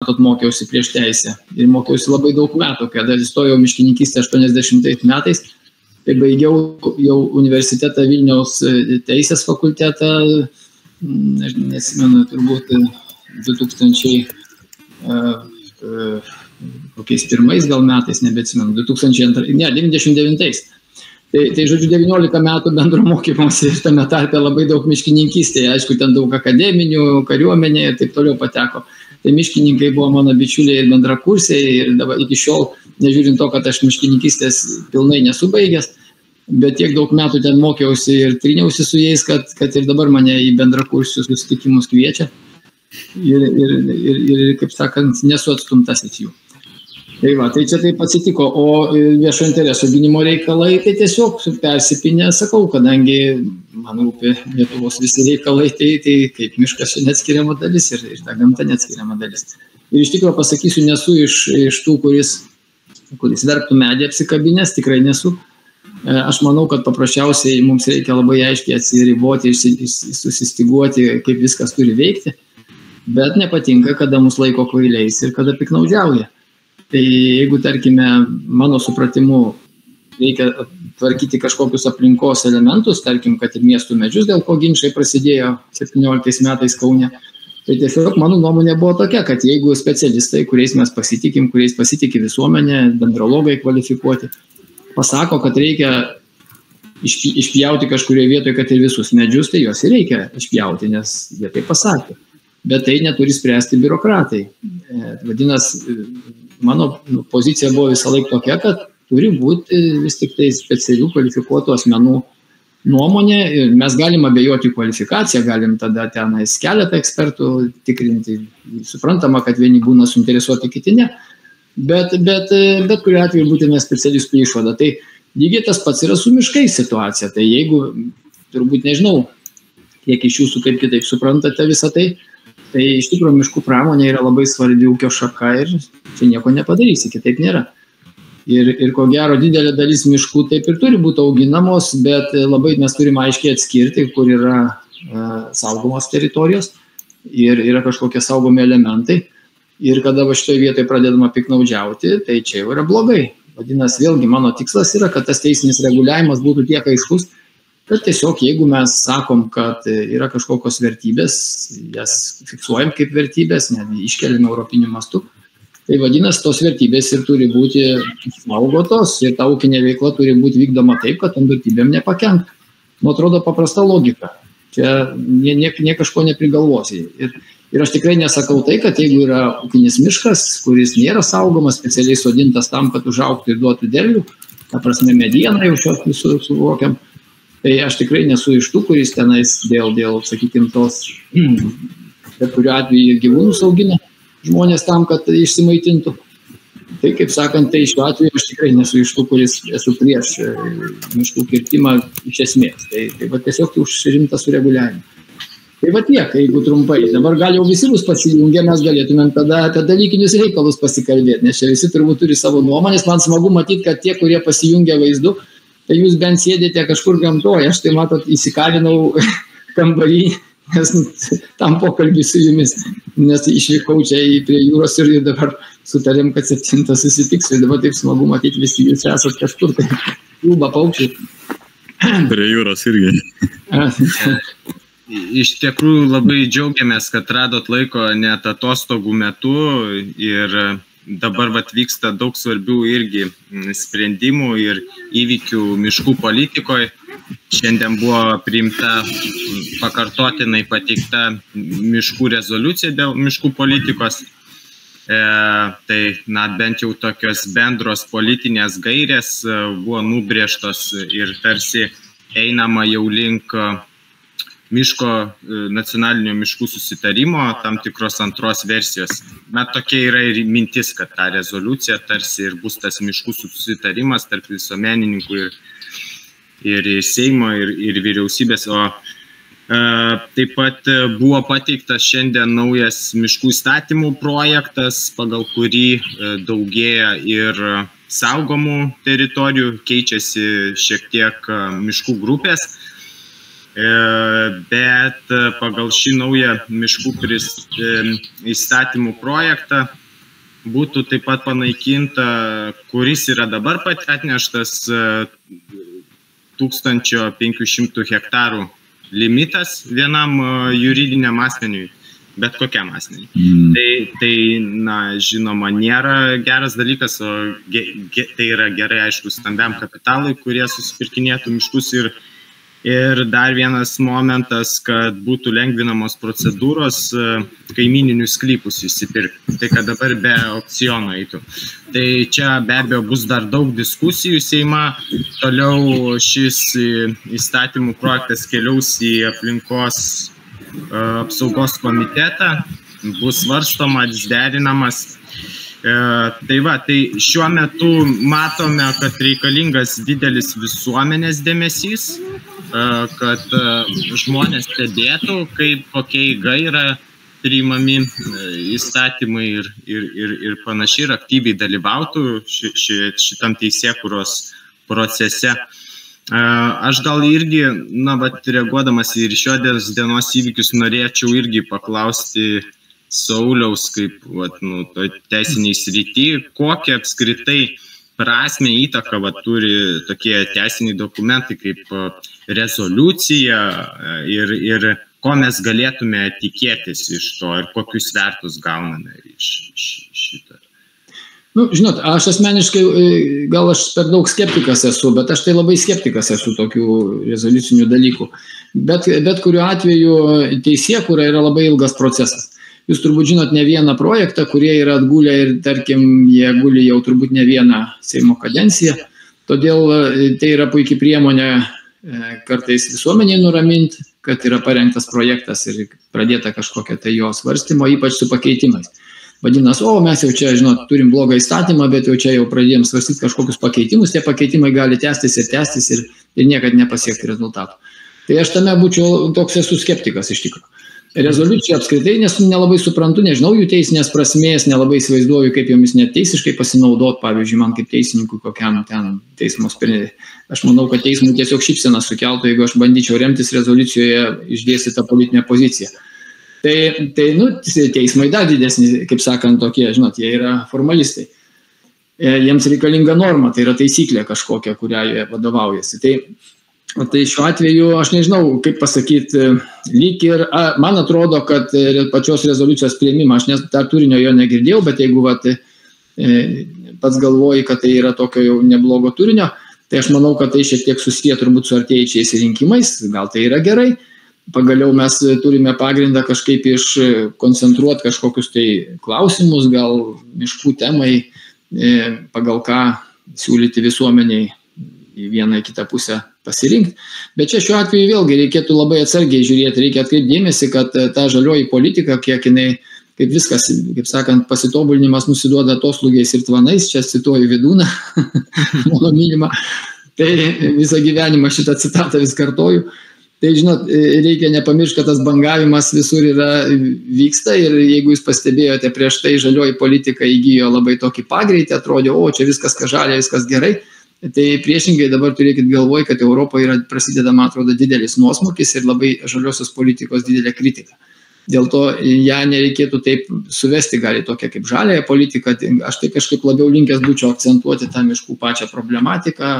matot, mokiausi prieš teisę. Ir mokiausi labai daug metų, kada įstojau miškininkystę 80 metais. Tai baigiau jau universitetą Vilniaus teisės fakultetą, nesimenu, turbūt 2001 gal metais, nebeatsimenu, 99. Tai žodžiu, 19 metų bendro mokymosi ir tame tarpe labai daug miškininkystėje, aišku, ten daug akademinių, kariuomenė ir taip toliau pateko. Tai miškininkai buvo mano bičiuliai ir bendrakursiai ir dabar iki šiol, nežiūrint to, kad aš miškininkystės pilnai nesu baigęs, bet tiek daug metų ten mokiausi ir triniausi su jais, kad ir dabar mane į bendrakursius susitikimus kviečia ir kaip sakant, nesu atstumtasis jų. Tai va, tai čia taip atsitiko, o viešo intereso gynimo reikalai, tai tiesiog persipinę, sakau, kadangi man rūpi Lietuvos visi reikalai, tai kaip miškas čia neatskiriama dalis ir ta gamta neatskiriama dalis. Ir iš tikrųjų pasakysiu, nesu iš tų, kuris verktų medį apsikabinės, tikrai nesu. Aš manau, kad paprasčiausiai mums reikia labai aiškiai atsiriboti, susistiguoti, kaip viskas turi veikti, bet nepatinka, kada mus laiko kvailiais ir kada piknaudžiauja. Tai jeigu, tarkime, mano supratimu reikia tvarkyti kažkokius aplinkos elementus, tarkim, kad ir miestų medžius, dėl ko ginčai prasidėjo 17 metais Kaune, tai tiesiog mano nuomonė buvo tokia, kad jeigu specialistai, kuriais mes pasitikim, kuriais pasitikė visuomenė, dendrologai kvalifikuoti, pasako, kad reikia išpjauti kažkurioje vietoje, kad ir visus medžius, tai juos ir reikia išpjauti, nes jie tai pasakė. Bet tai neturi spręsti biurokratai. Vadinasi, mano pozicija buvo visą laiką tokia, kad turi būti vis tik tai specialių kvalifikuotų asmenų nuomonė. Mes galim abejoti kvalifikaciją, galim tada tenais keletą ekspertų tikrinti. Suprantama, kad vieni būna suinteresuoti, kiti ne. Bet kuriuo atveju būtina specialistų išvada. Tai lygiai tas pats yra su miškais situacija. Tai jeigu, turbūt nežinau, kiek iš jūsų kaip kitaip suprantate visą tai, tai iš tikrųjų miškų pramonė yra labai svarbi ūkio šaka ir čia nieko nepadarysi, kitaip nėra. Ir ko gero didelė dalis miškų taip ir turi būti auginamos, bet labai mes turime aiškiai atskirti, kur yra saugomos teritorijos ir yra kažkokie saugomi elementai. Ir kada va šitoje vietoje pradedama piknaudžiauti, tai čia jau yra blogai. Vadinasi, vėlgi mano tikslas yra, kad tas teisinis reguliavimas būtų tiek aiškus, kad tiesiog jeigu mes sakom, kad yra kažkokios vertybės, jas fiksuojam kaip vertybės, netgi iškeliam europiniu mastu, tai vadinasi, tos vertybės ir turi būti saugotos ir ta ūkinė veikla turi būti vykdoma taip, kad tom vertybėm nepakenktų. Nu, atrodo paprasta logika. Čia nie kažko neprigalvosi. Ir aš tikrai nesakau tai, kad jeigu yra ūkinis miškas, kuris nėra saugomas, specialiai sodintas tam, kad užaugtų ir duotų derlių, ta prasme medieną jau šios visų suvokiam, tai aš tikrai nesu iš tų, kuris tenais dėl sakykime, tos, bet kuriuo atveju gyvūnus augina žmonės tam, kad išsimaitintų. Tai, kaip sakant, tai šiuo atveju aš tikrai nesu iš tų, kuris esu prieš miškų kirtimą iš esmės. Tai va tiesiog užsirimta sureguliavimu. Tai va tiek, jeigu trumpai. Dabar gal jau visi bus pasijungę, mes galėtumėm tada apie dalykinius reikalus pasikalbėti, nes čia visi turbūt turi savo nuomonės. Man smagu matyti, kad tie, kurie pasijungia vaizdu, tai jūs bent sėdite kažkur gamtoje. Aš tai matot, įsikalinau kambarį, nes tam pokalbį su jumis, nes išvykau čia prie jūros ir dabar sutarėm, kad 7 susitiksiu. Ir dabar taip smagu matyti, visi jūs esat kažkur, tai klubą paukščiai. Prie jūros irgi. Iš tikrųjų labai džiaugiamės, kad radot laiko net atostogų metu ir dabar vyksta daug svarbių irgi sprendimų ir įvykių miškų politikoje. Šiandien buvo priimta pakartotinai pateikta miškų rezoliucija dėl miškų politikos. Tai bent jau tokios bendros politinės gairės buvo nubrėžtos ir tarsi einama jau link nacionalinio miškų susitarimo, tam tikros antros versijos. Tokia yra ir mintis, kad ta rezoliucija tarsi ir bus tas miškų susitarimas tarp visuomenininkų ir Seimo ir vyriausybės. O taip pat buvo pateiktas šiandien naujas miškų įstatymų projektas, pagal kurį daugėja ir saugomų teritorijų, keičiasi šiek tiek miškų grupės. bet pagal šį naują miškų įstatymų projektą būtų taip pat panaikinta, kuris yra dabar atneštas 1500 hektarų limitas vienam juridiniam asmeniui, bet kokiam asmeniui. Tai žinoma, nėra geras dalykas, o tai yra gerai, aišku, stambiam kapitalui, kurie susipirkinėtų miškus. Ir dar vienas momentas, kad būtų lengvinamos procedūros kaimininius sklypus įsipirkti. Tai kad dabar be aukciono eitų. Tai čia be abejo bus dar daug diskusijų Seime. Toliau šis įstatymų projektas keliaus į aplinkos apsaugos komitetą, bus svarstomas, derinamas. Tai šiuo metu matome, kad reikalingas didelis visuomenės dėmesys, kad žmonės stebėtų, kokia eiga yra priimami įstatymai ir panašiai, ir aktyviai dalyvautų šitam teisėkūros procese. Aš gal irgi, reaguodamas ir šios dienos įvykius, norėčiau irgi paklausti Sauliaus, kaip teisiniai srity, kokią apskritai prasmę įtaką turi tokie teisiniai dokumentai kaip rezoliucija ir ko mes galėtume tikėtis iš to ir kokius svertus gauname iš šito. Žinot, aš asmeniškai, gal aš per daug skeptikas esu, bet aš tai labai skeptikas esu tokių rezoliucinių dalykų. Bet kuriuo atveju teisėkūra yra labai ilgas procesas. Jūs turbūt žinot ne vieną projektą, kurie yra atgulę ir, tarkim, jie guli jau turbūt ne vieną Seimo kadenciją. Todėl tai yra puikiai priemonė kartais visuomeniai nuraminti, kad yra parengtas projektas ir pradėta kažkokia tai jo svarstymo, ypač su pakeitimais. Vadinasi, mes jau čia, žinot, turim blogą įstatymą, bet jau čia jau pradėjom svarstyti kažkokius pakeitimus, tie pakeitimai gali tęstis ir niekad nepasiekti rezultatų. Tai aš tame būčiau toks esu skeptikas iš tikrųjų. Rezoliucija apskritai, nes nelabai suprantu, nežinau jų teisinės prasmės, nelabai įsivaizduoju, kaip jomis net teisiškai pasinaudot, pavyzdžiui, man kaip teisininkui kokiam ten teismo sprendimui. Aš manau, kad teismui tiesiog šypseną sukeltų, jeigu aš bandyčiau remtis rezoliucijoje išdėstytą politinę poziciją. Tai teismai dar didesni, kaip sakant, tokie, žinot, jie yra formalistai. Jiems reikalinga norma, tai yra taisyklė kažkokia, kurią jie vadovaujasi. Tai šiuo atveju, aš nežinau, kaip pasakyti, lyg ir, man atrodo, kad pačios rezoliucijos priėmimą, aš dar turinio jo negirdėjau, bet jeigu pats galvoji, kad tai yra tokio jau neblogo turinio, tai aš manau, kad tai šiek tiek susiję turbūt su artėjančiais rinkimais, gal tai yra gerai. Pagaliau mes turime pagrindą kažkaip iškoncentruoti kažkokius tai klausimus, gal miškų temai, pagal ką siūlyti visuomeniai į vieną į kitą pusę pasirinkti. Bet čia šiuo atveju vėlgi reikėtų labai atsargiai žiūrėti, reikia atkreipti dėmesį, kad ta žalioji politika, kiek jinai, kaip viskas, kaip sakant, pasitobulinimas nusiduoda atoslūgiais ir tvanais, čia cituoju Vidūną, mano mylimą, tai visą gyvenimą šitą citatą vis kartoju. Tai, žinot, reikia nepamiršti, kad tas bangavimas visur vyksta ir jeigu jūs pastebėjote, prieš tai žalioji politika įgijo labai tokį pagreitį, atrodė, čia viskas žalia, viskas gerai. Tai priešingai dabar turėkit galvoj, kad Europoje prasideda, man atrodo, didelis nuosmukis ir labai žaliosios politikos didelė kritika. Dėl to ją nereikėtų taip suvesti gali tokia kaip žaliąją politiką. Aš tai kažkaip labiau linkęs būčiau akcentuoti tą miškų pačią problematiką,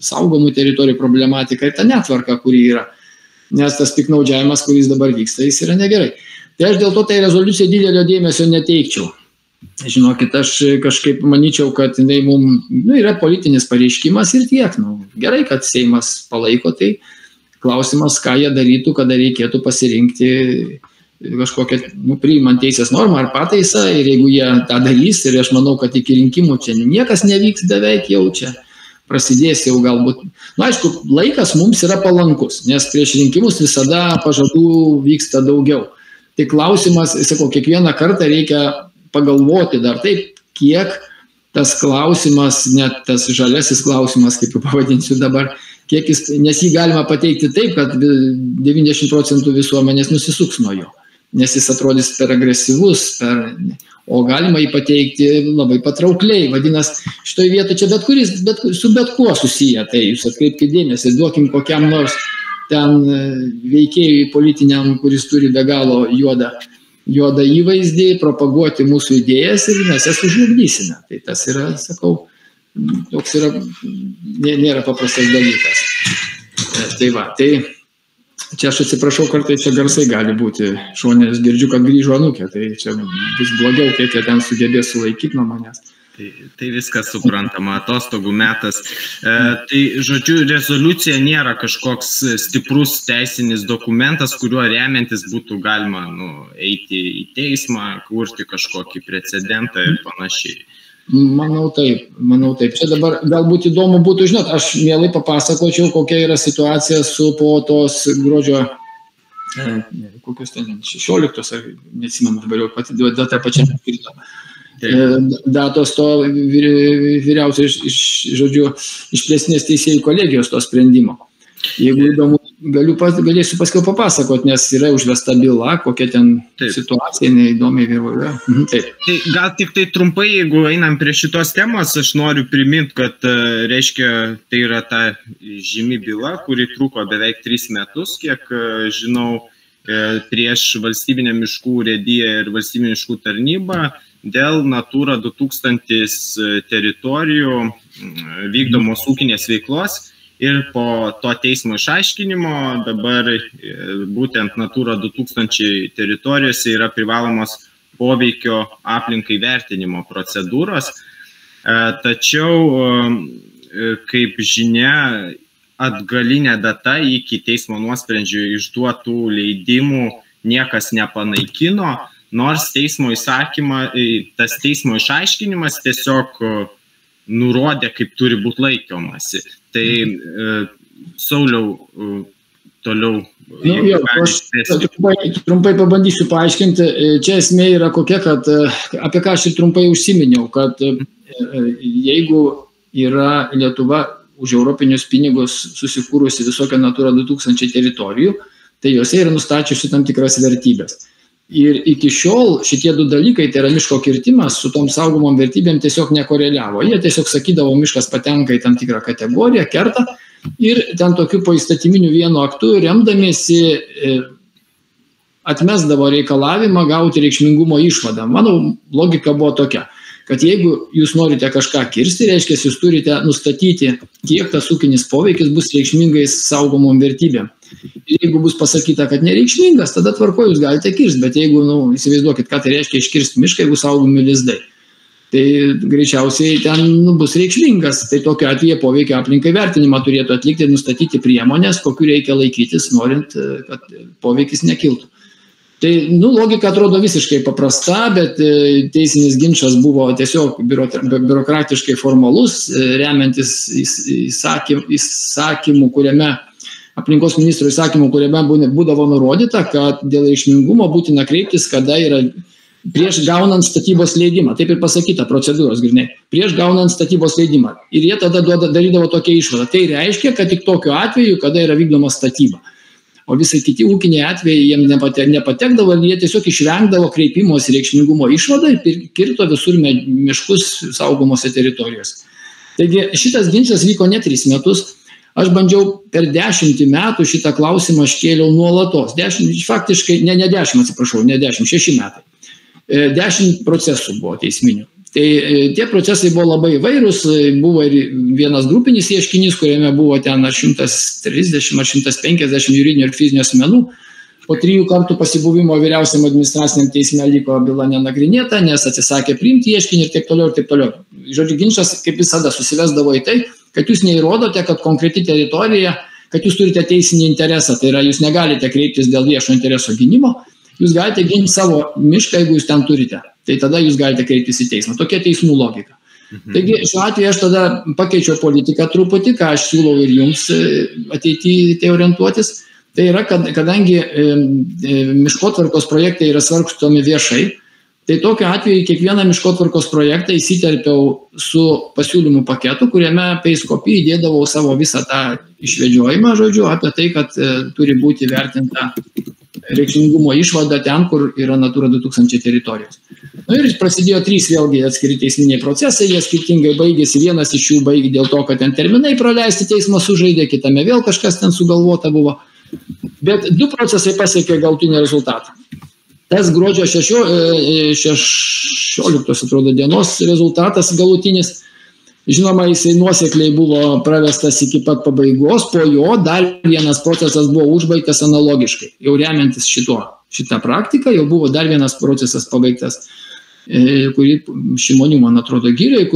saugomų teritorijų problematiką ir tą netvarką, kuri yra. Nes tas piknaudžiavimas, kuris dabar vyksta, jis yra negerai. Tai aš dėl to tai rezoliucijai didelio dėmesio neteikčiau. Žinokit, aš kažkaip manyčiau, kad jinai mums yra politinis pareiškimas ir tiek. Gerai, kad Seimas palaiko, tai klausimas, ką jie darytų, kada reikėtų pasirinkti kažkokią priimant teisės normą ar pataisą ir jeigu jie tą darys ir aš manau, kad iki rinkimų čia niekas nevyks beveik jau čia. Prasidės jau galbūt. Aišku, laikas mums yra palankus, nes prieš rinkimus visada pažadų vyksta daugiau. Tai klausimas, sakau, kiekvieną kartą reikia pagalvoti dar taip, kiek tas klausimas, net tas žaliasis klausimas, kaip jau pavadinsiu dabar, nes jį galima pateikti taip, kad 90% visuomenės nusisuks nuo jo, nes jis atrodys per agresyvus, o galima jį pateikti labai patraukliai. Vadinasi, šitoj vietoje čia su bet kuo susiję, tai jūs atkreipkite dėmesį, duokim kokiam nors, ten veikėjui politiniam, kuris turi be galo juodą įvaizdį, propaguoti mūsų idėjas ir mes jas užlugdysime. Tai tas yra, sakau, toks yra, nėra paprastas dalykas. Tai va, tai čia aš atsiprašau, kartais čia garsai gali būti šonės, girdžiu, kad grįžo anūkė, tai čia bus blogiau, kiek jie ten sugebės sulaikyti nuo manęs. Tai viskas suprantama, atostogų metas. Tai, žodžiu, rezoliucija nėra kažkoks stiprus teisinis dokumentas, kuriuo remiantis būtų galima eiti į teismą, kurti kažkokį precedentą ir panašiai. Manau taip. Čia dabar galbūt įdomu būtų, žinot, aš mielai papasakočiau, kokia yra situacija su po tos gruodžio, kokios ten 16, ar neatsimenu dabar jau pati data pačiame krito. Datos to vyriausio išplėstinės teisėjų kolegijos to sprendimo. Jeigu įdomu, galėsiu paskiau papasakoti, nes yra užvesta byla, kokia ten situacija, neįdomiai vyrauja. Tai gal tik tai trumpai, jeigu einam prie šitos temos, aš noriu priminti, kad reiškia, tai yra ta žymi byla, kuri truko beveik 3 metus, kiek žinau, prieš valstybinę miškų urėdiją ir valstybinę miškų tarnybą dėl Natura 2000 teritorijų vykdomos ūkinės veiklos ir po to teismo išaiškinimo dabar būtent Natura 2000 teritorijose yra privalomos poveikio aplinkai vertinimo procedūros. Tačiau, kaip žinia, atgalinė data iki teismo nuosprendžio išduotų leidimų niekas nepanaikino, nors tas teismo išaiškinimas tiesiog nurodė, kaip turi būti laikomasi. Tai, Sauliau, toliau. Trumpai pabandysiu paaiškinti. Čia esmė yra kokia, kad apie ką aš ir trumpai užsiminiau, kad jeigu yra Lietuva už europinius pinigus susikūrusi visokią Natura 2000 teritorijų, tai jose yra nustačiusi tam tikras vertybės. Ir iki šiol šitie 2 dalykai, tai yra miško kirtimas, su tom saugomom vertybėm tiesiog nekoreliavo. Jie tiesiog sakydavo, miškas patenka į tam tikrą kategoriją, kerta ir ten tokiu poįstatyminiu vienu aktu remdamiesi atmesdavo reikalavimą gauti reikšmingumo išvadą. Mano logika buvo tokia, kad jeigu jūs norite kažką kirsti, reiškia, jūs turite nustatyti, kiek tas ūkinis poveikis bus reikšmingais saugomom vertybėm. Ir jeigu bus pasakyta, kad nereikšmingas, tada tvarko jūs galite kirsti, bet jeigu, įsivaizduokit, ką tai reiškia iškirsti mišką, jeigu saugomi lizdai, tai greičiausiai ten bus reikšmingas, tai tokiu atveju poveikio aplinkai vertinimą turėtų atlikti ir nustatyti priemonės, kokiu reikia laikytis, norint, kad poveikis nekiltų. Tai, logika atrodo visiškai paprasta, bet teisinis ginčas buvo tiesiog biurokratiškai formalus, remiantis įsakymu, kuriame aplinkos ministro įsakymų, kuriame būdavo nurodyta, kad dėl reikšmingumo būtina kreiptis, kada yra prieš gaunant statybos leidimą. Taip ir pasakyta procedūros grinai. Prieš gaunant statybos leidimą. Ir jie tada darydavo tokią išvadą. Tai reiškia, kad tik tokiu atveju, kada yra vykdoma statyba. O visai kiti ūkiniai atvejai jiems nepatekdavo ir jie tiesiog išvengdavo kreipimos reikšmingumo išvadą ir kirto visur miškus saugomose teritorijose. Taigi šitas ginčas vyko ne 3 metus. Aš bandžiau per 10 metų šitą klausimą aš kėliau nuolatos. Faktiškai, ne 10, atsiprašau, ne 10, 6 metai. 10 procesų buvo teisminių. Tai tie procesai buvo labai įvairūs, buvo ir vienas grupinis ieškinys, kuriame buvo ten ar 130, ar 150 juridinių ir fizinių asmenų. Po 3 kartų pasibuvimo vyriausiam administraciniam teisme liko byla nenagrinėta, nes atsisakė priimti ieškinį ir taip toliau ir taip toliau. Žodžiu, ginčas kaip visada susivesdavo į tai, kad jūs neįrodote, kad konkreti teritorija, kad jūs turite teisinį interesą, tai yra jūs negalite kreiptis dėl viešo intereso gynimo, jūs galite ginti savo mišką, jeigu jūs ten turite, tai tada jūs galite kreiptis į teismą. Tokia teismų logika. Taigi šiuo atveju aš tada pakeičiau politiką truputį, ką aš siūlau ir jums ateityje tai orientuotis, tai yra, kadangi miškotvarkos projektai yra svarstomi viešai, tai tokiu atveju kiekvieną miškotvarkos projektą įsiterpiau su pasiūlymų paketu, kuriame peiskopį įdėdavau savo visą tą išvedžiojimą, žodžiu, apie tai, kad turi būti vertinta reikšmingumo išvada ten, kur yra Natura 2000 teritorijos. Ir prasidėjo 3 vėlgi atskiri teisminiai procesai, jie skirtingai baigėsi, vienas iš jų baigė dėl to, kad ten terminai praleisti teismas sužaidė, kitame vėl kažkas ten sugalvota buvo. Bet 2 procesai pasiekė galutinį rezultatą. Tas gruodžio 16 atrodo dienos rezultatas galutinis, žinoma, jisai nuosekliai buvo pravestas iki pat pabaigos, po jo dar vienas procesas buvo užbaigtas analogiškai. Jau remiantis šitą praktiką, jau buvo dar vienas procesas pabaigtas, kurį Šimonių, man atrodo, giriai,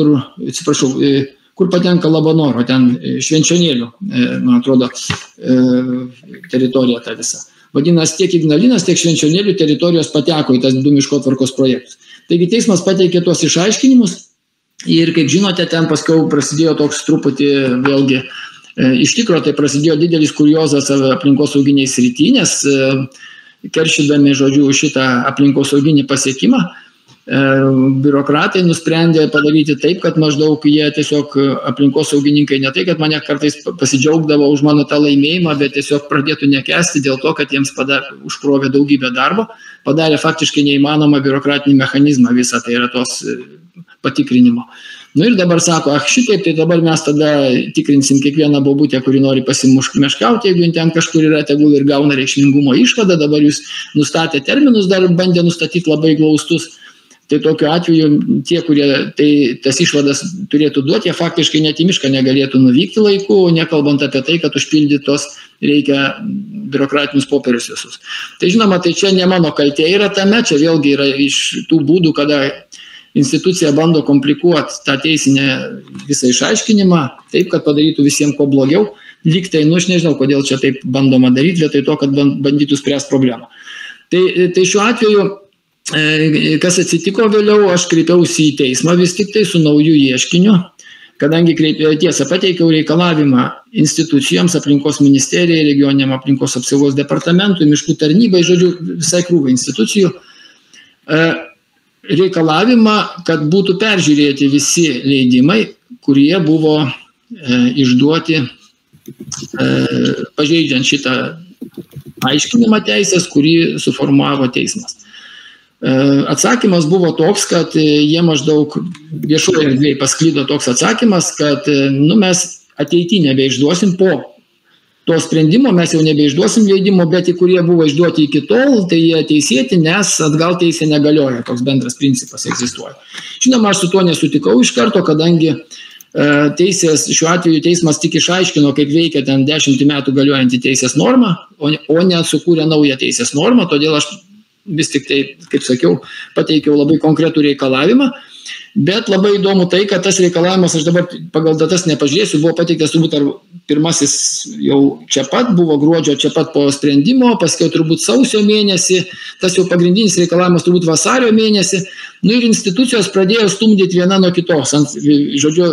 kur patenka Labanoro, ten Švenčionėlių, man atrodo, teritorija ta visa. Vadinasi, tiek Ignalinas, tiek Švenčionėlių teritorijos pateko į tas 2 miškotvarkos projektus. Taigi teismas pateikė tuos išaiškinimus ir, kaip žinote, ten paskiau prasidėjo toks truputį, vėlgi, iš tikro tai prasidėjo didelis kuriozas aplinkosauginiai srity, nes keršydami, žodžiu, šitą aplinkosauginį pasiekimą, biurokratai nusprendė padaryti taip, kad maždaug jie tiesiog aplinkosaugininkai ne tai, kad mane kartais pasidžiaugdavo už mano tą laimėjimą, bet tiesiog pradėtų nekęsti dėl to, kad jiems užkrovė daugybę darbo, padarė faktiškai neįmanomą biurokratinį mechanizmą visą, tai yra tos patikrinimo. Ir dabar sako, šitaip, tai dabar mes tada tikrinsim kiekvieną bobutę, kuri nori pasimeškauti, jeigu ten kažkur yra, tegul ir gauna reikšmingumo išvadą, dabar jūs nustatė terminus, dar bandė nustatyti labai glaustus. Tai tokiu atveju tie, kurie tas išvadas turėtų duoti, jie faktiškai net į mišką negalėtų nuvykti laiku, nekalbant apie tai, kad užpildytos reikia biurokratinius popierius visus. Tai žinoma, tai čia ne mano kaltė yra tame, čia vėlgi yra iš tų būdų, kada institucija bando komplikuoti tą teisinę visą išaiškinimą, taip, kad padarytų visiems ko blogiau. Lyg tai, aš nežinau, kodėl čia taip bandoma daryti, vietoj to, kad bandytų spręsti problemą. Tai šiuo atveju, kas atsitiko vėliau, aš kreipiausi į teismą vis tik tai su nauju ieškiniu, kadangi pateikiau reikalavimą institucijoms, aplinkos ministerijai, regioniniam aplinkos apsaugos departamentui, miškų tarnybai, žodžiu, visai krūvai institucijų, reikalavimą, kad būtų peržiūrėti visi leidimai, kurie buvo išduoti pažeidžiant šitą aiškinimą teisės, kurį suformavo teismas. Atsakymas buvo toks, kad jie maždaug viešoje erdvėje pasklido toks atsakymas, kad mes ateityje nebeišduosim po to sprendimo, mes jau nebeišduosim leidimo, bet kurie buvo išduoti iki tol, tai jie teisėti, nes atgal teisė negalioja, toks bendras principas egzistuoja. Žinoma, aš su tuo nesutikau iš karto, kadangi šiuo atveju teismas tik išaiškino, kaip veikia ten 10 metų galiojantį teisės normą, o ne sukūrė naują teisės normą, todėl aš vis tik tai, kaip sakiau, pateikiau labai konkretų reikalavimą, bet labai įdomu tai, kad tas reikalavimas, aš dabar pagal datas nepažiūrėsiu, buvo pateiktas turbūt pirmasis jau čia pat, buvo gruodžio čia pat po sprendimo, paskiau turbūt sausio mėnesį, tas jau pagrindinis reikalavimas turbūt vasario mėnesį, ir institucijos pradėjo stumdyti viena nuo kitos, žodžiu,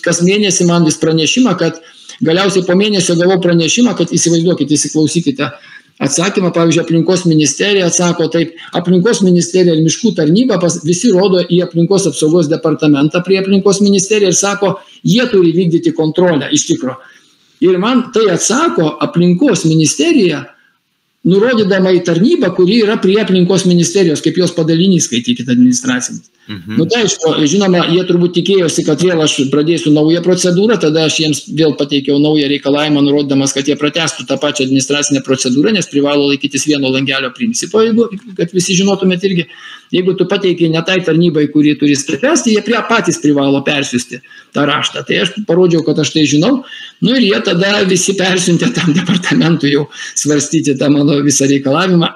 kas mėnesį man vis pranešimą, kad galiausiai po mėnesio gavau pranešimą, kad įsivaizduokite, įsiklausykite, atsakymą, pavyzdžiui, aplinkos ministerija atsako taip, aplinkos ministerija ir miškų tarnyba visi rodo į aplinkos apsaugos departamentą prie aplinkos ministerija ir sako, jie turi vykdyti kontrolę iš tikro. Ir man tai atsako aplinkos ministerija, nurodydama į tarnybą, kuri yra prie aplinkos ministerijos, kaip jos padalinys, skaitykite administracinis. Tai aišku, žinoma, jie turbūt tikėjosi, kad vėl aš pradėsiu naują procedūrą, tada aš jiems vėl pateikiau naują reikalavimą, nurodydamas, kad jie pratęstų tą pačią administracinę procedūrą, nes privalo laikytis vieno langelio principo, kad visi žinotumėt irgi. Jeigu tu pateikiai ne tai tarnybai, kuri turi spręsti, jie patys privalo persiųsti tą raštą. Tai aš parodžiau, kad aš tai žinau, ir jie tada visi persiuntė tam departamentui jau svarstyti tą mano visą reikalavimą,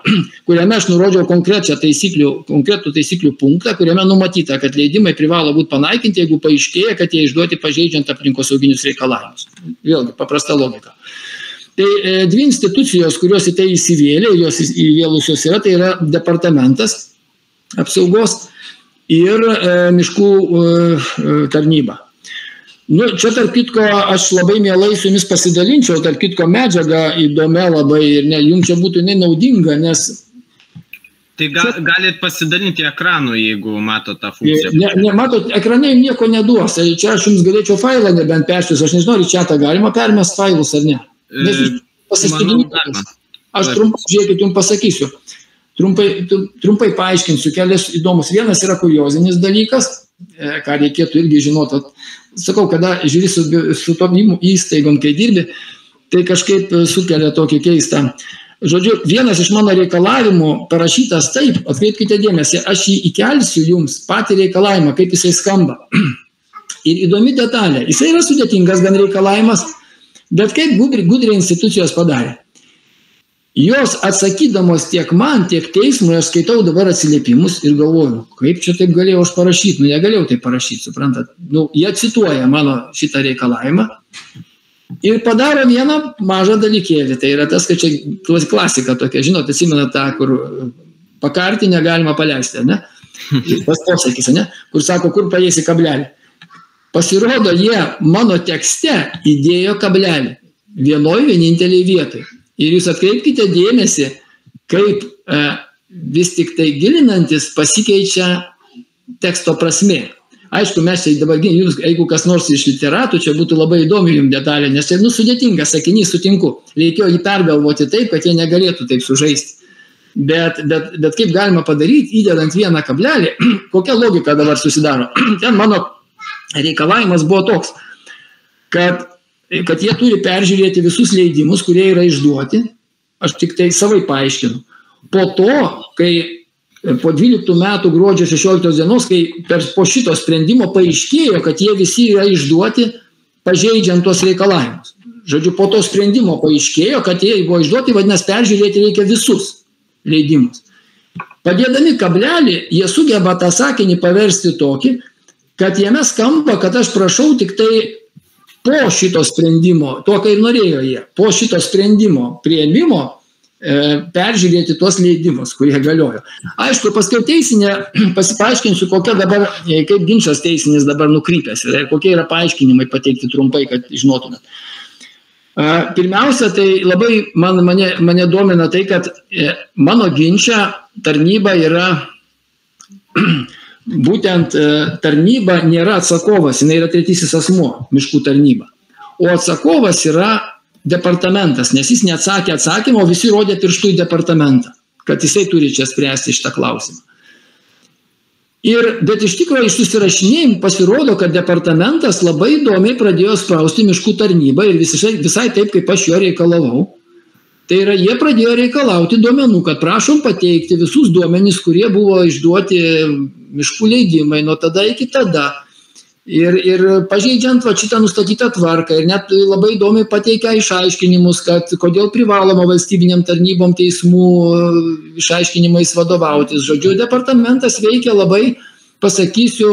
kuriame aš nurodžiau konkretų taisyklių punktą, kuriame numatyta, kad leidimai privalo būti panaikinti, jeigu paaiškėja, kad jie išduoti pažeidžiant aplinkosauginius reikalavimus. Vėlgi, paprasta logika. Tai 2 institucijos, kurios į tai įsivėlė, jos įvėlusios yra, tai yra departamentas apsaugos ir miškų tarnyba. Čia, tarp kitko, aš labai mielai su jumis pasidalinčiau, tarp kitko, medžiaga įdomia labai ir jums čia būtų naudinga, nes... Tai galit pasidalinti ekranu, jeigu mato tą funkciją. Matot, ekrane nieko neduos. Čia aš jums galėčiau failą nebent persiųs. Aš nežinau, ar čia tą galima permest failus ar ne. Aš trumpai, žiūrėkit, jums pasakysiu. Trumpai paaiškinsiu kelias įdomus. Vienas yra kuriozinis dalykas, ką reikėtų irgi žinoti. Sakau, kada žiūri su tom įstaigom, kai dirbi, tai kažkaip sukelia tokį keistą. Žodžiu, vienas iš mano reikalavimų parašytas taip, atkreipkite dėmesį, aš jį įkelsiu jums patį reikalavimą, kaip jisai skamba. Ir įdomi detalė, jisai yra sudėtingas gan reikalavimas, bet kaip gudriai institucijos padarė. Jos atsakydamos tiek man, tiek teismui, aš skaitau dabar atsiliepimus ir galvoju, kaip čia taip galėjau aš parašyti, negalėjau taip parašyti, suprantat. Jie cituoja mano šitą reikalavimą ir padaro vieną mažą dalykėlį, tai yra tas, kad čia klasika tokia, žinot, atsimenat tą, kur pakartį negalima paleisti, ne? Tas posakis, ne? Kur sako, kur paėsi kablelį. Pasirodo, jie mano tekste įdėjo kablelį vienoj vieninteliai vietoj. Ir jūs atkreipkite dėmesį, kaip vis tik tai gilinantis pasikeičia teksto prasmė. Aišku, mes čia dabar, jeigu kas nors iš literatų, čia būtų labai įdomi jums detalė, nes čia sudėtingas sakinys, sutinku. Reikėjo jį pergalvoti taip, kad jie negalėtų taip sužaisti. Bet kaip galima padaryti, įdedant vieną kablelį, kokia logika dabar susidaro? Ten mano reikalavimas buvo toks, kad jie turi peržiūrėti visus leidimus, kurie yra išduoti, aš tik tai savai paaiškinu. Po to, kai po 12 metų gruodžio 16 dienos, kai po šito sprendimo paaiškėjo, kad jie visi yra išduoti, pažeidžiant tos reikalavimus. Žodžiu, po to sprendimo paaiškėjo, kad jie buvo išduoti, vadinasi, peržiūrėti reikia visus leidimus. Padėdami kablelį, jie sugeba tą sakinį paversti tokį, kad jame skamba, kad aš prašau tik tai po šito sprendimo, to, kai ir norėjo jie, po šito sprendimo priėmimo peržiūrėti tuos leidimus, kurie galiojo. Aišku, paskui teisinė, pasipaaiškinsiu, kokia dabar, kaip ginčas teisinis dabar nukrypęs ir kokie yra paaiškinimai pateikti trumpai, kad žinotume. Pirmiausia, tai labai mane domina tai, kad mano ginčia tarnyba yra, būtent tarnyba nėra atsakovas, jinai yra tretysis asmuo, miškų tarnyba. O atsakovas yra departamentas, nes jis neatsakė atsakymą, o visi rodė pirštų į departamentą, kad jisai turi čia spręsti šitą klausimą. Bet iš tikrųjų iš susirašinėjimų pasirodo, kad departamentas labai įdomiai pradėjo spausti miškų tarnybą ir visai taip, kaip aš jo reikalavau. Tai yra, jie pradėjo reikalauti duomenų, kad prašom pateikti visus duomenys, kurie buvo išduoti miškų leidimai nuo tada iki tada. Ir pažeidžiant šitą nustatytą tvarką ir net labai įdomiai pateikia išaiškinimus, kad kodėl privaloma valstybiniam tarnybom teismų išaiškinimais vadovautis. Žodžiu, departamentas veikia labai, pasakysiu,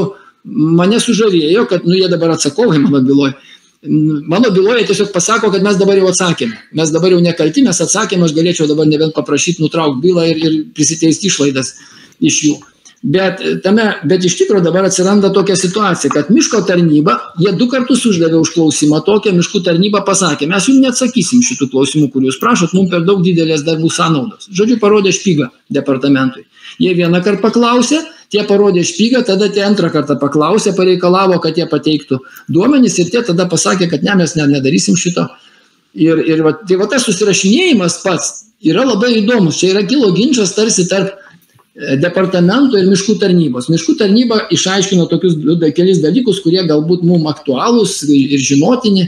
mane sužavėjo, kad jie dabar atsakovai mano byloje. Mano byloje tiesiog pasako, kad mes dabar jau atsakėme. Mes dabar jau nekalti, mes atsakėme, aš galėčiau dabar nebent paprašyti nutraukti bylą ir prisiteisti išlaidas iš jų. Bet iš tikrųjų dabar atsiranda tokia situacija, kad miško tarnyba, jie 2 kartus uždavė užklausimą tokią, miškų tarnyba pasakė, mes jums neatsakysim šitų klausimų, kur jūs prašot, mums per daug didelės darbų sąnaudos. Žodžiu, parodė špygą departamentui. Jie vieną kartą paklausė, tie parodė špygą, tada tie antrą kartą paklausė, pareikalavo, kad jie pateiktų duomenys ir tie tada pasakė, kad ne, mes nedarysim šito. Tai tas susirašinėjimas pats yra labai įdomus. Čia yra kilo ginčas tarsi tarp departamento ir miškų tarnybos. Miškų tarnyba išaiškino tokius kelis dalykus, kurie galbūt mums aktualūs ir žinotini.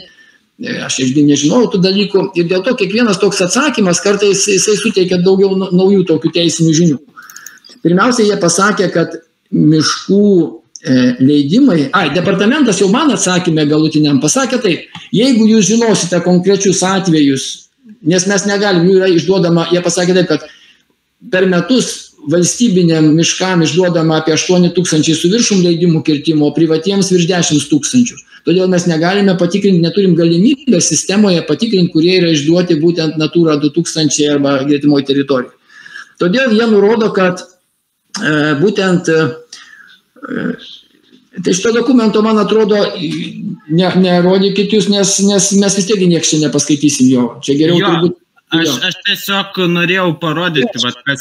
Aš irgi nežinau tų dalykų. Ir dėl to kiekvienas toks atsakymas kartais jisai suteikia daugiau naujų tokių teisinių žinių. Pirmiausia, jie pasakė, kad miškų leidimai, departamentas jau man atsakymė galutiniam pasakė taip, jeigu jūs žinosite konkrečius atvejus, nes mes negalim, jų yra išduodama, jie pasakė taip, kad per metus valstybiniam miškam išduodama apie 8 000 su viršum leidimų kirtimo, o privatiems virš 10 000. Todėl mes negalime patikrinti, neturim galimybę sistemoje patikrinti, kurie yra išduoti būtent Natura 2000 arba gretimoj teritorijai. Todėl jie nurodo, kad būtent tai šito dokumento, man atrodo, nerodykit jūs, nes mes vis tiek nieks čia nepaskaitysim jo. Čia geriau turbūt. Aš tiesiog norėjau parodyti, kad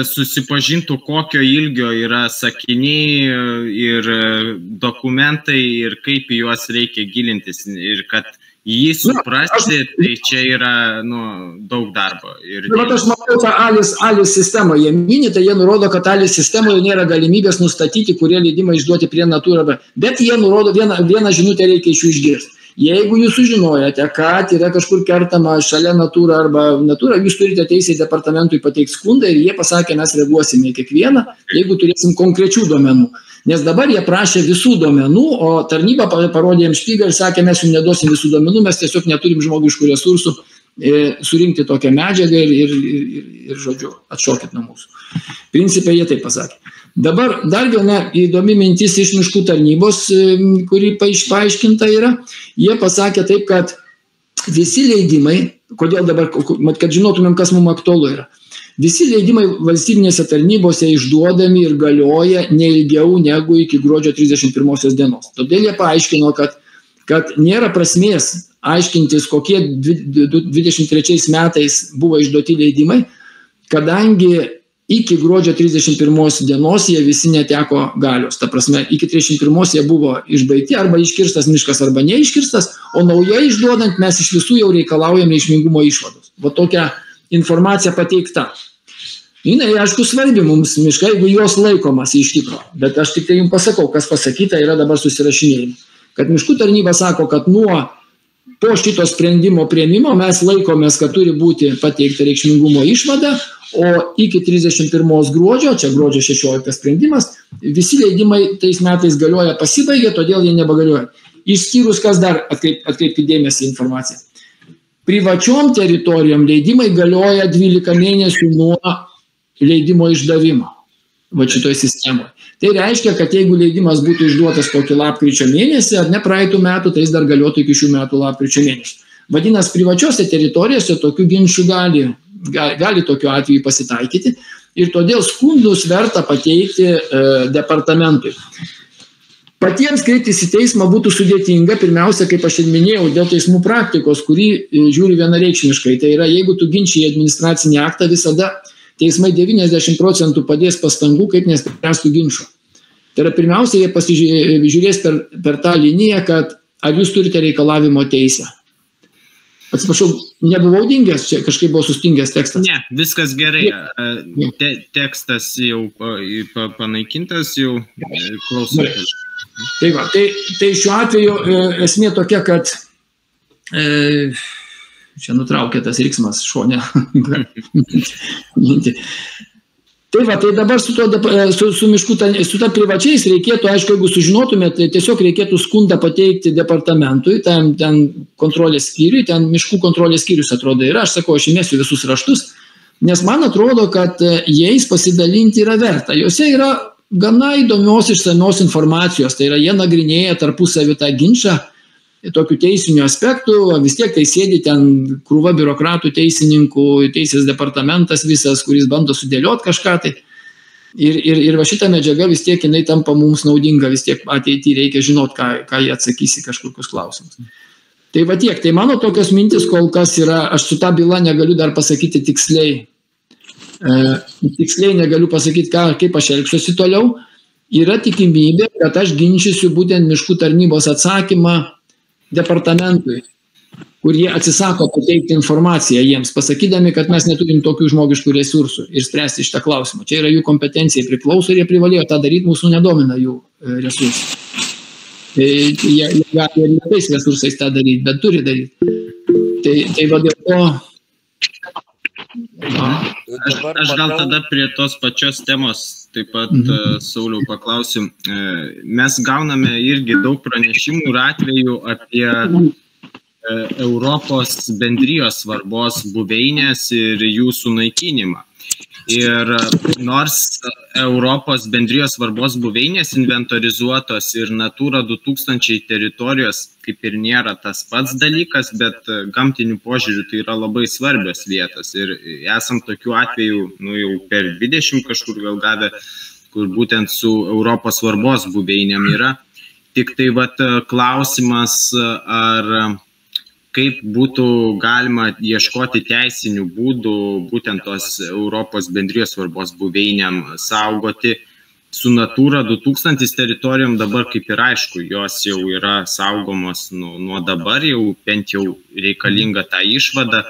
susipažintų, kokio ilgio yra sakiniai ir dokumentai ir kaip į juos reikia gilintis. Ir kad jį suprasti, tai čia yra daug darbo. Aš matau tą ALIS sistemą. Jie mini, tai jie nurodo, kad ALIS sistemoje nėra galimybės nustatyti, kurie leidimai išduoti prie Natūra. Bet jie nurodo, vieną žinutę reikia iš jų išgirsti. Jeigu jūs sužinojate, kad yra kažkur kertama šalia natūra arba natūra, jūs turite teisę departamentui pateikti skundą ir jie pasakė, mes reaguosime į kiekvieną, jeigu turėsim konkrečių duomenų. Nes dabar jie prašė visų duomenų, o tarnyba parodė jiems špygą ir sakė, mes jums neduosim visų duomenų, mes tiesiog neturim žmogiškų resursų surinkti tokią medžiagą ir žodžiu, atšokit nuo mūsų. Principai jie taip pasakė. Dabar dar viena įdomi mintis iš miškų tarnybos, kuri paaiškinta yra. Jie pasakė taip, kad visi leidimai, kodėl dabar, kad žinotumėm, kas mums aktualu yra. Visi leidimai valstybinėse tarnybose išduodami ir galioja neilgiau negu iki gruodžio 31 dienos. Todėl jie paaiškino, kad nėra prasmės aiškintis, kokie 23 metais buvo išduoti leidimai, kadangi iki gruodžio 31 dienos jie visi neteko galios. Ta prasme, iki 31 jie buvo išbaigti, arba iškirstas miškas, arba neiškirstas, o naujai išduodant mes iš visų jau reikalaujam reikšmingumo išvados. Va tokia informacija pateikta. Jinai, aišku, svarbi mums miškai, jeigu jos laikomas iš tikro. Bet aš tik tai jums pasakau, kas pasakyta yra dabar susirašinėjimai. Kad miškų tarnyba sako, kad po šito sprendimo priėmimo mes laikomės, kad turi būti pateikta reikšmingumo išvada, o iki 31 gruodžio, čia gruodžio 16 sprendimas, visi leidimai tais metais galioja pasibaigė, todėl jie nebegalioja. Išskyrus, kas dar atkreipti dėmesį informaciją. Privačiom teritorijom leidimai galioja 12 mėnesių nuo leidimo išdavimo. Va šitoj sistemoje. Tai reiškia, kad jeigu leidimas būtų išduotas kokį lapkričio mėnesį, ar ne praeitų metų, tai jis dar galiotų iki šių metų lapkričio mėnesį. Vadinasi, privačiose teritorijose tokių ginčių gali tokiu atveju pasitaikyti ir todėl skundus verta pateikti departamentui. Patiems kreiptis į teismą būtų sudėtinga, pirmiausia, kaip aš ir minėjau, dėl teismų praktikos, kurį žiūri vienareikšmiškai. Tai yra, jeigu tu ginčiji administracinį aktą, visada teismai 90% padės pastangų, kaip nespręstų ginčo. Tai yra, pirmiausia, jie pasižiūrės per tą liniją, kad ar jūs turite reikalavimo teisę. Atsiprašau, nebuvau dingęs, čia kažkaip buvo sustingęs tekstas. Ne, viskas gerai. Tekstas jau panaikintas, jau klausau. Tai va, tai šiuo atveju esmė tokia, kad čia nutraukė tas riksmas šone. Tai va, tai dabar su miškų, su ta privačiais reikėtų, aišku, jeigu sužinotumėte, tai tiesiog reikėtų skundą pateikti departamentui, ten kontrolės skyriui, ten miškų kontrolės skyrius atrodo yra, aš sakau, aš įmėsiu visus raštus, nes man atrodo, kad jais pasidalinti yra verta. Jose yra gana įdomios išsamios informacijos, tai yra jie nagrinėja tarpusavį tą ginčą, tokių teisinių aspektų, vis tiek tai sėdi ten krūva biurokratų, teisininkų, teisės departamentas visas, kuris bando sudėlioti kažką tai. Ir va šita medžiaga vis tiek jinai tampa mums naudinga, vis tiek ateityje reikia žinot, ką jie atsakys į kažkokius klausimus. Tai va tiek, tai mano tokios mintis kol kas yra, aš su ta byla negaliu dar pasakyti tiksliai. Tiksliai negaliu pasakyti, kaip aš elgsiuosi toliau. Yra tikimybė, kad aš ginčysiu būtent miškų tarnybos atsakymą departamentui, kur jie atsisako pateikti informaciją jiems, pasakydami, kad mes neturim tokių žmogiškų resursų ir spręsti šitą klausimą. Čia yra jų kompetencijai priklauso ir jie privalėjo tą daryti, mūsų nedomina jų resursai. Jie gali ir ne tais resursais tą daryti, bet turi daryti. Tai va dėl to... Aš gal tada prie tos pačios temos taip pat, Sauliau, paklausim. Mes gauname irgi daug pranešimų ir atvejų apie Europos bendrijos svarbos buveinės ir jų sunaikinimą. Ir nors Europos bendrijos svarbos buveinės inventorizuotos ir Natura 2000 teritorijos kaip ir nėra tas pats dalykas, bet gamtinių požiūrių tai yra labai svarbios vietos. Ir esam tokių atvejų, jau per 20 kažkur gal gavę, kur būtent su Europos svarbos buveinėm yra. Tik tai klausimas, ar kaip būtų galima ieškoti teisinių būdų būtent tos Europos bendrijos svarbos buveinėm saugoti. Su Natura 2000 teritorijom dabar kaip ir aišku, jos jau yra saugomos nuo dabar, jau bent jau reikalinga tą išvadą.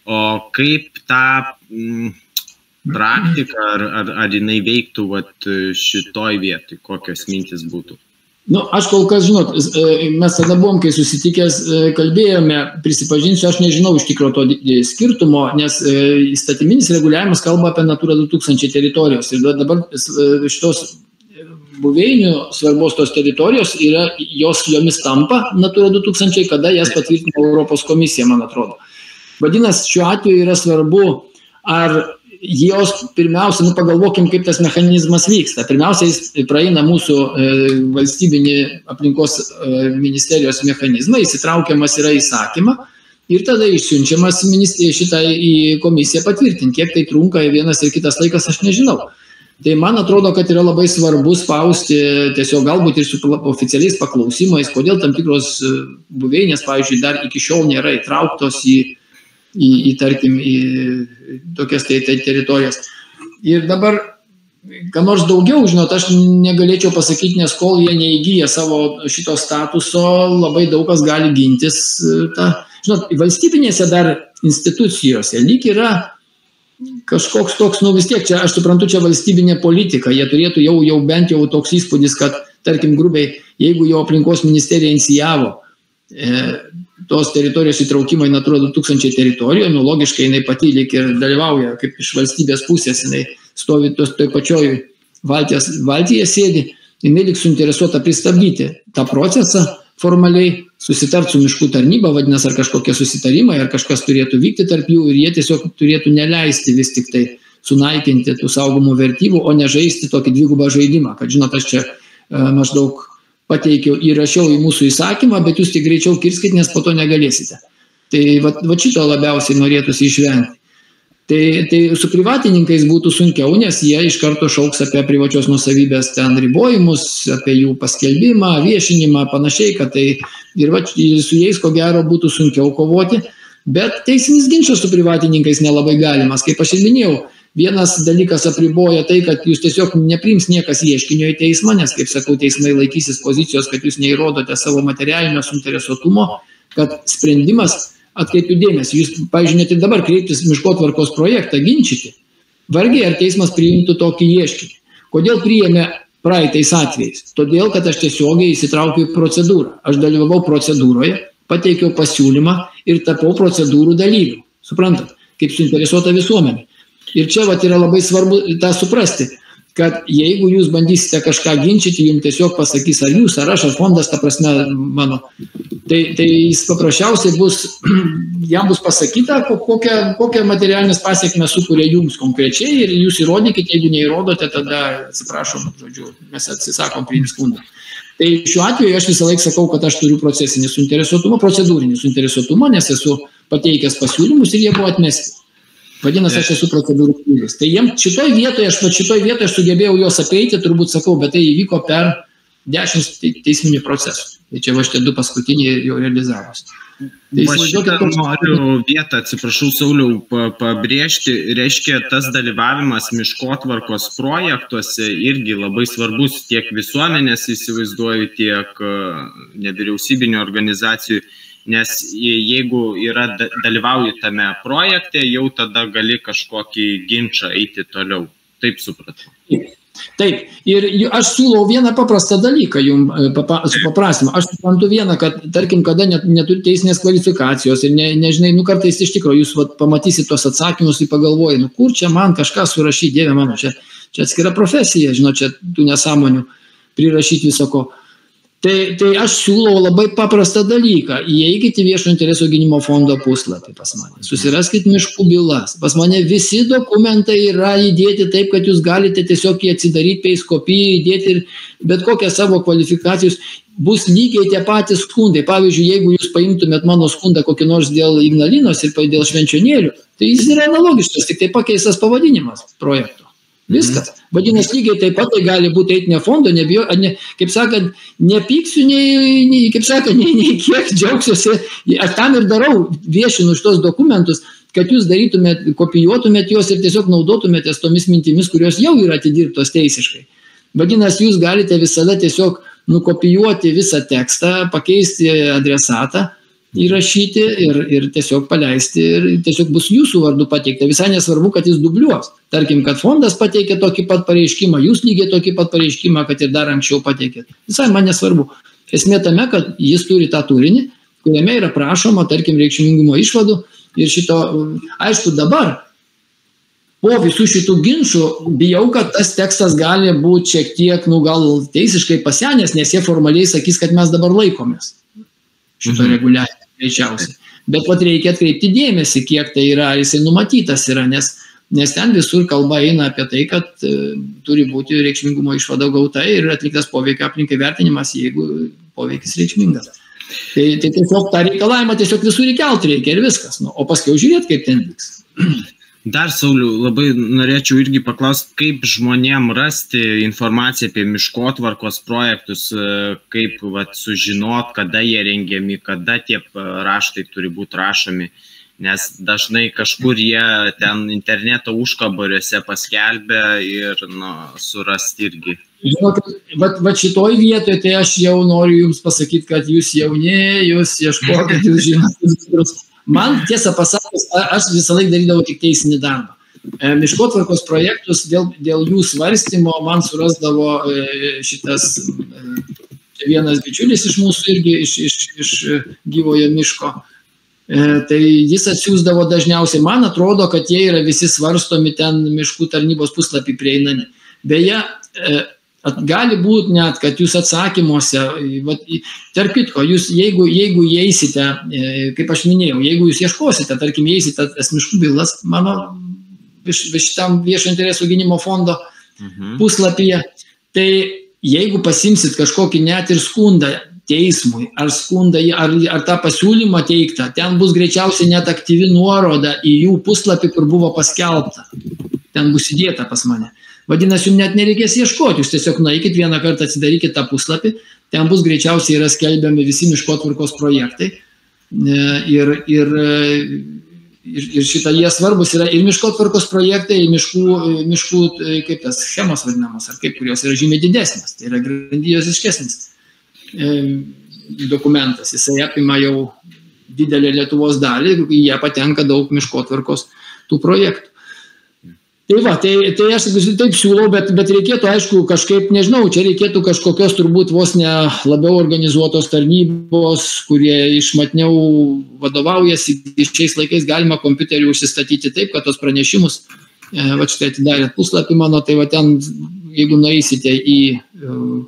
O kaip tą praktiką, ar jinai veiktų šitoj vietoj, kokios mintis būtų? Nu, aš kol kas, žinot, mes tada buvom, kai susitikęs, kalbėjome, prisipažinsiu, aš nežinau iš tikro to skirtumo, nes įstatyminis reguliavimas kalba apie Natura 2000 teritorijos. Ir dabar šitos buveinių svarbos tos teritorijos yra, jomis tampa Natura 2000, kada jas patvirtina Europos komisija, man atrodo. Vadinasi, šiuo atveju yra svarbu, ar jos pirmiausia, pagalvokim, kaip tas mechanizmas vyksta. Pirmiausia, jis praeina mūsų valstybinį aplinkos ministerijos mechanizmą, įsitraukiamas yra įsakymą ir tada išsiunčiamas šitai į komisiją patvirtinti. Kiek tai trunka vienas ir kitas laikas, aš nežinau. Tai man atrodo, kad yra labai svarbu spausti tiesiog galbūt ir su oficialiais paklausimais, kodėl tam tikros buveinės, pavyzdžiui, dar iki šiol nėra įtrauktos tarkim, į tokias teritorijas. Ir dabar, ką nors daugiau, žinot, aš negalėčiau pasakyti, nes kol jie neįgyja savo šito statuso, labai daug kas gali gintis. Žinot, valstybinėse dar institucijose lyg yra kažkoks toks, vis tiek, čia, aš suprantu, čia valstybinė politika, jie turėtų jau bent jau toks įspūdis, kad, tarkim, grubiai, jeigu jau aplinkos ministerija inicijavo tos teritorijos įtraukimą į Natura 2000 teritoriją, logiškai jinai pati lyg ir dalyvauja, kaip iš valstybės pusės, jinai stovi toj pačioj valtyje sėdi, jinai lyg suinteresuota pristabdyti tą procesą, formaliai susitart su miškų tarnyba, vadinasi, ar kažkokie susitarimai, ar kažkas turėtų vykti tarp jų ir jie tiesiog turėtų neleisti vis tik tai sunaikinti tų saugomų vertybių, o ne žaisti tokį dvigubą žaidimą, kad, žinot, aš čia maždaug pateikiau, įrašiau į mūsų įsakymą, bet jūs tik greičiau kirskit, nes po to negalėsite. Tai va šito labiausiai norėtųsi išvengti. Tai su privatininkais būtų sunkiau, nes jie iš karto šauks apie privačios nuosavybės ten ribojimus, apie jų paskelbimą, viešinimą, panašiai, kad tai ir su jais ko gero būtų sunkiau kovoti, bet teisinis ginčas su privatininkais nelabai galimas. Kaip aš ir minėjau, vienas dalykas apriboja tai, kad jūs tiesiog nepriims niekas ieškinio į teismą, nes, kaip sakau, teismai laikysis pozicijos, kad jūs neįrodote savo materialinio suinteresuotumo, kad sprendimas, atkreipiu dėmesį, jūs, pavyzdžiui, net ir dabar kreiptis miškotvarkos projektą ginčyti, vargiai ar teismas priimtų tokį ieškinį. Kodėl priėmė praeitais atvejais? Todėl, kad aš tiesiogiai įsitraukiau į procedūrą. Aš dalyvavau procedūroje, pateikiau pasiūlymą ir tapau procedūrų dalyvių. Suprantat, kaip suinteresuota visuomenė. Ir čia yra labai svarbu tą suprasti, kad jeigu jūs bandysite kažką ginčyti, jums tiesiog pasakys, ar jūs, ar aš, ar fondas, ta prasme mano, tai jis paprasčiausiai jam bus pasakyta, kokią materialinės pasiekmes sukuria jums konkrečiai ir jūs įrodykite, jeigu neįrodote, tada, atsiprašom, žodžiu, mes atsisakom priimti skundą. Tai šiuo atveju aš visą laiką sakau, kad aš turiu procesinį suinteresuotumą, procedūrinį suinteresuotumą, nes esu pateikęs pasiūlymus ir jie buvo atmesti. Vadinasi, aš esu procedūrų dalyvis. Tai jiems šitoj vietoje aš sugebėjau juos apeiti, turbūt sakau, bet tai įvyko per 10 teisminių procesų. Tai čia va šitie 2 paskutiniai jau realizavosi. Noriu vietą, atsiprašau, Sauliau, pabrėžti, reiškia, tas dalyvavimas miškotvarkos projektuose irgi labai svarbus tiek visuomenės, įsivaizduoju, tiek nevyriausybinių organizacijų. Nes jeigu dalyvauji tame projekte, jau tada gali kažkokį ginčą eiti toliau. Taip supratau. Taip. Ir aš siūlau vieną paprastą dalyką jums su paprastymu. Aš suprantu vieną, kad, tarkim, kada neturi teisinės kvalifikacijos ir nežinai, kartais iš tikrųjų jūs pamatysit tos atsakymus ir pagalvoji, kur čia man kažką surašyti, Dieve mano, čia atskira profesija, žinot, čia tų nesąmonių prirašyti visako. Tai aš siūlau labai paprastą dalyką. Įeikite Viešo intereso gynimo fondo puslapį pas mane. Susiraskite miškų bylas. Pas mane visi dokumentai yra įdėti taip, kad jūs galite tiesiog jį atsidaryti, peiskopiją, įdėti ir bet kokią savo kvalifikacijos. Bus lygiai tie patys skundai. Pavyzdžiui, jeigu jūs paimtumėt mano skundą kokį nors dėl Ignalinos ir dėl Švenčionėlių, tai jis yra analogiškas, tik tai pakeistas pavadinimas projekto. Viskas. Vadinasi, lygiai taip pat tai gali būti eiti ne fondo, kaip sakant, nepyksiu, nei kiek džiaugsiuosi. Aš tam ir darau, viešinu šitos dokumentus, kad jūs darytumėt, kopijuotumėt juos ir tiesiog naudotumėtės tomis mintimis, kurios jau yra atidirbtos teisiškai. Vadinasi, jūs galite visada tiesiog nukopijuoti visą tekstą, pakeisti adresatą įrašyti ir tiesiog paleisti ir tiesiog bus jūsų vardu pateikta. Visai nesvarbu, kad jis dubliuos. Tarkim, kad fondas pateikė tokį pat pareiškimą, jūs lygiai tokį pat pareiškimą, kad ir dar anksčiau pateikėt. Visai man nesvarbu. Esmė tame, kad jis turi tą turinį, kuriame yra prašoma, tarkim, reikšmingumo išvadų ir šito, aišku, dabar po visų šitų ginčių bijau, kad tas tekstas gali būti šiek tiek, gal teisiškai pasenęs, nes jie formaliai sakys, kad mes dabar laikomės šito reguliavimo greičiausiai. Bet reikia atkreipti dėmesį, kiek tai yra, jisai numatytas yra, nes ten visur kalba eina apie tai, kad turi būti reikšmingumo išvada gauta ir atliktas poveikio aplinkai vertinimas, jeigu poveikis reikšmingas. Tai tiesiog tą reikalavimą tiesiog visur įkelti reikia ir viskas, o paskui žiūrėti, kaip ten vyks. Dar, Sauliau, labai norėčiau irgi paklausti, kaip žmonėm rasti informaciją apie miškotvarkos projektus, kaip sužinot, kada jie rengiami, kada tie raštai turi būti rašomi, nes dažnai kažkur jie ten interneto užkaboriuose paskelbia ir surasti irgi. Žinokit, šitoj vietoje tai aš jau noriu jums pasakyti, kad jūs jauni, jūs ieškokit, jūs žinot. Man, tiesą pasakius, aš visą laiką darydavau tik teisinį darbą. Miškotvarkos projektus dėl jų svarstymo man surasdavo šitas vienas bičiulis iš mūsų irgi iš gyvojo miško. Tai jis atsiųsdavo dažniausiai. Man atrodo, kad jie yra visi svarstomi ten miškų tarnybos puslapį prieinami. Beje, gali būti net, kad jūs atsakymuose, tarp kitko, jūs jeigu įeisite, kaip aš minėjau, jeigu jūs ieškosite, tarkim, įeisite tas miškų bylas, mano šitam viešo interesų gynimo fondo puslapyje, tai jeigu pasimsit kažkokį net ir skundą teismui, ar skundą, ar tą pasiūlymą teiktą, ten bus greičiausiai net aktyvi nuoroda į jų puslapį, kur buvo paskelbta. Ten bus įdėta pas mane. Vadinasi, jums net nereikės ieškoti, jūs tiesiog nueikit vieną kartą, atsidarykit tą puslapį, ten bus greičiausiai yra skelbiami visi miškotvarkos projektai ir šitą jie svarbus yra ir miškotvarkos projektai, ir miškų, kaip tas schemos vadinamos, ar kaip, kurios yra žymiai didesnės, tai yra grandiosiškesnis dokumentas, jisai apima jau didelę Lietuvos dalį, jie patenka daug miškotvarkos tų projektų. Tai aš taip siūlau, bet reikėtų, aišku, kažkaip, nežinau, čia reikėtų kažkokios turbūt vos ne labiau organizuotos tarnybos, kurie išmatniau vadovaujasi. Šiais laikais galima kompiuterį užsistatyti taip, kad tos pranešimus, štai atidarėt puslapį mano, tai ten, jeigu nueisite į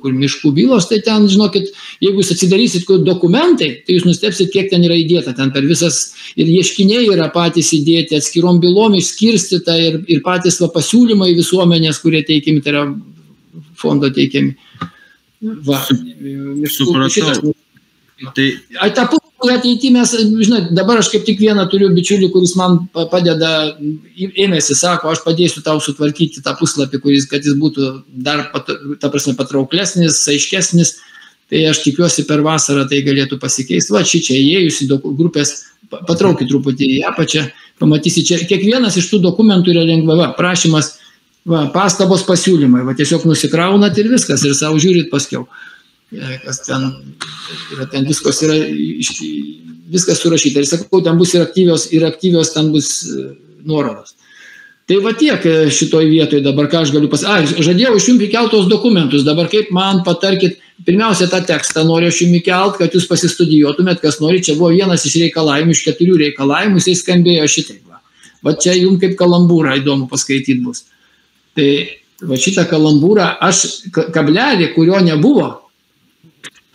kur miškų bylos, tai ten, žinokit, jeigu jūs atsidarysit kur dokumentai, tai jūs nustebsit, kiek ten yra įdėta. Ten per visas ir ieškiniai yra patys įdėti, atskirom bylom išskirstyta ir patys pasiūlymai visuomenės, kurie teikiami, tai yra fondo teikiami. Supratau. Ta pusė ateity mes, žinot, dabar aš kaip tik vieną turiu bičiulį, kuris man padeda, ėmėsi, sako, aš padėsiu tau sutvarkyti tą puslapį, kad jis būtų dar, ta prasme, patrauklesnis, aiškesnis, tai aš tikiuosi per vasarą tai galėtų pasikeisti. Čia įėjus į grupės, patraukit truputį į apačią, pamatysi, čia kiekvienas iš tų dokumentų yra lengva, prašymas, pastabos pasiūlymai, tiesiog nusikraunat ir viskas, ir savo žiūrit paskiau. Kas ten viskas yra viskas surašyta. Ir sakau, ten bus ir aktyvios ten bus nuorodos. Tai tiek šitoj vietoje dabar, ką aš galiu pasakyti. Žadėjau iš jums įkelt tos dokumentus. Dabar kaip man patarkit, pirmiausia, tą tekstą noriu aš jums įkelt, kad jūs pasistudijuotumėt, kas nori. Čia buvo vienas iš reikalavimų, iš 4 reikalavimų, jisai skambėjo šitaip. Čia jums kaip kalambūrą įdomu paskaityti bus. Tai šitą kalambūrą, aš kablelį, kurio nebuvo,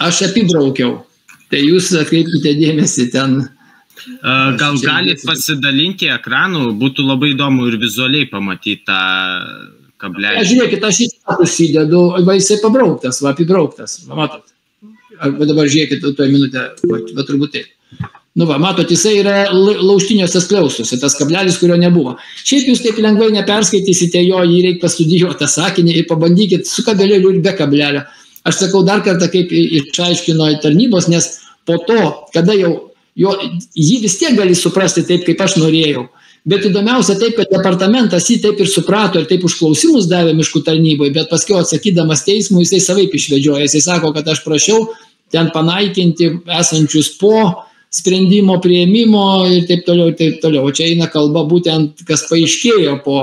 aš apibraukiau. Tai jūs atkreipkite dėmesį ten. Gal galit pasidalinti ekranu, būtų labai įdomu ir vizualiai pamatyti tą kablelį. Žiūrėkit, aš į status įdedu, jisai pabrauktas, apibrauktas, matot. Dabar žiūrėkit, tuoj minutę, turbūt taip. Matot, jisai yra lauštiniuose skliaustuose, tas kablelis, kurio nebuvo. Šiaip jūs taip lengvai neperskaitysite jo, jį reikia pastudijuoti tą sakinį ir pabandykit su kabelėliu ir be kablelio. Aš sakau dar kartą, kaip išaiškino tarnybos, nes po to, kada jį vis tiek gali suprasti taip, kaip aš norėjau. Bet įdomiausia taip, kad departamentas jį taip ir suprato ir taip užklausimus davė miškų tarnyboje, bet paskiau atsakydamas teismui, jisai savaip išvedžioja. Jisai sako, kad aš prašiau ten panaikinti esančius po sprendimo priėmimo ir taip toliau, ir taip toliau. O čia eina kalba būtent, kas paaiškėjo po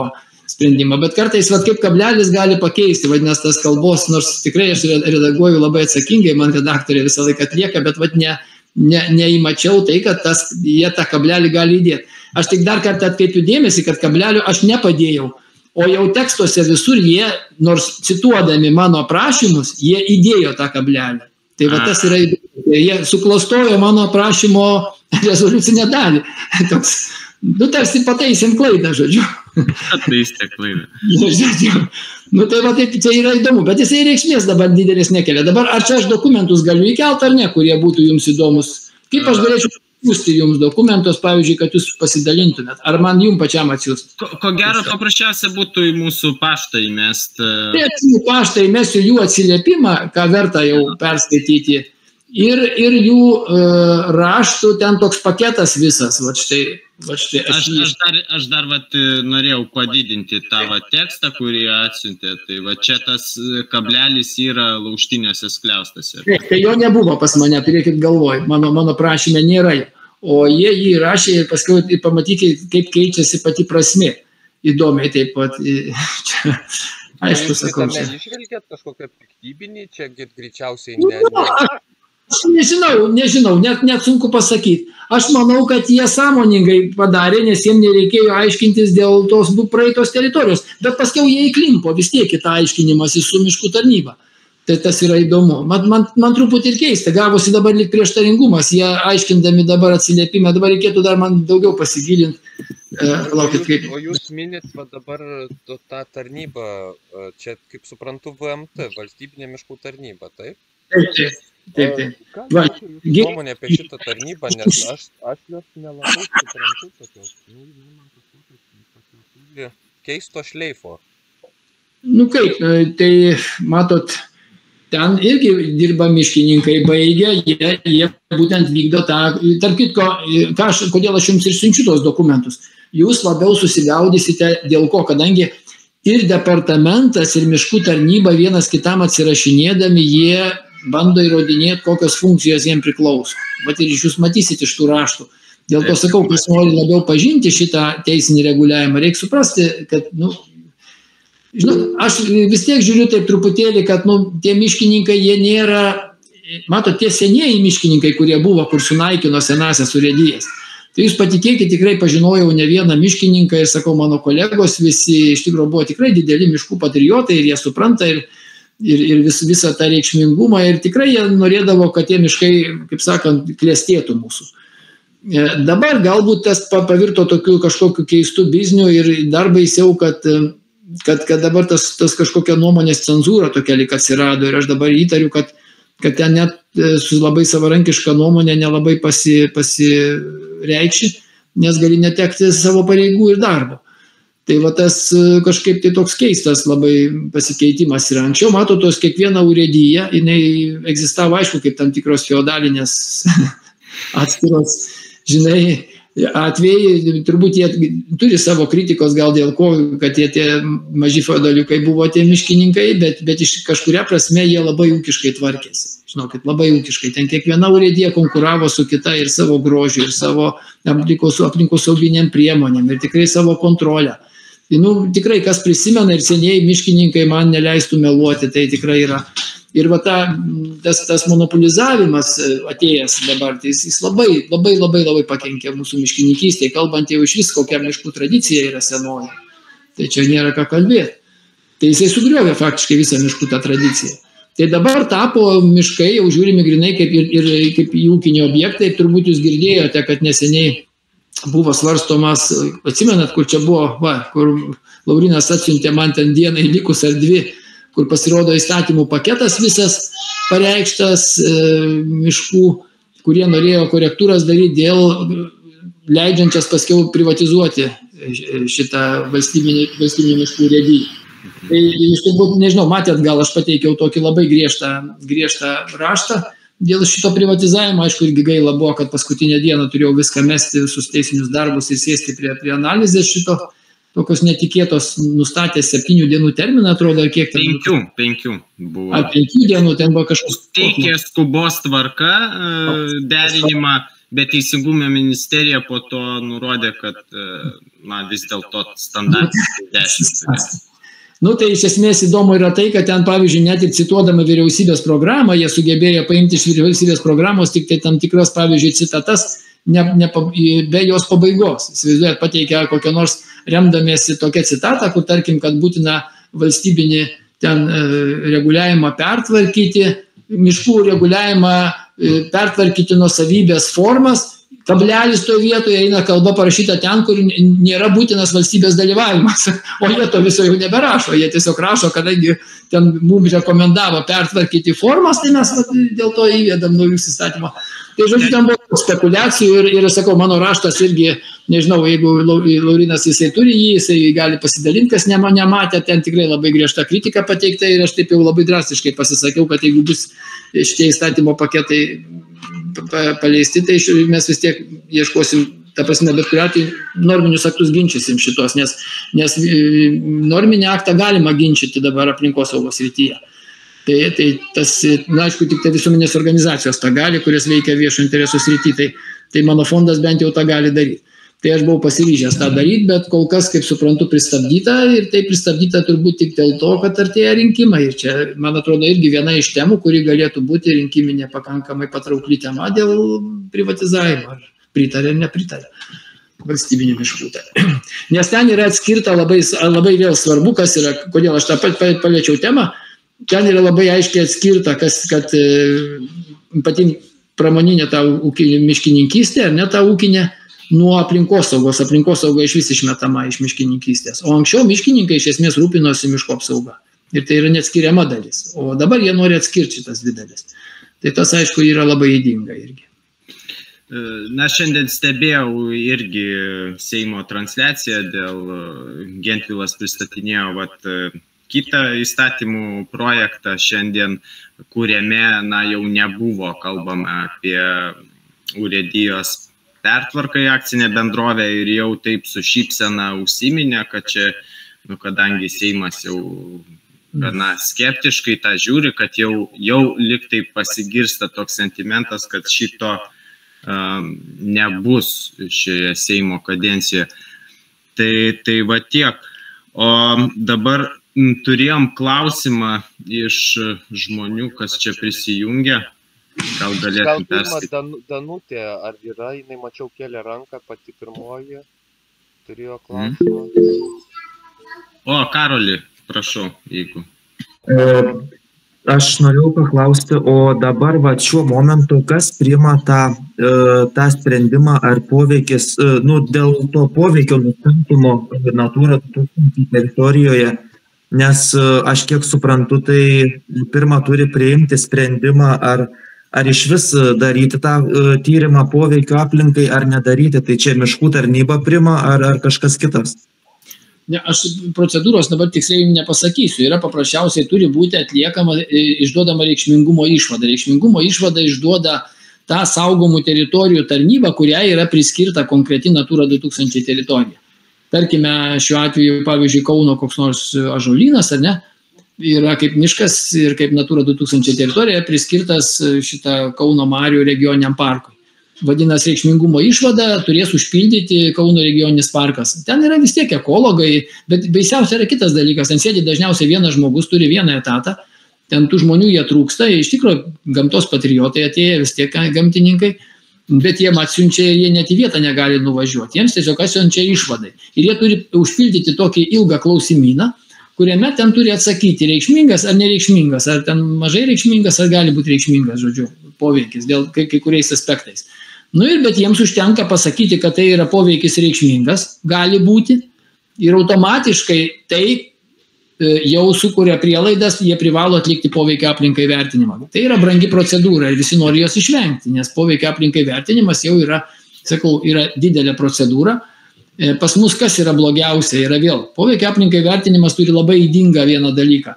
sprendimo. Bet kartais, kaip kablelis gali pakeisti, vadinasi, tas kalbos, nors tikrai aš redaguoju labai atsakingai, man redaktorė visą laiką atlieka, bet neįmačiau tai, kad jie tą kablelį gali įdėti. Aš tik dar kartą atkreipiu dėmesį, kad kablelio aš nepadėjau, o jau tekstuose visur jie, nors cituodami mano aprašymus, jie įdėjo tą kablelį. Tai tas yra, jie suklastojo mano aprašymo rezoliucinę dalį. Toks, tarsi pataisim klaidą, žodžiu. Pataisė klaidą. Žodžiu. Tai čia yra įdomu, bet jisai reikšmės dabar didelis nekelia. Dabar ar čia aš dokumentus galiu įkelt ar ne, kurie būtų jums įdomus? Kaip aš galėčiau atsiųsti jums dokumentus, pavyzdžiui, kad jūs pasidalintumėt? Ar man jums pačiam atsiųsti? Ko gero, paprasčiausia būtų į mūsų paštą įmest. Tai į paštą įmesiu jų atsiliepimą, ką verta jau perskaityti. Ir jų raštų ten toks paketas visas. Aš dar norėjau padidinti tą tekstą, kurį atsiuntė. Tai čia tas kablelis yra laužtiniuose skliaustose. Tai jo nebuvo pas mane, turėkit galvoj. Mano prašyme nėra. O jie jį rašė ir paskui pamatykit, kaip keičiasi pati prasmė. Įdomiai taip pat. Čia, aišku, sakau. Jūs išvilgėt kažkokią piktybinį, čia greičiausiai ne. Aš nežinau, net sunku pasakyti. Aš manau, kad jie sąmoningai padarė, nes jiems nereikėjo aiškintis dėl tos praeitos teritorijos. Bet paskiau jie įklimpo vis tiek kitą aiškinimąsi su miškų tarnyba. Tai tas yra įdomu. Man truputį ir keista, gavosi dabar lyg prieštaringumas. Jie aiškindami dabar atsiliepimą, dabar reikėtų dar man daugiau pasigilinti. O jūs minit dabar tą tarnybą, čia kaip suprantu VMT, valstybinė miškų tarnyba, taip? Taip. Ką jūsų nuomonė apie šitą tarnybą, nes aš jos nelabai suprantu tokios, keisto šleifo. Kaip, tai matot, ten irgi dirba miškininkai baigę, jie būtent vykdo tą, tarp kitko, kodėl aš jums ir siunčiu tos dokumentus. Jūs labiau susigaudysite dėl ko, kadangi ir departamentas, ir miškų tarnyba vienas kitam atsirašinėdami, jie bando įrodinėti, kokios funkcijos jiems priklauso. Ir jūs matysite iš tų raštų. Dėl to sakau, kas nori labiau pažinti šitą teisinį reguliavimą, reikia suprasti, kad, aš vis tiek žiūriu taip truputėlį, kad, tie miškininkai, jie nėra, matot, tie senieji miškininkai, kurie buvo, kur sunaikino senasias urėdijas. Tai jūs patikėkit, tikrai pažinojau ne vieną miškininką ir, sakau, mano kolegos visi iš tikrųjų buvo tikrai dideli miškų patriotai ir jie supranta ir visą tą reikšmingumą ir tikrai jie norėdavo, kad tie miškai, kaip sakant, klestėtų mūsų. Dabar galbūt tas pavirto tokiu kažkokiu keistų bizniu ir dar baisiau, kad dabar tas kažkokia nuomonės cenzūra tokia lyg atsirado ir aš dabar įtariu, kad ten net su labai savarankiška nuomonė nelabai pasireikši, nes gali netekti savo pareigų ir darbo. Tai tas kažkaip tai toks keistas labai pasikeitimas yra. Anksčiau, tos kiekviena urėdyja, jinai egzistavo, aišku, kaip tam tikros feodalinės atskiros, atvejai, turbūt jie turi savo kritikos gal dėl ko, kad tie maži feodaliukai buvo tie miškininkai, bet iš kažkuria prasme jie labai ūkiškai tvarkėsi. Žinokit, labai ūkiškai. Ten kiekviena urėdija konkuravo su kita ir savo grožiu, ir savo aplinkosauginiam priemonėm, ir tikrai savo kontrolę. Tikrai, kas prisimena ir senieji miškininkai man neleistų meluoti, tai tikrai yra. Ir tas monopolizavimas atėjęs dabar, tai jis labai pakenkė mūsų miškininkystėje, kalbant jau iš vis, kokia miškų tradicija yra senoji. Tai čia nėra ką kalbėti. Tai jisai sugriovė faktiškai visą miškų tą tradiciją. Tai dabar tapo miškai, jau žiūrimi grinai kaip į ūkinį objektą. Turbūt jūs girdėjote, kad neseniai buvo svarstomas, atsimenat, kur čia buvo, kur Laurinas atsiuntė man ten dienai likus ar dvi, kur pasirodo įstatymų paketas visas pareikštas miškų, kurie norėjo korektūras daryti dėl leidžiančias paskiau privatizuoti šitą valstybinį miškų urėdiją. Tai jūs turbūt, nežinau, matėt, gal aš pateikiau tokį labai griežtą raštą dėl šito privatizavimo. Aišku, irgi gaila buvo, kad paskutinę dieną turėjau viską mesti, visus teisinius darbus ir sėsti prie analizės šito. tokios netikėtos nustatė 7 dienų terminą, atrodo, ar kiek ten? 5 buvo. Ar 5 dienų ten buvo kažkas? Teikė skubos tvarka derinimą, bet Teisingumo ministerija po to nurodė, kad vis dėlto standartiškai 10. Nu, tai iš esmės įdomu yra tai, kad ten, pavyzdžiui, net ir cituodama vyriausybės programą, jie sugebėjo paimti iš vyriausybės programos tik tai tam tikras, pavyzdžiui, citatas be jos pabaigos. Įsivaizduojat, pateikia kokią nors remdamiesi tokią citatą, kur tarkim, kad būtina valstybinį ten reguliavimą pertvarkyti, miškų reguliavimą pertvarkyti nuosavybės formas, kablelis toje vietoje eina kalba parašyta ten, kur nėra būtinas valstybės dalyvavimas. O jie to viso jau neberašo, jie tiesiog rašo, kadangi ten mums rekomendavo pertvarkyti formas, tai mes dėl to įvedam naujus įstatymą. Tai žodžiu, ten buvo spekulacijų ir sakau, mano raštas irgi, nežinau, jeigu Laurinas jisai turi jį, jisai gali pasidalinti, kas nematė, ten tikrai labai griežta kritika pateikta ir aš taip jau labai drastiškai pasisakiau, kad jeigu bus šitie įstatymo paketai paleisti, tai mes vis tiek ieškosim, ta prasme, bet kuriuo atveju norminius aktus ginčysim šitos, nes norminį aktą galima ginčyti dabar aplinkosaugos srityje. Tai tas, aišku, tik tai visuomenės organizacijos tą gali, kurios veikia viešo interesų srityje, tai mano fondas bent jau tą gali daryti. Tai aš buvau pasiryžęs tą daryti, bet kol kas, kaip suprantu, pristabdyta ir tai pristabdyta turbūt tik dėl to, kad artėja rinkimai. Ir čia, man atrodo, irgi viena iš temų, kuri galėtų būti rinkiminė pakankamai patraukli tema dėl privatizavimo, ar pritarė ar nepritarė valstybinių miškų. Nes ten yra atskirta labai vėl svarbu, kas yra, kodėl aš tą paliečiau temą, ten yra labai aiškiai atskirta, kad pati pramoninė ta miškininkystė, ar ne ta ūkinė, nuo aplinkosaugos. Aplinkosauga iš vis išmetama iš miškininkystės. O anksčiau miškininkai iš esmės rūpinosi miško apsauga. Ir tai yra neatskiriama dalis. O dabar jie nori atskirti šitas dvi dalis. Tai tas, aišku, yra labai ydinga irgi. Na, šiandien stebėjau irgi Seimo transliaciją dėl Gentvilas pristatinėjo kitą įstatymų projektą šiandien, kuriame jau nebuvo kalbama apie urėdijos pertvarkai akcinę bendrovę ir jau taip su šypsena užsiminė, kad čia, kadangi Seimas jau gana skeptiškai tą žiūri, kad jau lyg taip pasigirsta toks sentimentas, kad šito nebus šioje Seimo kadencijoje. Tai va tiek. O dabar turėjom klausimą iš žmonių, kas čia prisijungia. Gal galėtum perskaityti. Danutė, ar yra, jinai mačiau kėlė ranką, pati pirmoji, turėjo klausimą. O, Karoli, prašau, jeigu. Aš norėjau paklausti, o dabar šiuo momentu, kas priima tą sprendimą ar poveikis, dėl to poveikio nustatymo Natūra 2000 teritorijoje, nes aš kiek suprantu, tai pirmą turi priimti sprendimą, ar iš vis daryti tą tyrimą poveikio aplinkai, ar nedaryti, tai čia miškų tarnyba priima, ar kažkas kitas? Ne, aš procedūros dabar tiksliai nepasakysiu. Yra paprasčiausiai turi būti atliekama, išduodama reikšmingumo išvada. Reikšmingumo išvada išduoda tą saugomų teritorijų tarnybą, kuriai yra priskirta konkreti Natūra 2000 teritorija. Tarkime, šiuo atveju, pavyzdžiui, Kauno koks nors ąžuolynas, ar ne? Yra kaip miškas ir kaip Natūra 2000 teritorija priskirtas šitą Kauno Marių regioniniam parkui. Vadinasi, reikšmingumo išvada turės užpildyti Kauno regioninis parkas. Ten yra vis tiek ekologai, bet baisiausia yra kitas dalykas. Ten sėdi dažniausiai vienas žmogus, turi vieną etatą, ten tų žmonių jie trūksta, iš tikrųjų gamtos patriotai atėję, vis tiek gamtininkai, bet jie atsiunčia ir jie net į vietą negali nuvažiuoti. Jiems tiesiog atsiunčia išvadai. Ir jie turi užpildyti tokį ilgą klausimyną, kuriame ten turi atsakyti reikšmingas ar nereikšmingas, ar ten mažai reikšmingas, ar gali būti reikšmingas, žodžiu, poveikis dėl kai kuriais aspektais. Bet jiems užtenka pasakyti, kad tai yra poveikis reikšmingas, gali būti, ir automatiškai tai jau sukuria prielaidas, jie privalo atlikti poveikio aplinkai vertinimą. Tai yra brangi procedūra ir visi nori jos išvengti, nes poveikio aplinkai vertinimas jau yra, sakau, yra didelė procedūra. Pas mus kas yra blogiausia, yra vėl. Poveikio aplinkai vertinimas turi labai ydingą vieną dalyką.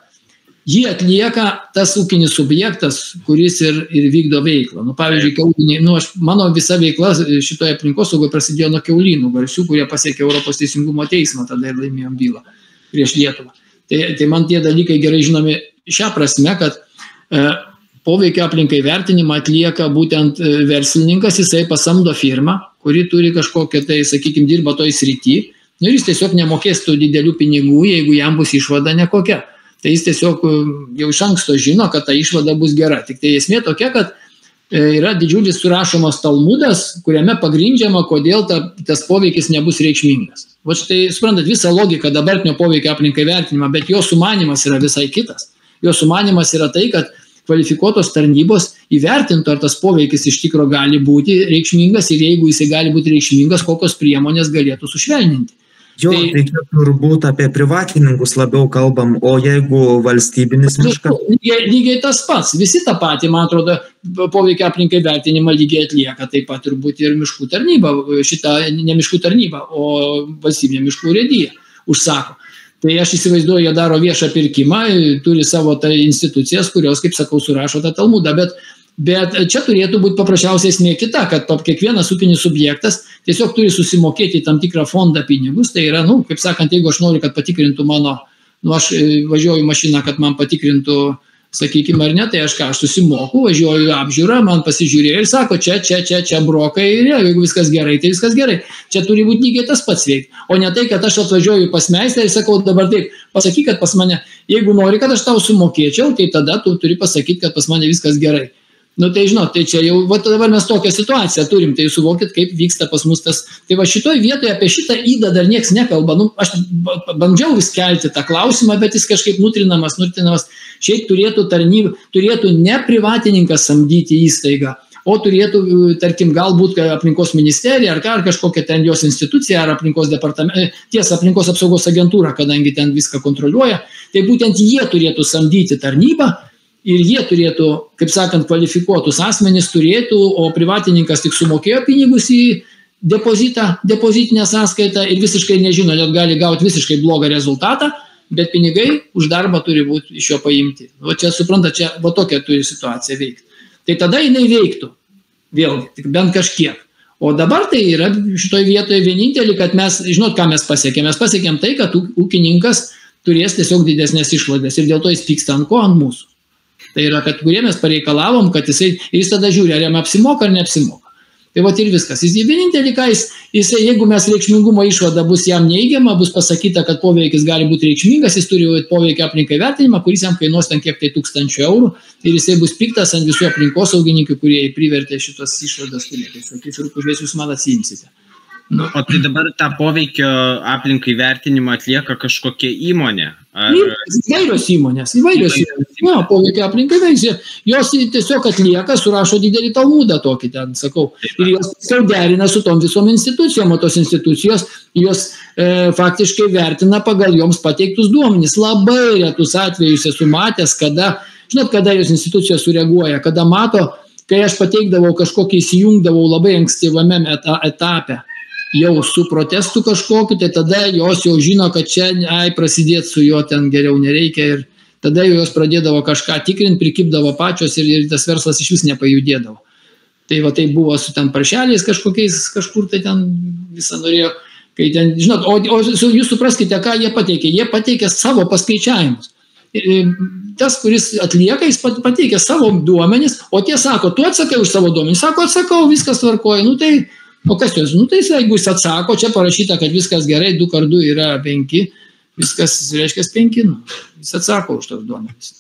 jį atlieka tas ūkinis subjektas, kuris ir vykdo veiklą. Nu, pavyzdžiui, kiauliniai, mano visa veikla šitoje aplinkosaugoje prasidėjo nuo kiaulynų garsių, kurie pasiekė Europos teisingumo teismą, tada ir laimėjom bylą prieš Lietuvą. Tai man tie dalykai gerai žinomi šią prasme, kad poveikio aplinkai vertinimą atlieka būtent verslininkas, jisai pasamdo firmą, kuri turi kažkokią, tai, sakykime, dirba toj srity, ir jis tiesiog nemokės tų didelių pinigų, jeigu jam bus išvada nekokia. Tai jis tiesiog jau iš anksto žino, kad ta išvada bus gera. Tik tai esmė tokia, kad yra didžiulis surašomas talmudas, kuriame pagrindžiama, kodėl tas poveikis nebus reikšmingas. Va štai, suprantat, visą logiką dabartinio poveikio aplinkai vertinimą, bet jo sumanymas yra visai kitas. Jo sumanymas yra tai, kad kvalifikuotos tarnybos įvertintų, ar tas poveikis iš tikro gali būti reikšmingas ir jeigu jisai gali būti reikšmingas, kokios priemonės galėtų sušvelninti. Jo, tai čia turbūt apie privatininkus labiau kalbam, o jeigu valstybinis miškas? Lygiai tas pats, visi tą patį, man atrodo, poveikia aplinkai vertinimą lygiai atlieka, taip pat turbūt ir miškų tarnyba, ne miškų tarnyba, o valstybinė miškų urėdija užsako. Tai aš įsivaizduoju, jie daro viešą pirkimą, turi savo tai institucijas, kurios, kaip sakau, surašo tą talmudą, bet čia turėtų būti paprasčiausiai esmė kita, kad kiekvienas ūkinis subjektas tiesiog turi susimokėti tam tikrą fondą pinigus, tai yra, kaip sakant, jeigu aš noriu, kad patikrintų mano, aš važiuoju mašiną, kad man patikrintų, sakykime, ar ne, tai aš susimoku, važiuoju apžiūrą, man pasižiūrėjo ir sako, čia brokai, ir jeigu viskas gerai, tai viskas gerai. Čia turi būti lygiai tas pats veikti, o ne tai, kad aš atvažiuoju pas meistrą ir sakau, dabar taip, pasakyk, kad pas mane, jeigu nori, kad aš tau sumokėčiau, tai tada tu turi pasakyti, kad pas mane viskas gerai. Tai žinot, tai čia jau, dabar mes tokią situaciją turim, tai suvokit, kaip vyksta pas mus tas. Tai va šitoj vietoje apie šitą įdą dar nieks nekalba. Aš bandžiau vis kelti tą klausimą, bet jis kažkaip nutrinamas. Šiaip turėtų ne privatininkas samdyti įstaigą, o turėtų, tarkim, galbūt aplinkos ministerija ar kažkokia ten jos institucija ar aplinkos departamentas, tiesa, aplinkos apsaugos agentūra, kadangi ten viską kontroliuoja, tai būtent jie turėtų samdyti tarnybą. Ir jie turėtų, kaip sakant, kvalifikuotus asmenys turėtų, o privatininkas tik sumokėjo pinigus į depozitinę sąskaitą ir visiškai nežino, net gali gauti visiškai blogą rezultatą, bet pinigai už darbą turi būti iš jo paimti. Va čia, supranta, čia va tokia turi situacija veikti. Tai tada jinai veiktų, vėlgi, tik bent kažkiek. O dabar tai yra šitoje vietoje vienintelį, kad mes, žinot, ką mes pasiekėm. Mes pasiekėm tai, kad ūkininkas turės tiesiog didesnės išlaidas ir dėl to jis pyksta ant ko, ant mūsų. Tai yra, kad kurie mes pareikalavom, kad jis tada žiūri, ar jam apsimoka ar neapsimoka. Tai va ir viskas. Jis vienintelį, ką jeigu mes reikšmingumo išvada bus jam neigiama, bus pasakyta, kad poveikis gali būti reikšmingas, jis turi poveikio aplinkai vertinimą, kuris jam kainuos ten kiek tai 1000 eurų ir jisai bus piktas ant visų aplinkosaugininkų, kurie privertė šitos išvadas turėti. Sakys, ir pažiūrės, jūs man atsiimsite. O tai dabar tą poveikio aplinkai vertinimą atlieka kažkokia įmonė? Įvairios įmonės. Poveikio aplinkai vertinimą. Jos tiesiog atlieka, surašo didelį talmudą tokį ten, sakau. Ir jos derina su tom visom institucijom, o tos institucijos jos faktiškai vertina pagal joms pateiktus duomenys. Labai retus atvejus esu matęs, kada jos institucijos sureaguoja, kada mato, kai aš pateikdavau kažkokį, įsijungdavau labai ankstyvame etape, jau su protestu kažkokiu, tai tada jos jau žino, kad čia prasidėti su juo ten geriau nereikia ir tada jos pradėdavo kažką tikrinti, prikipdavo pačios ir tas verslas iš vis nepajudėdavo. Tai va tai buvo su ten paršeliais kažkokiais, kažkur tai ten visą norėjo, kai ten, žinot, o jūs supraskite, ką jie pateikė. Jie pateikė savo paskaičiavimus. Tas, kuris atlieka, jis pateikė savo duomenis, o tie sako, tu atsakai už savo duomenis, sako, atsakau, viskas tvarkoja, tai o kas jos? Tai jeigu jis atsako, čia parašyta, kad viskas gerai, 2 × 2 yra 5, viskas reiškia 5, jis atsako už tos duomenys.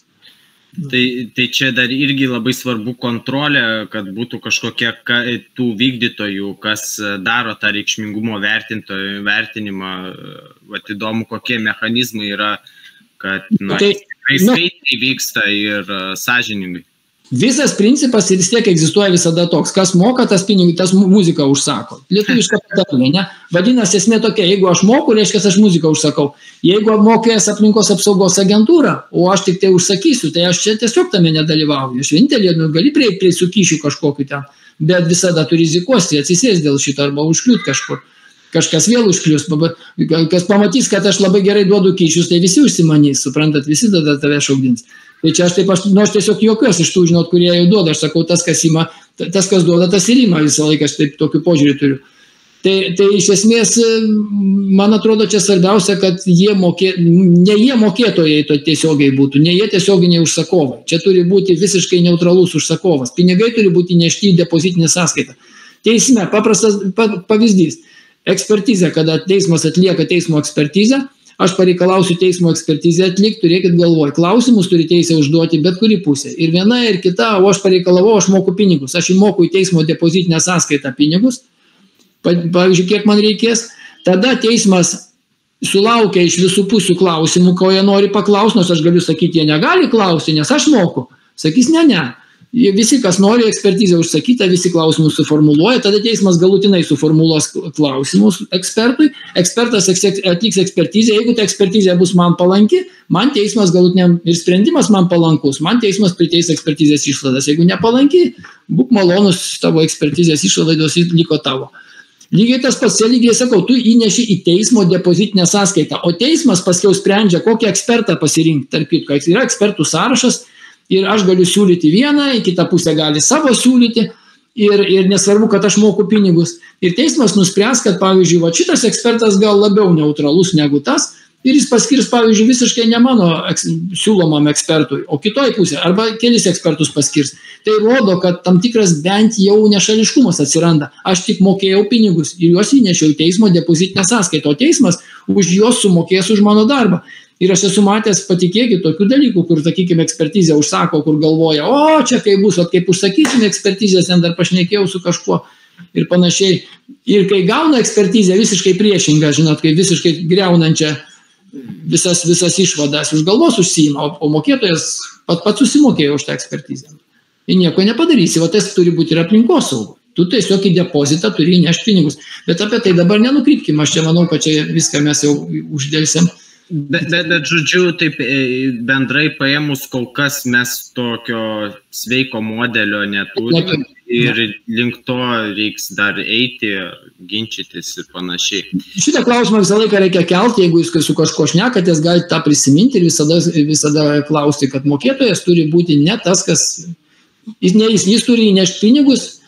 Tai čia dar irgi labai svarbu kontrolė, kad būtų kažkokie tų vykdytojų, kas daro tą reikšmingumo vertinimą, įdomu, kokie mechanizmai yra, kad tikrai skaitai vyksta ir sąžiningai. Visas principas ir vis tiek egzistuoja visada toks, kas moka, tas pinigai, tas muziką užsako. Lietuviška patarlė, ne? Vadinasi, esmė tokia, jeigu aš moku, reiškia, aš muziką užsakau. Jeigu mokės aplinkos apsaugos agentūra, o aš tik tai užsakysiu, tai aš čia tiesiog tame nedalyvauju. Aš vienintelė, gali prieiti su kyšiu kažkokiu ten, bet visada tu rizikuosi, atsisės dėl šito arba užkliūt kažkur. kažkas vėl užklius, kas pamatys, kad aš labai gerai duodu kyšius, tai visi užsimanys, suprantat, visi tada tave šaukdins. Tai čia aš tiesiog juokiuosi iš tų, žinot, kurie jau duoda, aš sakau, tas, kas duoda, tas ir ima visą laiką, aš taip tokiu požiūrį turiu. Tai iš esmės, man atrodo, čia svarbiausia, kad ne jie mokėtojai to tiesiogiai būtų, ne jie tiesioginiai užsakovai. Čia turi būti visiškai neutralus užsakovas. Pinigai turi būti nešti į depozitinę sąskaitą. Teisme, paprastas pavyzdys. Ekspertizė, kada teismas atlieka teismo ekspertizę, aš pareikalausiu teismo ekspertizę atlikti, turėkit galvoj. Klausimus turi teisę užduoti bet kuri pusė. Ir viena, ir kita, o aš pareikalavau, aš moku pinigus. Aš įmoku į teismo depozitinę sąskaitą pinigus. Pavyzdžiui, kiek man reikės. Tada teismas sulaukia iš visų pusių klausimų, ko jie nori paklausti, nors aš galiu sakyti, jie negali klausti, nes aš moku. Sakys, ne. Visi, kas nori ekspertizę užsakytą, visi klausimus suformuluoja, tada teismas galutinai suformuluos klausimus ekspertui, ekspertas atliks ekspertizę, jeigu ta ekspertizė bus man palanki, man teismas galutiniam ir sprendimas man palankus, man teismas priteis ekspertizės išlaidas, jeigu nepalanki, būk malonus, tavo ekspertizės išlaidos liko tavo. Lygiai tas pats, lygiai sakau, tu įneši į teismo depozitinę sąskaitą, o teismas paskiau sprendžia, kokį ekspertą pasirinkti, tarp kitko, yra ekspertų sąrašas, ir aš galiu siūlyti vieną, į kitą pusę gali savo siūlyti ir nesvarbu, kad aš moku pinigus. Ir teismas nuspręs, kad, pavyzdžiui, šitas ekspertas gal labiau neutralus negu tas ir jis paskirs, pavyzdžiui, visiškai ne mano siūlomam ekspertui, o kitoj pusė, arba kelis ekspertus paskirs. Tai rodo, kad tam tikras bent jau nešališkumas atsiranda. Aš tik mokėjau pinigus ir juos įnešiau į teismo depozitinę sąskaitą, o teismas už juos sumokės už mano darbą. Ir aš esu matęs, patikėkit, tokių dalykų, kur, sakykime, ekspertizę užsako, kur galvoja, o čia kaip bus, kaip užsakysime ekspertizės, ten dar pašnekėjau su kažkuo ir panašiai. Ir kai gauna ekspertizę visiškai priešingą, žinot, kai visiškai griaunančią visas išvadas už galvos užsiima, o mokėtojas pats susimokėjo už tą ekspertizę. Ir nieko nepadarysi, o tas turi būti ir aplinkosauga. Tu tiesiog į depozitą turi įnešti pinigus. Bet apie tai dabar nenukrypkim, aš čia manau, kad čia viską mes jau uždėlsim. Bet žodžiu, taip bendrai paėmus, kol kas mes tokio sveiko modelio neturime ir link to reiks dar eiti, ginčytis ir panašiai. Šitą klausimą visą laiką reikia kelti, jeigu jūs su kažko šnekatės, galite tą prisiminti ir visada klausti, kad mokėtojas turi būti ne tas, kas... Jis turi įnešti pinigus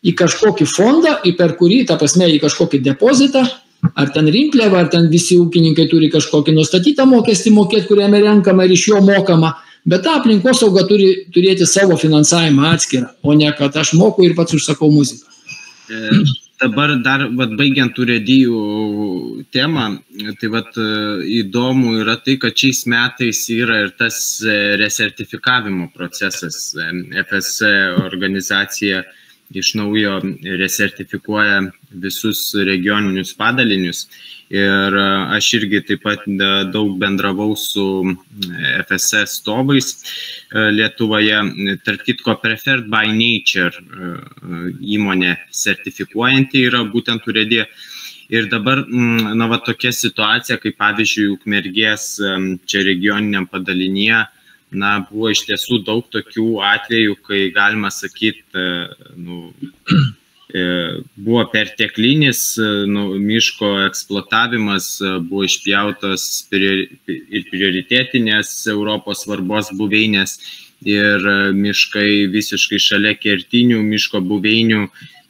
į kažkokį fondą, per kurį, ta prasme, į kažkokį depozitą, ar ten rinkliavą, ar ten visi ūkininkai turi kažkokį nustatytą mokestį mokėti, kuriame renkama ir iš jo mokama, bet ta aplinkosauga turi turėti savo finansavimą atskirą, o ne kad aš moku ir pats užsakau muziką. Dabar dar baigiant urėdijų temą, tai įdomu yra tai, kad šiais metais yra ir tas resertifikavimo procesas. FSC organizacija iš naujo resertifikuoja visus regioninius padalinius ir aš irgi taip pat daug bendravau su FSC atstovais Lietuvoje, tarp kitko Preferred by Nature įmonė sertifikuojanti yra būtent urėdija. Ir dabar, tokia situacija, kaip pavyzdžiui, Ukmergės čia regioniniam padalinyje, buvo iš tiesų daug tokių atvejų, kai galima sakyti, buvo perteklinis miško eksploatavimas, buvo išpjautos ir prioritetinės Europos svarbos buveinės ir miškai visiškai šalia kertinių miško buveinių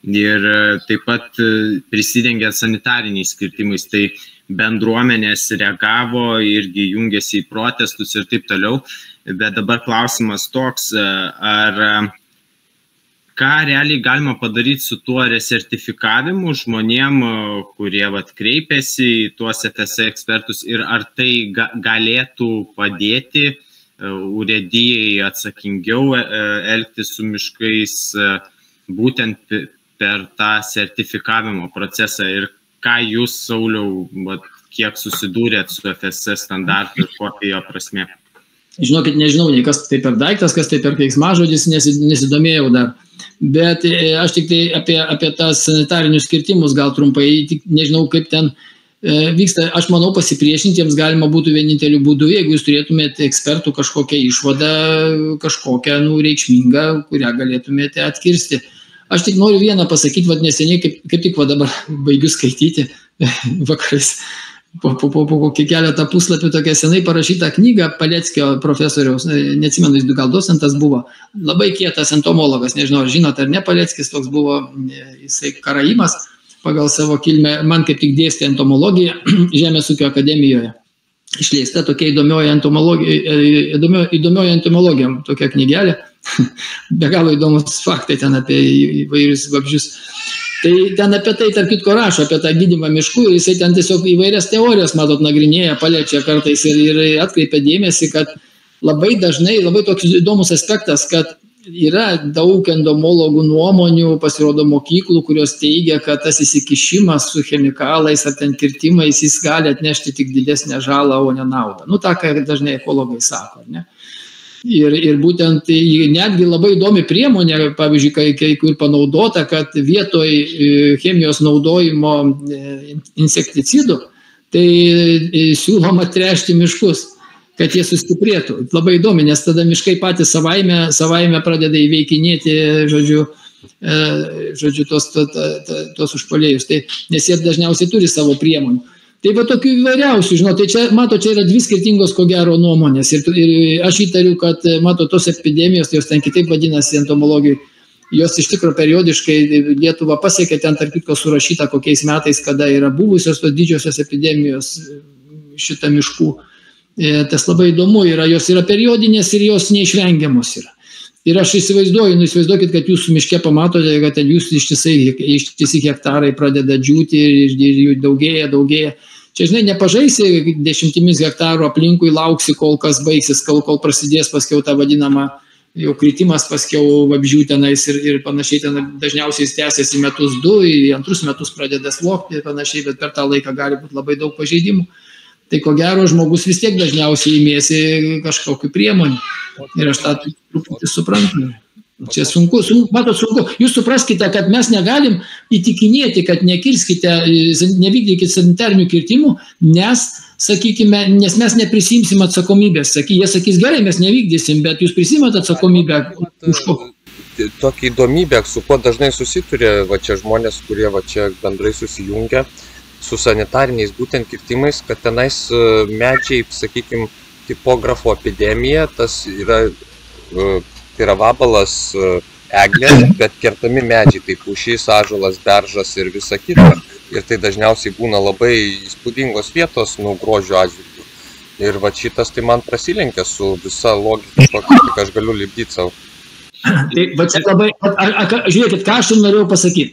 ir taip pat prisidengia sanitariniais kirtimais. Tai bendruomenės reagavo, irgi jungėsi į protestus ir taip toliau. Bet dabar klausimas toks, ką realiai galima padaryti su tuo resertifikavimu žmonėm, kurie kreipiasi į tuos FSC ekspertus ir ar tai galėtų padėti urėdijai atsakingiau elgtis su miškais būtent per tą sertifikavimo procesą ir ką jūs, Sauliau, kiek susidūrėt su FSC standartu ir kokia jo prasmė? Žinokit, nežinau, nei kas tai per daiktas, kas tai per keiksmažodis, nesidomėjau dar. Bet aš tik tai apie tas sanitarinius kirtimus gal trumpai, nežinau, kaip ten vyksta. Aš manau, pasipriešintiems galima būtų vieninteliu būdu, jeigu jūs turėtumėte ekspertų kažkokią išvadą, kažkokią reikšmingą, kurią galėtumėte atkirsti. Aš tik noriu vieną pasakyti, vad neseniai, kaip tik va dabar baigiu skaityti vakarais. Po kokį keletą puslapių tokia senai parašyta knyga Paleckio profesoriaus, neatsimenu, jis gal docentas buvo, labai kietas entomologas, nežinau, ar žinot ar ne, Paleckis toks buvo, jisai karaimas pagal savo kilmę, man kaip tik dėstė entomologiją Žemės ūkio akademijoje. Išleista tokia įdomioji entomologija, tokia knygelė, be galo įdomus faktai ten apie įvairius vabzdžius. Tai ten apie tai, tarp kitko, rašo apie tą gydymą miškų, jisai ten tiesiog įvairias teorijas, matot, nagrinėja, paliečia kartais ir atkreipia dėmesį, kad labai dažnai, labai toks įdomus aspektas, kad yra daug entomologų nuomonių, pasirodo mokyklų, kurios teigia, kad tas įsikišimas su chemikalais ar ten kirtimais, jis gali atnešti tik didesnę žalą, o ne naudą. Nu, tą, ką dažnai ekologai sako, ne? Ir būtent netgi labai įdomi priemonė, pavyzdžiui, kai kur panaudota, kad vietoj chemijos naudojimo insekticidų, tai siūloma tręšti miškus, kad jie sustiprėtų. Labai įdomi, nes tada miškai patys savaime pradeda įveikinėti, žodžiu, tos užpuolėjus, nes jie dažniausiai turi savo priemonių. Tai va tokių įvairiausių, žinot, tai čia, mato, čia yra dvi skirtingos, ko gero, nuomonės. Ir aš įtariu, kad, mato, tos epidemijos, jos ten kitaip vadinasi entomologijai, jos iš tikrųjų periodiškai Lietuvą pasiekia, ten tarp kitko surašyta kokiais metais, kada yra buvusios tos didžiosios epidemijos šitą miškų. Tas labai įdomu yra, jos yra periodinės ir jos neišvengiamos yra. Ir aš įsivaizduoju, įsivaizduokit, kad jūsų miške pamatote, kad ten jūs ištisi hektarai pradeda džiūti ir jų daugėja. Čia, žinai, nepažaisi 10 hektarų aplinkui, lauksi, kol kas baigsis, kol prasidės paskiau tą vadinamą jau kritimas, paskiau vabzdžių tenais ir panašiai, ten dažniausiai tęsiasi metus 2, į antrus metus pradeda slopti ir panašiai, bet per tą laiką gali būti labai daug pažeidimų. Tai ko gero žmogus vis tiek dažniausiai įmėsi kažkokiu priemonių. Ir aš tą truputį suprantu. Čia sunku. Jūs supraskite, kad mes negalim įtikinėti, kad nevykdykite sanitarinių kirtimų, nes mes neprisimsim atsakomybės. Jie sakys, gerai, mes nevykdysim, bet jūs prisimat atsakomybę už ko? Tokia įdomybė, su kuo dažnai susituria va čia žmonės, kurie va čia bendrai susijungia su sanitariniais būtent kirtimais, kad tenais medžiai, sakykime, tipografo epidemija, tas yra vabalas, eglė, bet kertami medžiai, tai pušys, ąžuolas, beržas ir visa kita. Ir tai dažniausiai būna labai įspūdingos vietos, grožio atžvilgiu. Ir va šitas tai man prasilenkia su visa logika, kad aš galiu lipdyti savo. Tai va čia labai, žiūrėkit, ką aš jums norėjau pasakyti.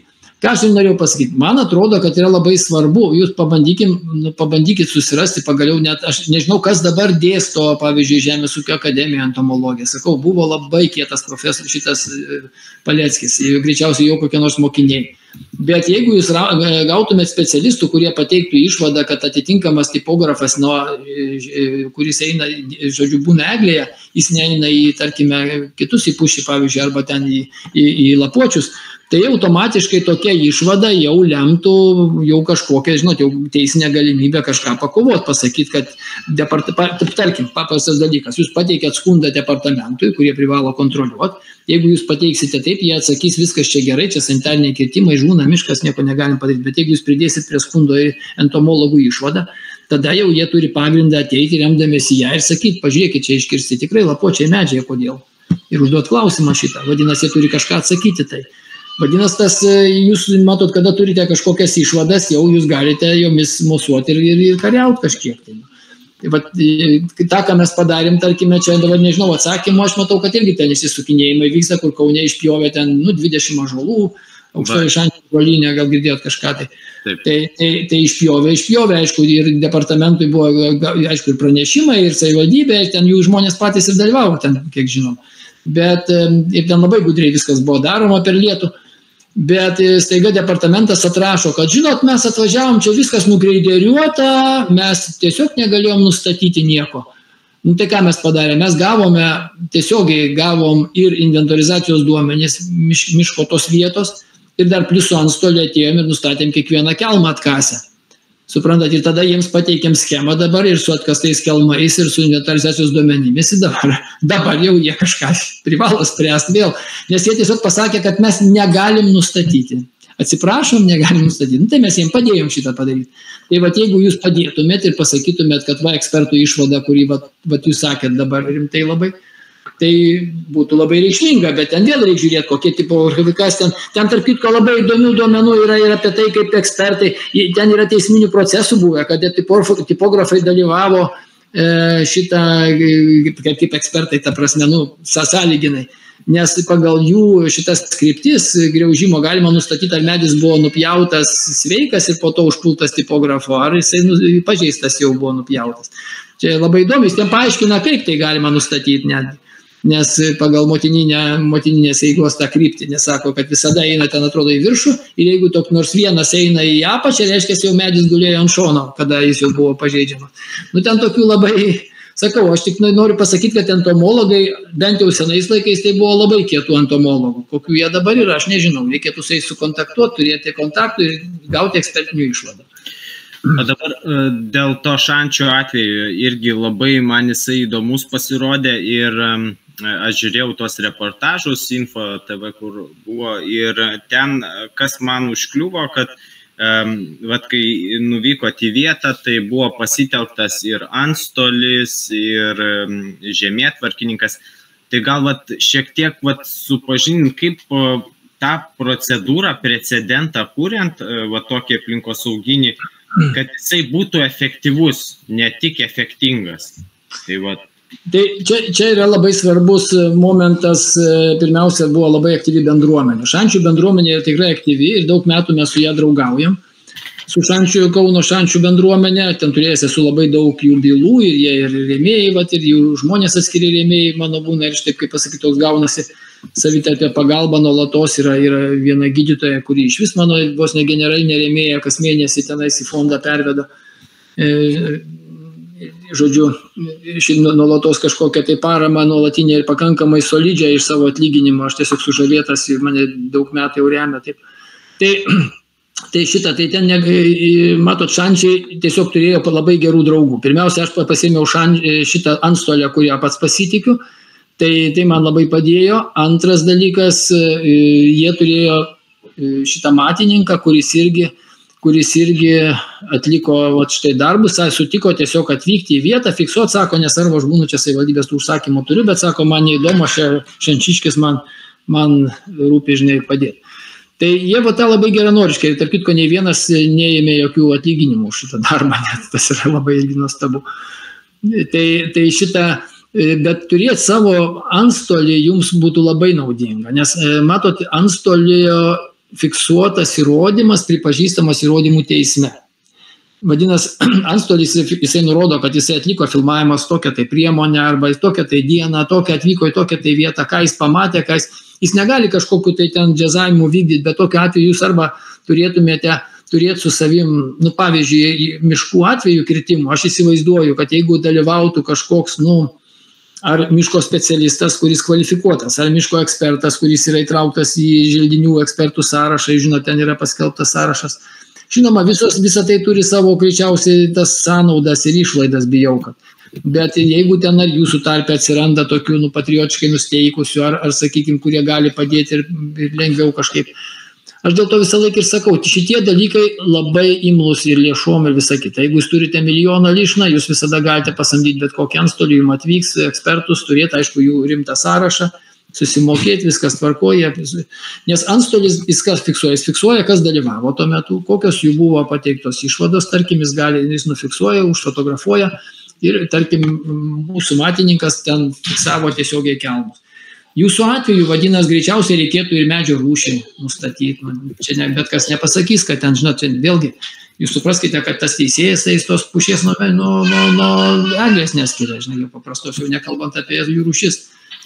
Man atrodo, kad yra labai svarbu, jūs pabandykit susirasti, pagaliau net, aš nežinau, kas dabar dėsto, pavyzdžiui, Žemės ūkio akademiją entomologiją. Sakau, buvo labai kietas profesorius šitas Paleckis, greičiausiai jau kokie nors mokiniai. Bet jeigu jūs gautumėt specialistų, kurie pateiktų išvadą, kad atitinkamas tipografas, kuris eina, žodžiu, būna eglėje, jis neina į, tarkime, kitus į pušį, pavyzdžiui, arba ten į lapuočius, tai automatiškai tokia išvada jau lemtų jau kažkokią, žinot, jau teisinę galimybę kažką pakovot, pasakyti, kad, tarkim, paprastas dalykas, jūs pateikėt skundą departamentui, kurie privalo kontroliuoti, jeigu jūs pateiksite taip, jie atsakys, viskas čia gerai, čia sanitariniai kirtimai, žūna miškas, nieko negalim padaryti, bet jeigu jūs pridėsit prie skundo entomologų išvadą, tada jau jie turi pagrindą ateiti, remdamiesi ją ir sakyti, pažiūrėkit, čia iškirsti tikrai lapuočiai medžiai, kodėl. Ir užduot klausimą šitą, vadinasi, jie turi kažką atsakyti tai. Vadinasi, jūs matot, kada turite kažkokias išvadas, jau jūs galite jomis mosuoti ir kariauti kažkiek. Ta, ką mes padarėm, tarkime, čia dabar nežinau atsakymų, aš matau, kad irgi ten įsisukinėjimai vyksta, kur Kaune išpjovė ten 20 ąžuolų, aukštoji šančių ąžuolynė, gal girdėjot kažką tai. Tai išpjovė, aišku, ir departamentui buvo, aišku, ir pranešimai, ir savivaldybė, ir ten jų žmonės patys ir dalyvavo, ten, kiek žinom. Bet ir ten labai gudriai viskas buvo daroma per lietų. Bet staiga departamentas atrašo, kad žinot, mes atvažiavom, čia viskas nugreideriuota, mes tiesiog negalėjom nustatyti nieko. Nu tai ką mes padarėm? Mes tiesiogiai gavom ir inventorizacijos duomenys miško tos vietos ir dar plius su antstoliu atėjom ir nustatėm kiekvieną kelmą atkasę. Suprantat, ir tada jiems pateikėm schemą dabar ir su atkastais kelmais ir su inventarizacijos duomenimis ir dabar jau jie kažką privalo spręsti vėl, nes jie tiesiog pasakė, kad mes negalim nustatyti. Atsiprašom, negalim nustatyti. Tai mes jiems padėjom šitą padaryti. Tai jeigu jūs padėtumėt ir pasakytumėt, kad ekspertų išvada, kurį jūs sakėt dabar rimtai labai, tai būtų labai reikšminga, bet ten vėl reikia žiūrėti, kokie tipografijas ten tarp kitko labai įdomių duomenų yra ir apie tai, kaip ekspertai, ten yra teisminių procesų buvę, kad tipografai dalyvavo šitą, kaip ekspertai, ta prasme, sąlyginai, nes pagal jų šitas kryptis griaužimo galima nustatyti, ar medis buvo nupjautas sveikas ir po to užpultas tipografo, ar jisai pažeistas jau buvo nupjautas. Čia labai įdomu, jis ten paaiškina, kaip tai galima nustatyti netgi. Nes pagal motininės eigos tą kryptį, nes sako, kad visada eina ten atrodo į viršų ir jeigu nors vienas eina į apačią, reiškia, jau medis gulėjo ant šono, kada jis jau buvo pažeidžiamas. Ten tokių labai, sakau, aš tik noriu pasakyti, kad entomologai, bent jau senais laikais, tai buvo labai kietų entomologų. Kokių jie dabar yra, aš nežinau, reikėtų su jais sukontaktuoti, turėti kontaktų ir gauti ekspertinių išvadų. O dabar dėl to Šančio atveju irgi labai man jisai įdomus pasirodė ir aš žiūrėjau tos reportažus Info TV, kur buvo ir ten, kas man užkliuvo, kad kai nuvykot į vietą, tai buvo pasitelktas ir antstolis, ir žemėtvarkininkas. Tai gal šiek tiek supažinint, kaip tą procedūrą, precedentą kuriant, tokį aplinkosauginį, kad jisai būtų efektyvus, ne tik efektingas. Tai čia yra labai svarbus momentas, pirmiausia, buvo labai aktyvi bendruomenė. Šančių bendruomenė yra tikrai aktyvi ir daug metų mes su ją draugaujam. Su Kauno Šančių bendruomenė, ten turėjęs esu labai daug jų bylų ir jie ir rėmėjai, ir jų žmonės atskiri rėmėjai, mano būna, ir štai, kaip pasakyti, toks gaunasi savitarpio pagalba nuolatos yra viena gydytoja, kuri iš vis mano vos ne generalinė rėmėja, kas mėnesį tenais į fondą perveda. Žodžiu, nuolatos kažkokią tai paramą nuolatinę ir pakankamai solidžią iš savo atlyginimo, aš tiesiog sužavėtas ir mane daug metų jau remia. Tai ten, matot, Šančiai tiesiog turėjo labai gerų draugų. Pirmiausia, aš pasėmiau šitą antstolę, kurią pats pasitikiu, tai man labai padėjo. Antras dalykas, jie turėjo šitą matininką, kuris irgi atliko štai darbus, sutiko tiesiog atvykti į vietą, fiksuoti, sako, nesvarbu, aš būnu čia savivaldybės tų užsakymų turiu, bet sako, man neįdomu, Šančiškis man rūpi, žinai, padėti. Tai jie tą labai geranoriškai ir tarp kitko nei vienas neėmė jokių atlyginimų už šitą darbą, net tas yra labai nuostabu. Tai šitą, bet turėti savo antstolį jums būtų labai naudinga, nes matot, antstolio fiksuotas įrodymas pripažįstamas įrodymų teisme. Vadinasi, antstolis jisai nurodo, kad jisai atliko filmavimas tokią tai priemonę arba tokią tai dieną, tokią atvyko į tokią tai vietą, ką jis pamatė, jis negali kažkokiu tai ten džiazavimų vykdyti, bet tokiu atveju jūs arba turėtumėte turėti su savim, pavyzdžiui, miškų atveju kirtimų, aš įsivaizduoju, kad jeigu dalyvautų kažkoks, ar miško specialistas, kuris kvalifikuotas, ar miško ekspertas, kuris yra įtrauktas į želdinių ekspertų sąrašą, žinot, ten yra paskelbtas sąrašas. Žinoma, visa tai turi savo greičiausiai tas sąnaudas ir išlaidas, bijau, kad. Bet jeigu ten ar jūsų tarpe atsiranda tokių patriotiškai nusteikusių, ar sakykime, kurie gali padėti ir lengviau kažkaip. Aš dėl to visą laiką ir sakau, šitie dalykai labai imlus ir lėšom ir visa kita. Jeigu jūs turite milijoną lišną, jūs visada galite pasamdyti bet kokį antstolį, jums atvyks ekspertus, turėti, aišku, jų rimtą sąrašą, susimokėti, viskas tvarkoja. Nes antstolis viskas fiksuoja, jis fiksuoja, kas dalyvavo tuo metu, kokios jų buvo pateiktos išvados, tarkim, jis nufiksuoja, užfotografuoja ir, tarkim, mūsų matininkas ten fiksavo tiesiogiai kelmus. Jūsų atveju, vadinas, greičiausiai reikėtų ir medžio rūšį nustatyti. Čia bet kas nepasakys, kad ten, žinot, vėlgi, jūs supraskite, kad tas teisėjas tos pušies nuo eglės neskiria, žinai, paprastos, jau nekalbant apie jų rūšis,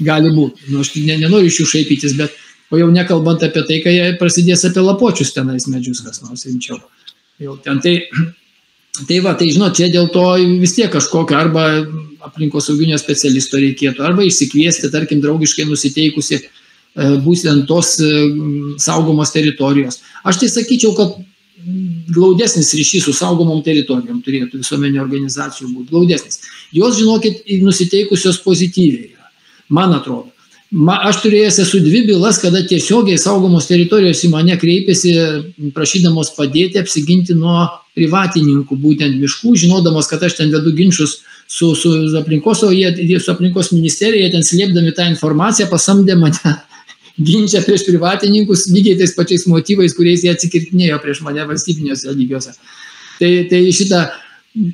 gali būti. Aš nenoriu iš jų šaipytis, bet o jau nekalbant apie tai, kai prasidės apie lapočius tenais medžius, kas nors rimčiau. Jau ten tai žinot, čia dėl to vis tiek kažkokio arba aplinkosauginio specialisto reikėtų, arba išsikviesti, tarkim, draugiškai nusiteikusi būtent tos saugomos teritorijos. Aš tai sakyčiau, kad glaudesnis ryšys su saugomom teritorijom turėtų visuomeninių organizacijų būti glaudesnis. Jos, žinokit, nusiteikusios pozityviai yra, man atrodo. Aš turėjęs esu 2 bylas, kada tiesiogiai saugomos teritorijos į mane kreipėsi, prašydamos padėti apsiginti nuo privatininkų, būtent miškų, žinodamos, kad aš ten vedu ginčius su aplinkos, o jie su aplinkos ministerija, ten slėpdami tą informaciją, pasamdė mane ginčia prieš privatininkus, lygiai tais pačiais motyvais, kuriais jie atsikirtinėjo prieš mane valstybiniuose lygiuose. Tai šitą,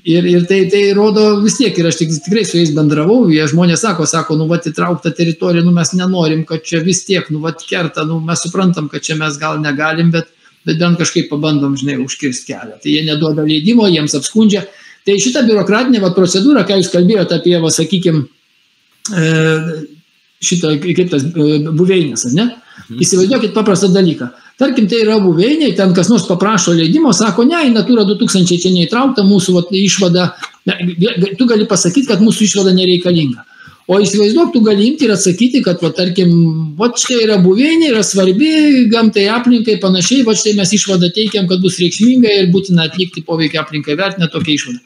ir tai rodo vis tiek, ir aš tikrai su jais bendravau, jie žmonės sako, nu, vat įtraukta teritorija, nu, mes nenorim, kad čia vis tiek, nu, vat kerta, nu, mes suprantam, kad čia mes gal negalim, bet bent kažkaip pabandom, žinai, užkirsti kelią. Tai jie neduoda leidimo, jiems apskundžia. Tai šitą biurokratinę procedūrą, ką jūs kalbėjote apie, sakykime, šitą, kaip tas buveinės, ne? Įsivaizduokit paprastą dalyką. Tarkim, tai yra buveiniai, ten kas nors paprašo leidimo, sako, ne, į Natūra 2000 čia neįtraukta, mūsų išvada, tu gali pasakyti, kad mūsų išvada nereikalinga. O įsivaizduok, tu gali imti ir atsakyti, kad, tarkim, štai yra buveinė, yra svarbi gamtai aplinkai, panašiai, štai mes išvadą teikiam, kad bus reikšminga ir būtina atlikti poveikį aplinkai, vertina tokią išvadą.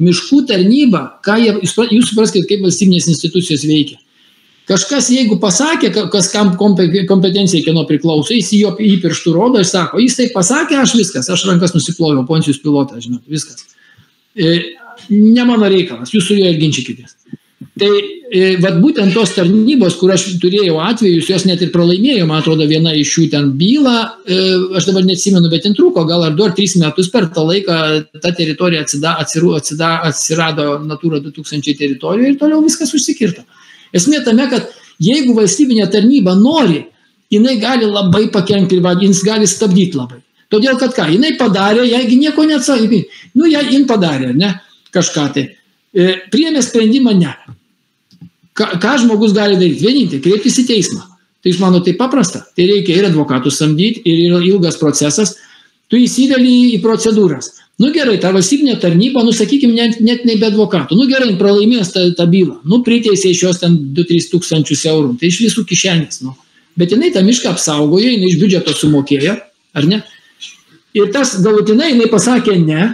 Miškų tarnyba, jūs supraskite, kaip valstybinės institucijos veikia. Kažkas, jeigu pasakė, kas kam kompetencijai kieno priklauso, jis į pirštų rodo ir sako, jis tai pasakė, aš viskas, aš rankas nusiploviau, Poncijus pilotą, žinot, viskas. Ne mano reikalas, jūs su juo ir ginčykitės. Tai būtent tos tarnybos, kur aš turėjau atvejus, jos net ir pralaimėjo, man atrodo, viena iš jų ten bylą, aš dabar neatsimenu, bet ten trūko, gal ar 2 ar 3 metus per tą laiką ta teritorija atsirado Natūra 2000 teritorijoje ir toliau viskas užsikirto. Esmė tame, kad jeigu valstybinė tarnyba nori, jinai gali labai pakenkti, jis gali stabdyti labai. Todėl, kad ką, jinai padarė, jeigu nieko neatsakė, nu, jin padarė, ne, kažką tai. Priėmė sprendimą, ne. Ką žmogus gali daryti? Vienintelį, kreiptis į teismą. Tai jūs mano, tai paprasta. Tai reikia ir advokatus samdyti, ir yra ilgas procesas. Tu įsiveli į procedūras. Nu gerai, ta valstybinė tarnyba, nu sakykime, net ne be advokatų. Nu gerai, pralaimės tą bylą. Nu priteisė iš jos ten 2-3 tūkstančius eurų. Tai iš visų kišenės. Nu. Bet jinai tą mišką apsaugojo, jinai iš biudžeto sumokėjo, ar ne? Ir tas galutinai jinai pasakė ne.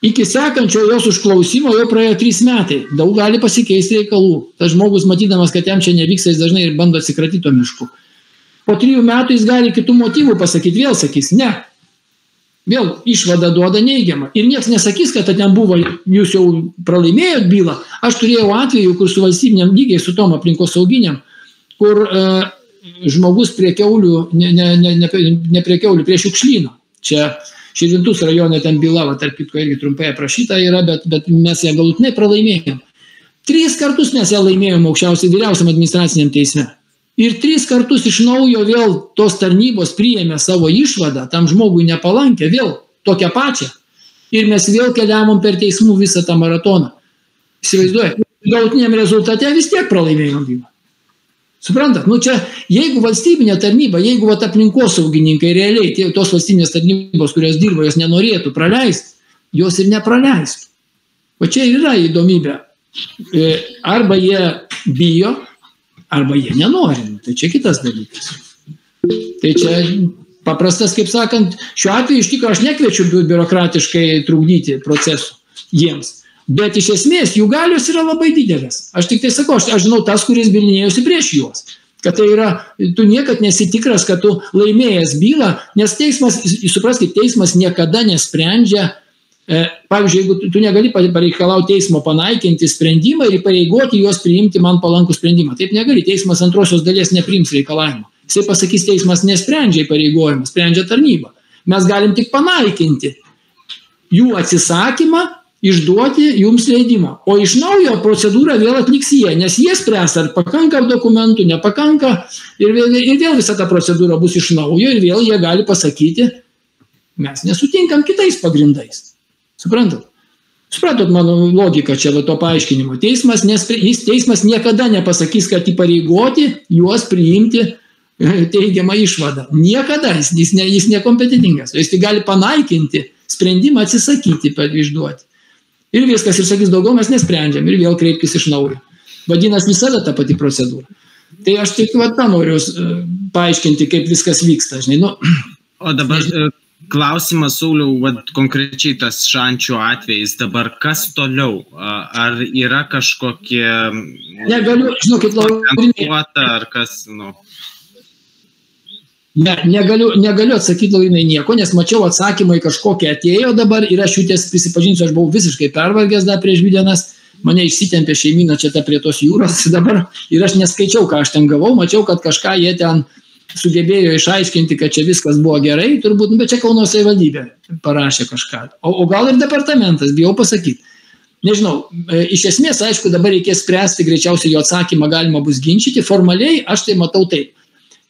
Iki sekančio jos užklausimo jau praėjo 3 metai. Daug gali pasikeisti reikalų. Tas žmogus, matydamas, kad jam čia nevyksta, jis dažnai ir bando atsikratyti to mišku. Po 3 metų jis gali kitų motyvų pasakyti, vėl sakys ne. Vėl išvada duoda neigiamą. Ir nieks nesakys, kad ten buvo, jūs jau pralaimėjot bylą. Aš turėjau atvejų, kur su valstybiniam lygiai, su tom aplinkosauginiam, kur žmogus prie kiaulių, ne prie kiaulių, prie šiukšlyno. Čia Širvintos rajone ten byla, tarp kitko irgi trumpai aprašyta yra, bet mes ją galutinai pralaimėjom. 3 kartus mes ją laimėjom vyriausiam administraciniam teisme. Ir 3 kartus iš naujo vėl tos tarnybos priėmė savo išvadą, tam žmogui nepalankę, vėl tokią pačią. Ir mes vėl keliavom per teismų visą tą maratoną. Įsivaizduoju, galutiniam rezultate vis tiek pralaimėjom bylą. Suprantat, nu čia, jeigu valstybinė tarnyba, jeigu aplinkosaugininkai realiai, tos valstybinės tarnybos, kurios dirba, jos nenorėtų praleisti, jos ir nepraleistų. O čia yra įdomybė. Arba jie bijo, arba jie nenori. Tai čia kitas dalykas. Tai čia paprastas, kaip sakant, šiuo atveju iš tikrųjų aš nekviečiu biurokratiškai trukdyti procesų jiems. Bet iš esmės jų galios yra labai didelės. Aš tik tai sakau, aš žinau tas, kuris bylinėjosi prieš juos. Kad tai yra, tu niekad nesi tikras, kad tu laimėjęs bylą, nes teismas, supraskite, teismas niekada nesprendžia. Pavyzdžiui, jeigu tu negali pareikalauti teismo panaikinti sprendimą ir įpareigoti juos priimti man palankų sprendimą. Taip negali, teismas antrosios dalies nepriims reikalavimo. Jisai pasakys, teismas nesprendžia įpareigojimą, sprendžia tarnybą. Mes galim tik panaikinti jų atsisakymą, išduoti jums leidimą. O iš naujo procedūrą vėl atliks jie, nes jie spręs, ar pakanka dokumentų, nepakanka, ir vėl visa ta procedūra bus iš naujo, ir vėl jie gali pasakyti, mes nesutinkam kitais pagrindais. Suprantat? Suprantat mano logiką čia to paaiškinimo. Teismas niekada nepasakys, kad įpareigoti juos priimti teigiamą išvadą. Niekada, jis nekompetentingas. Jis tik gali panaikinti sprendimą, atsisakyti išduoti. Ir viskas, ir sakys, daugiau mes nesprendžiam, ir vėl kreipkis iš naujo. Vadinasi, visada ta pati procedūra. Tai aš tik tą noriu paaiškinti, kaip viskas vyksta. Žinai, nu. O dabar Klausimas, Sauliau, konkrečiai tas šančių atvejais dabar, kas toliau? Ar yra kažkokie... Negaliu, žinokit, ar kas, Negaliu atsakyti, Laurinai, nieko, nes mačiau atsakymai kažkokie atėjo dabar ir aš jų prisipažinsiu, aš buvau visiškai pervargęs dar prieš 2 dienas, mane išsitempė šeimyna čia prie tos jūros dabar ir aš neskaičiau, ką aš ten gavau, mačiau, kad kažką jie ten sugebėjo išaiškinti, kad čia viskas buvo gerai, turbūt, bet čia Kauno savivaldybė parašė kažką, o gal ir departamentas, bijau pasakyti. Nežinau, iš esmės, aišku, dabar reikės spręsti, greičiausiai jo atsakymą galima bus ginčyti, formaliai aš tai matau taip.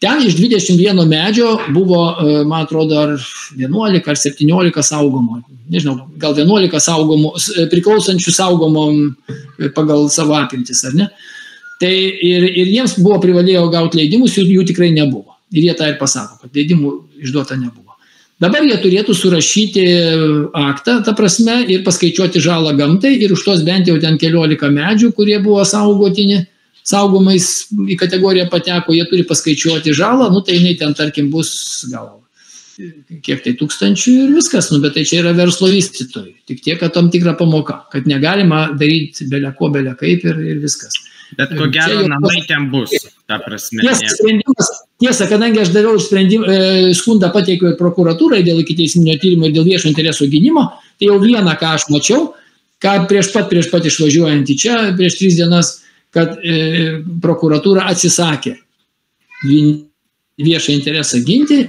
Ten iš 21 medžio buvo, man atrodo, ar 11 ar 17 saugomų. Nežinau, gal 11 saugomų, priklausančių saugomom pagal savo apimtis, ar ne? Tai ir jiems buvo privalėjo gauti leidimus, jų tikrai nebuvo. Ir jie tą ir pasako, kad leidimų išduota nebuvo. Dabar jie turėtų surašyti aktą, ta prasme, ir paskaičiuoti žalą gamtai ir už tos bent jau ten 14 medžių, kurie buvo saugotini, saugomais į kategoriją pateko, jie turi paskaičiuoti žalą, tai jinai ten, tarkim, bus gal kiek tai 1000 ir viskas, bet tai čia yra verslo vystytojai. Tik tiek, kad tam tikra pamoka, kad negalima daryti beleko, belekaip ir viskas. Bet ko gero namai ten bus, ta prasme. Tiesa, kadangi aš daviau skundą pateikiau ir prokuratūrai dėl ikiteisminio tyrimo ir dėl viešo intereso gynimo, tai jau vieną, ką aš mačiau, ką prieš pat išvažiuojant į čia, prieš 3 dienas, kad prokuratūra atsisakė viešą interesą ginti,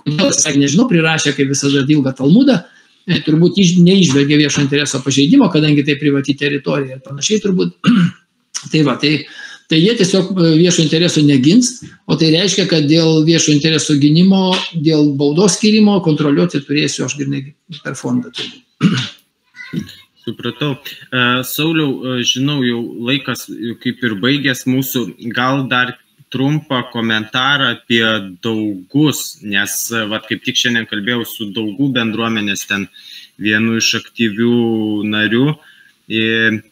kodėl, nežinau, prirašė kaip visada ilgą talmudą, turbūt neižvelgė viešo intereso pažeidimo, kadangi tai privati teritorija ir panašiai turbūt. Tai jie tiesiog viešo intereso negins, o tai reiškia, kad dėl viešo intereso gynimo, dėl baudos skirimo kontroliuoti turėsiu aš grynai per fondą. Supratau. Sauliau, žinau, jau laikas kaip ir baigęs mūsų, gal dar trumpą komentarą apie Daugus, nes kaip tik šiandien kalbėjau su Daugų bendruomenės ten vienu iš aktyvių narių,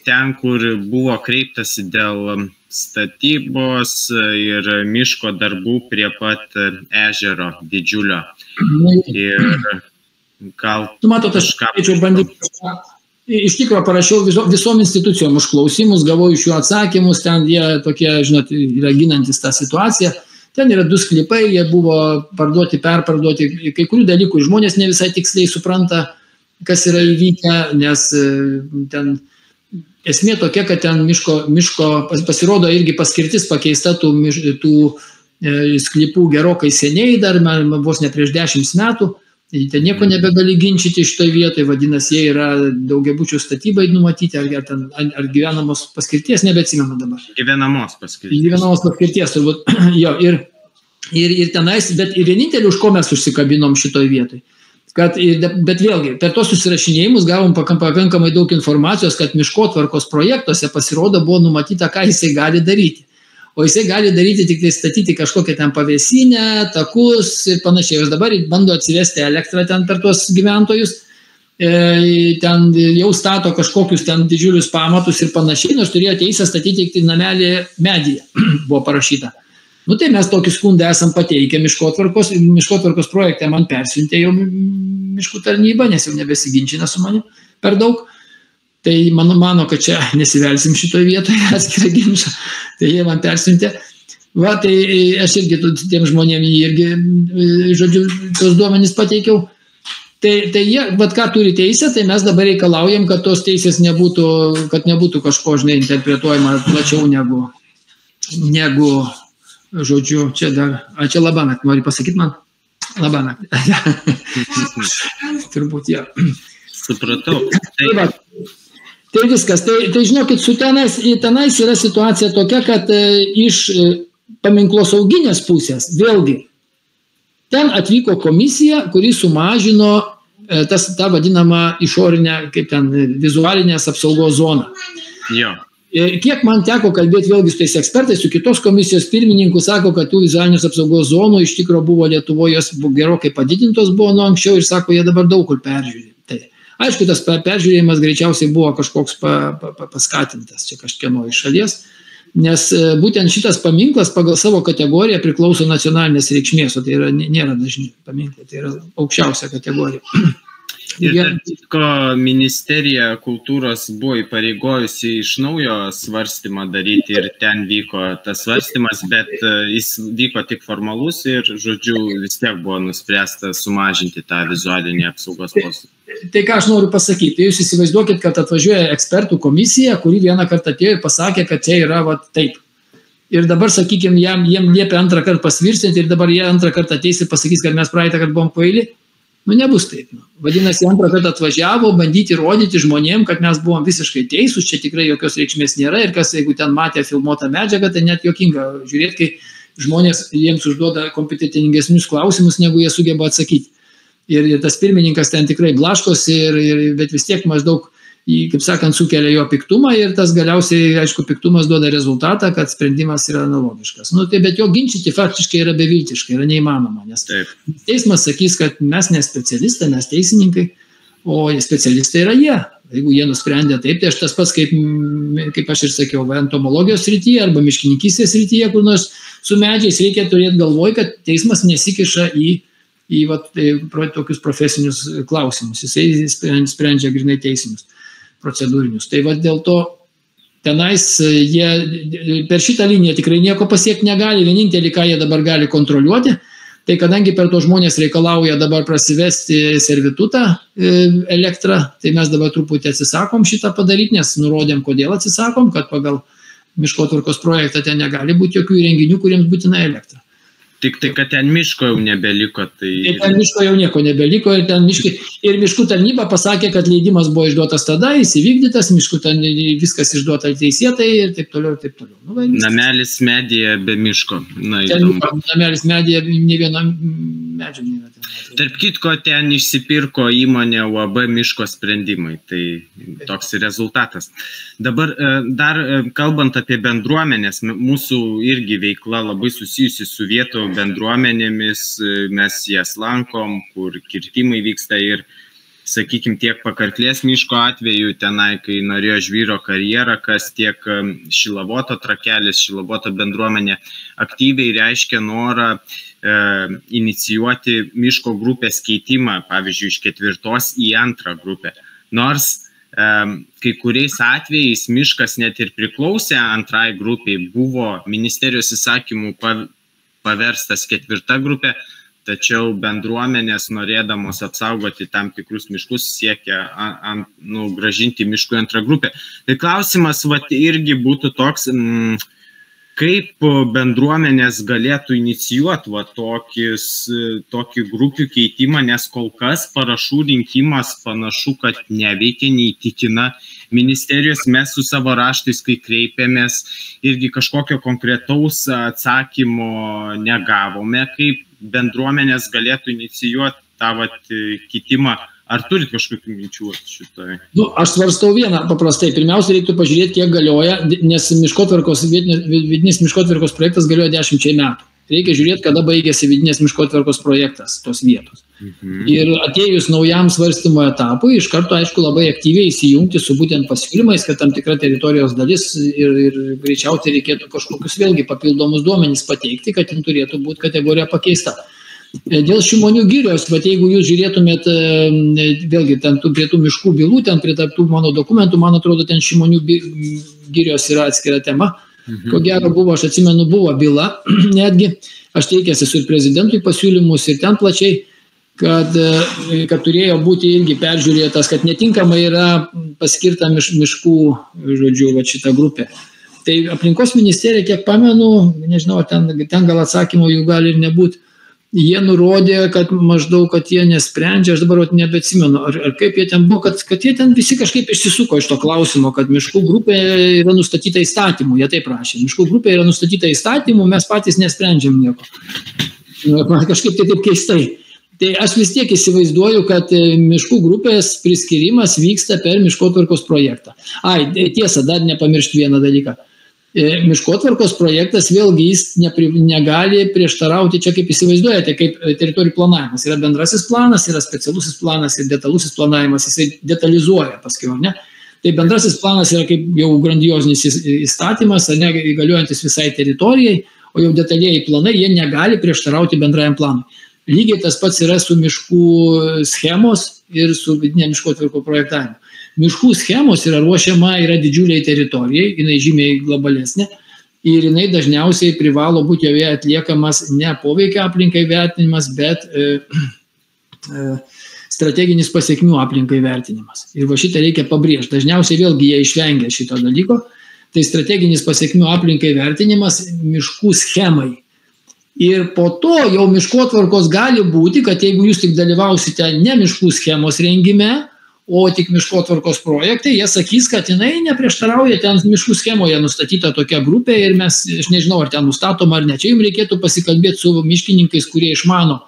ten, kur buvo kreiptasi dėl statybos ir miško darbų prie pat ežero didžiulio. Ir gal... Tu matot, aš skaičiau bandyti... Iš tikrųjų parašiau visom institucijom užklausimus, gavau iš jų atsakymus, ten jie tokie, žinot, yra ginantis tą situaciją. Ten yra 2 sklypai, jie buvo parduoti, perparduoti, kai kurių dalykų žmonės ne visai tiksliai supranta, kas yra įvykę, nes ten esmė tokia, kad ten miško pasirodo irgi paskirtis pakeista tų sklypų gerokai seniai, dar vos ne prieš 10 metų. Ten nieko nebegali ginčyti šitoje vietoje, vadinasi, jie yra daugiabučių statybai numatyti, ar gyvenamos paskirties, nebeatsimenu dabar. Gyvenamos paskirties. Gyvenamos paskirties, turbūt, jo, ir tenais, bet ir vienintelį, už ko mes užsikabinom šitoje vietoje. Bet vėlgi, per tos susirašinėjimus gavom pakankamai daug informacijos, kad miškotvarkos projektuose pasirodo buvo numatyta, ką jisai gali daryti. O jisai gali daryti tik tai statyti kažkokią ten pavėsinę, takus ir panašiai. Jis dabar bando atsivesti elektrą ten per tuos gyventojus, ten jau stato kažkokius ten didžiulius pamatus ir panašiai, nors turėjo teisę statyti tik tai namelį medyje, buvo parašyta. Tai mes tokį skundą esam pateikę miškotvarkos projektą man persiuntė jau miškų tarnyba, nes jau nebesiginčina su manim per daug. Tai mano, kad čia nesivelsim šitoje vietoje atskirą ginčą, tai jie man persiuntė. Tai aš irgi tiem žmonėm irgi, žodžiu, tos duomenys pateikiau. Tai jie, ką turi teisę, tai mes dabar reikalaujam, kad tos teisės nebūtų kažko, žinai, interpretuojama plačiau negu, žodžiu, čia dar, čia labanakt, nori pasakyti man? Labanakt. Turbūt, jo. Supratau. Tai viskas. Tai žinokit, su tenais yra situacija tokia, kad iš paminklos pusės, vėlgi, ten atvyko komisija, kuri sumažino tą vadinamą išorinę, kaip ten, vizualinės apsaugos zoną. Jo. Kiek man teko kalbėti vėlgi su tais ekspertais, su kitos komisijos pirmininku, sako, kad tų vizualinės apsaugos zonų iš tikrųjų buvo Lietuvoje, jos gerokai padidintos buvo nuo anksčiau ir sako, jie dabar daug kur peržiūri. Tai aišku, tas peržiūrėjimas greičiausiai buvo kažkoks paskatintas čia kažkieno iš šalies, Nes būtent šitas paminklas pagal savo kategoriją priklauso nacionalinės reikšmės, o tai nėra dažni paminklai, tai yra aukščiausia kategorija. Ir ko ministerija kultūros buvo įpareigojusi iš naujo svarstymą daryti ir ten vyko tas svarstymas, bet jis vyko tik formalus ir, žodžiu, vis tiek buvo nuspręsta sumažinti tą vizualinį apsaugos postą. Tai ką aš noriu pasakyti, jūs įsivaizduokit, kad atvažiuoja ekspertų komisija, kuri vieną kartą atėjo ir pasakė, kad čia yra taip. Ir dabar, sakykime, jiem liepia antrą kartą pasvirstinti ir dabar jie antrą kartą ateis ir pasakys, kad mes praeitą kartą buvom kvaili. Nebus taip. Vadinasi, antrą kartą atvažiavo bandyti rodyti žmonėm, kad mes buvom visiškai teisūs, čia tikrai jokios reikšmės nėra ir kas, jeigu ten matė filmuotą medžiagą, tai net juokinga žiūrėti, kai žmonės jiems užduoda kompetentingesnius klausimus, negu jie sugeba atsakyti. Ir tas pirmininkas ten tikrai blaškosi, bet vis tiek maždaug, kaip sakant, sukelia jo piktumą ir tas galiausiai, aišku, piktumas duoda rezultatą, kad sprendimas yra analogiškas. Bet jo ginčyti faktiškai yra beviltiškai, yra neįmanoma, nes teismas sakys, kad mes ne specialistai, mes teisininkai, o specialistai yra jie. Jeigu jie nusprendė taip, tai aš tas pats, kaip aš ir sakiau, entomologijos srityje arba miškininkystės srityje, kur nors su medžiais reikia turėti galvoj, kad teismas nesikiša į tokius profesinius klausimus. Jisai sprendžia grinai teisinius procedūrinius. Tai dėl to tenais jie per šitą liniją tikrai nieko pasiekti negali. Vienintelį, ką jie dabar gali kontroliuoti, tai kadangi per to žmonės reikalauja dabar prasivesti servitutą elektrą, tai mes dabar truputį atsisakom šitą padaryti, nes nurodėm, kodėl atsisakom, kad pagal miškotvarkos projektą ten negali būti jokių įrenginių, kuriems būtina elektra. Tik tai, kad ten miško jau nebeliko. Tai ten miško jau nieko nebeliko ir miškų tarnyba pasakė, kad leidimas buvo išduotas tada, jis įvykdytas, miškų ten viskas išduota teisėtai ir taip toliau, ir taip toliau. Namelis medyje be miško. Namelis medyje ne viena medžio nėra. Tarp kitko, ten išsipirko įmonė UAB miško sprendimai, tai toks rezultatas. Dabar dar kalbant apie bendruomenės, mūsų irgi veikla labai susijusi su vietų bendruomenėmis, mes jas lankom, kur kirtimai vyksta ir, sakykime, tiek Pakarklės miško atveju tenai, kai norėjo žvyro karjerą, kas tiek Šilavoto trakelis, Šilavoto bendruomenė aktyviai reiškia norą inicijuoti miško grupės keitimą, pavyzdžiui, iš 4 į 2 grupę. Nors kai kuriais atvejais miškas net ir priklausė 2 grupiai, buvo ministerijos įsakymų paverstas 4 grupė, tačiau bendruomenės norėdamos apsaugoti tam tikrus miškus siekia gražinti miškų 2 grupę. Tai klausimas irgi būtų toks, kaip bendruomenės galėtų inicijuoti tokį grupių keitimą, nes kol kas parašų rinkimas panašu, kad neveikia, neįtikina ministerijos. Mes su savo raštais, kai kreipėmės, irgi kažkokio konkretaus atsakymo negavome, kaip bendruomenės galėtų inicijuoti tą keitimą. Ar turit kažkokių minčių šitoje? Aš svarstau vieną paprastai. Pirmiausia, reiktų pažiūrėti, kiek galioja, nes vidinis miškotvarkos projektas galioja 10 metų. Reikia žiūrėti, kada baigėsi vidinės miškotvarkos projektas tos vietos. Ir atėjus naujam svarstymo etapui, iš karto, aišku, labai aktyviai įsijungti su būtent pasiūlymais, kad tam tikra teritorijos dalis ir greičiausiai reikėtų kažkokius vėlgi papildomus duomenys pateikti, kad ten turėtų būti kategorija pakeista. Dėl Šimonių girios, bet jeigu jūs žiūrėtumėt vėlgi prie tų miškų bylų, ten prie tų mano dokumentų, man atrodo, ten Šimonių girios yra atskira tema. Ko gero buvo, aš atsimenu, buvo byla, netgi aš teikęs esu ir prezidentui pasiūlymus ir ten plačiai, kad turėjo būti irgi peržiūrėtas, kad netinkamai yra paskirta miškų, žodžiu, šita grupė. Tai aplinkos ministerija, kiek pamenu, nežinau, ten gal atsakymo jų gali ir nebūti. Jie nurodė, kad maždaug, kad jie nesprendžia, aš dabar nebeatsimenu, ar kaip jie ten buvo, kad jie ten visi kažkaip išsisuko iš to klausimo, kad miškų grupė yra nustatyta įstatymu, jie taip rašė, miškų grupė yra nustatyta įstatymu, mes patys nesprendžiam nieko. Kažkaip tai taip keistai. Tai aš vis tiek įsivaizduoju, kad miškų grupės priskirimas vyksta per miškotvarkos projektą. Tiesa, dar nepamiršti vieną dalyką. Miškotvarkos projektas vėlgi jis negali prieštarauti čia, kaip įsivaizduojate, kaip teritorijų planavimas. Yra bendrasis planas, yra specialusis planas ir detalusis planavimas, jisai detalizuoja paskiau, ne? Tai bendrasis planas yra kaip jau grandiozinis įstatymas, ne įgaliojantis visai teritorijai, o jau detalieji planai, jie negali prieštarauti bendrajam planui. Lygiai tas pats yra su miškų schemos ir su vidinė miškotvarkos projektavimu. Miškų schemos yra ruošiama, yra didžiuliai teritorijai, jinai žymiai globalesnė ir jinai dažniausiai privalo būti joje atliekamas ne poveikio aplinkai vertinimas, bet strateginis pasiekmių aplinkai vertinimas. Ir va šitą reikia pabrėžti. Dažniausiai vėlgi jie išvengia šito dalyko. Tai strateginis pasiekmių aplinkai vertinimas miškų schemai. Ir po to jau miškotvarkos gali būti, kad jeigu jūs tik dalyvausite ne miškų schemos rengime, o tik miškotvarkos projektai, jie sakys, kad jinai neprieštarauja, ten miškų schemoje nustatyta tokia grupė ir mes, aš nežinau, ar ten nustatoma ar ne. Čia jums reikėtų pasikalbėti su miškininkais, kurie išmano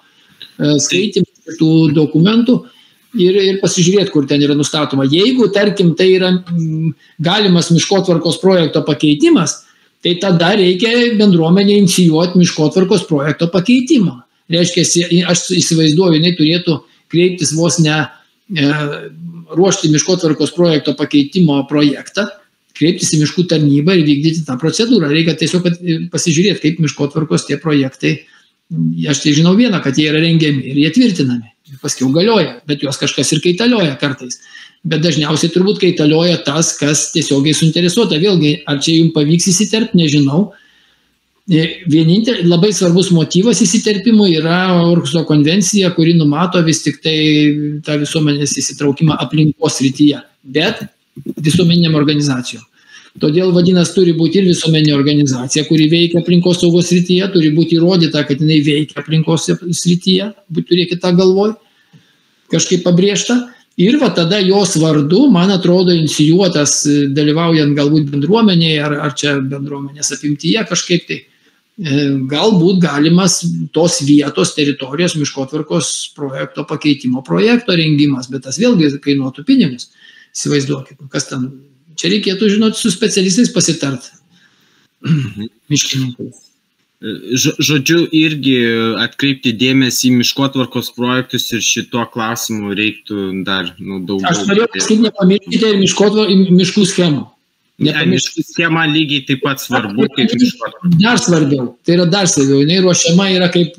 skaitimą tų dokumentų ir pasižiūrėti, kur ten yra nustatoma. Jeigu, tarkim, tai yra galimas miškotvarkos projekto pakeitimas, tai tada reikia bendruomenė inicijuoti miškotvarkos projekto pakeitimą. Reiškia, aš įsivaizduoju, jinai turėtų kreiptis vos ne ruošti miškotvarkos projekto pakeitimo projektą, kreiptis į miškų tarnybą ir vykdyti tą procedūrą. Reikia tiesiog pasižiūrėti, kaip miškotvarkos tie projektai, aš tai žinau vieną, kad jie yra rengiami ir jie tvirtinami, paskiau galioja, bet juos kažkas ir kaitalioja kartais. Bet dažniausiai turbūt kaitalioja tas, kas tiesiogiai suinteresuota. Vėlgi, ar čia jums pavyks įsiterpti, nežinau. Vienintelis labai svarbus motyvas įsiterpimui yra Orhuso konvencija, kuri numato vis tik tai tą visuomenės įsitraukimą aplinkos srityje, bet visuomeniniam organizacijom. Todėl vadinasi, turi būti ir visuomeninė organizacija, kuri veikia aplinkos saugos srityje, turi būti įrodyta, kad jinai veikia aplinkos srityje, turėkite tą galvoj, kažkaip pabrėžta. Ir va tada jos vardu, man atrodo, inicijuotas, dalyvaujant galbūt bendruomenėje, ar čia bendruomenės apimtyje kažkaip tai, galbūt galimas tos vietos teritorijos miškotvarkos projekto pakeitimo projekto rengimas, bet tas vėlgi kainuotų pinigus. Įsivaizduokit, kas ten. Čia reikėtų, žinoti, su specialistais pasitart. Miškininkais. Žodžiu, irgi atkreipti dėmesį į miškotvarkos projektus ir šituo klausimu reiktų dar daugiau. Aš norėjau pasakyti, nepamirškite ir miškų schemų. Miškų schema lygiai taip pat svarbu, kaip miškotvarkos. Dar svarbiau, tai yra dar svarbiau. Jinai ruošiama yra kaip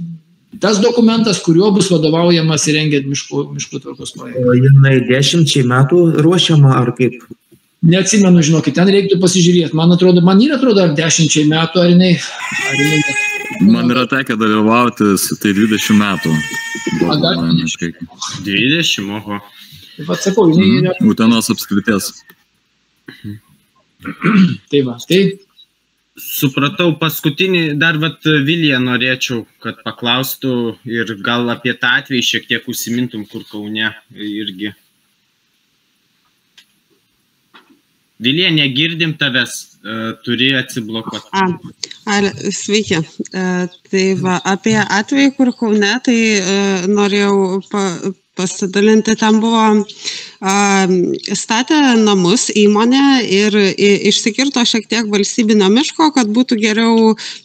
tas dokumentas, kuriuo bus vadovaujamas įrengiant miškotvarkos projektą. O jinai 10 metų ruošiama ar kaip? Neatsimenu, žinokit, ten reiktų pasižiūrėti. Man atrodo, ar 10 metų, ar jinai... Man yra tekę dalyvauti, tai 20 metų. 20, oho. Taip atsakau, jinai yra... Utenos apskrities. Tai va, tai... Supratau, paskutinį, dar Vilija norėčiau, kad paklaustų ir gal apie tą atvejį šiek tiek užsimintum, kur Kaune irgi. Vilija, negirdim tavęs, turi atsiblokuoti. Sveiki. Tai va, apie atvejį, kur Kaune, tai norėjau pasidalinti, ten buvo statė namus įmonė ir išsikirto šiek tiek valstybinio miško, kad būtų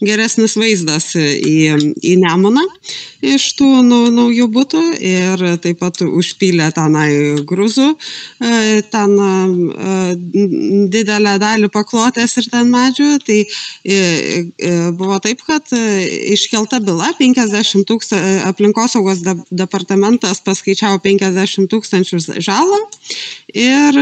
geresnis vaizdas į Nemuną iš tų naujų butų ir taip pat užpylė tenai gruzų, ten didelę dalį paklotės ir ten medžių. Tai buvo taip, kad iškelta byla, 50 000, aplinkosaugos departamentas paskaičiavo 50 000 žalą ir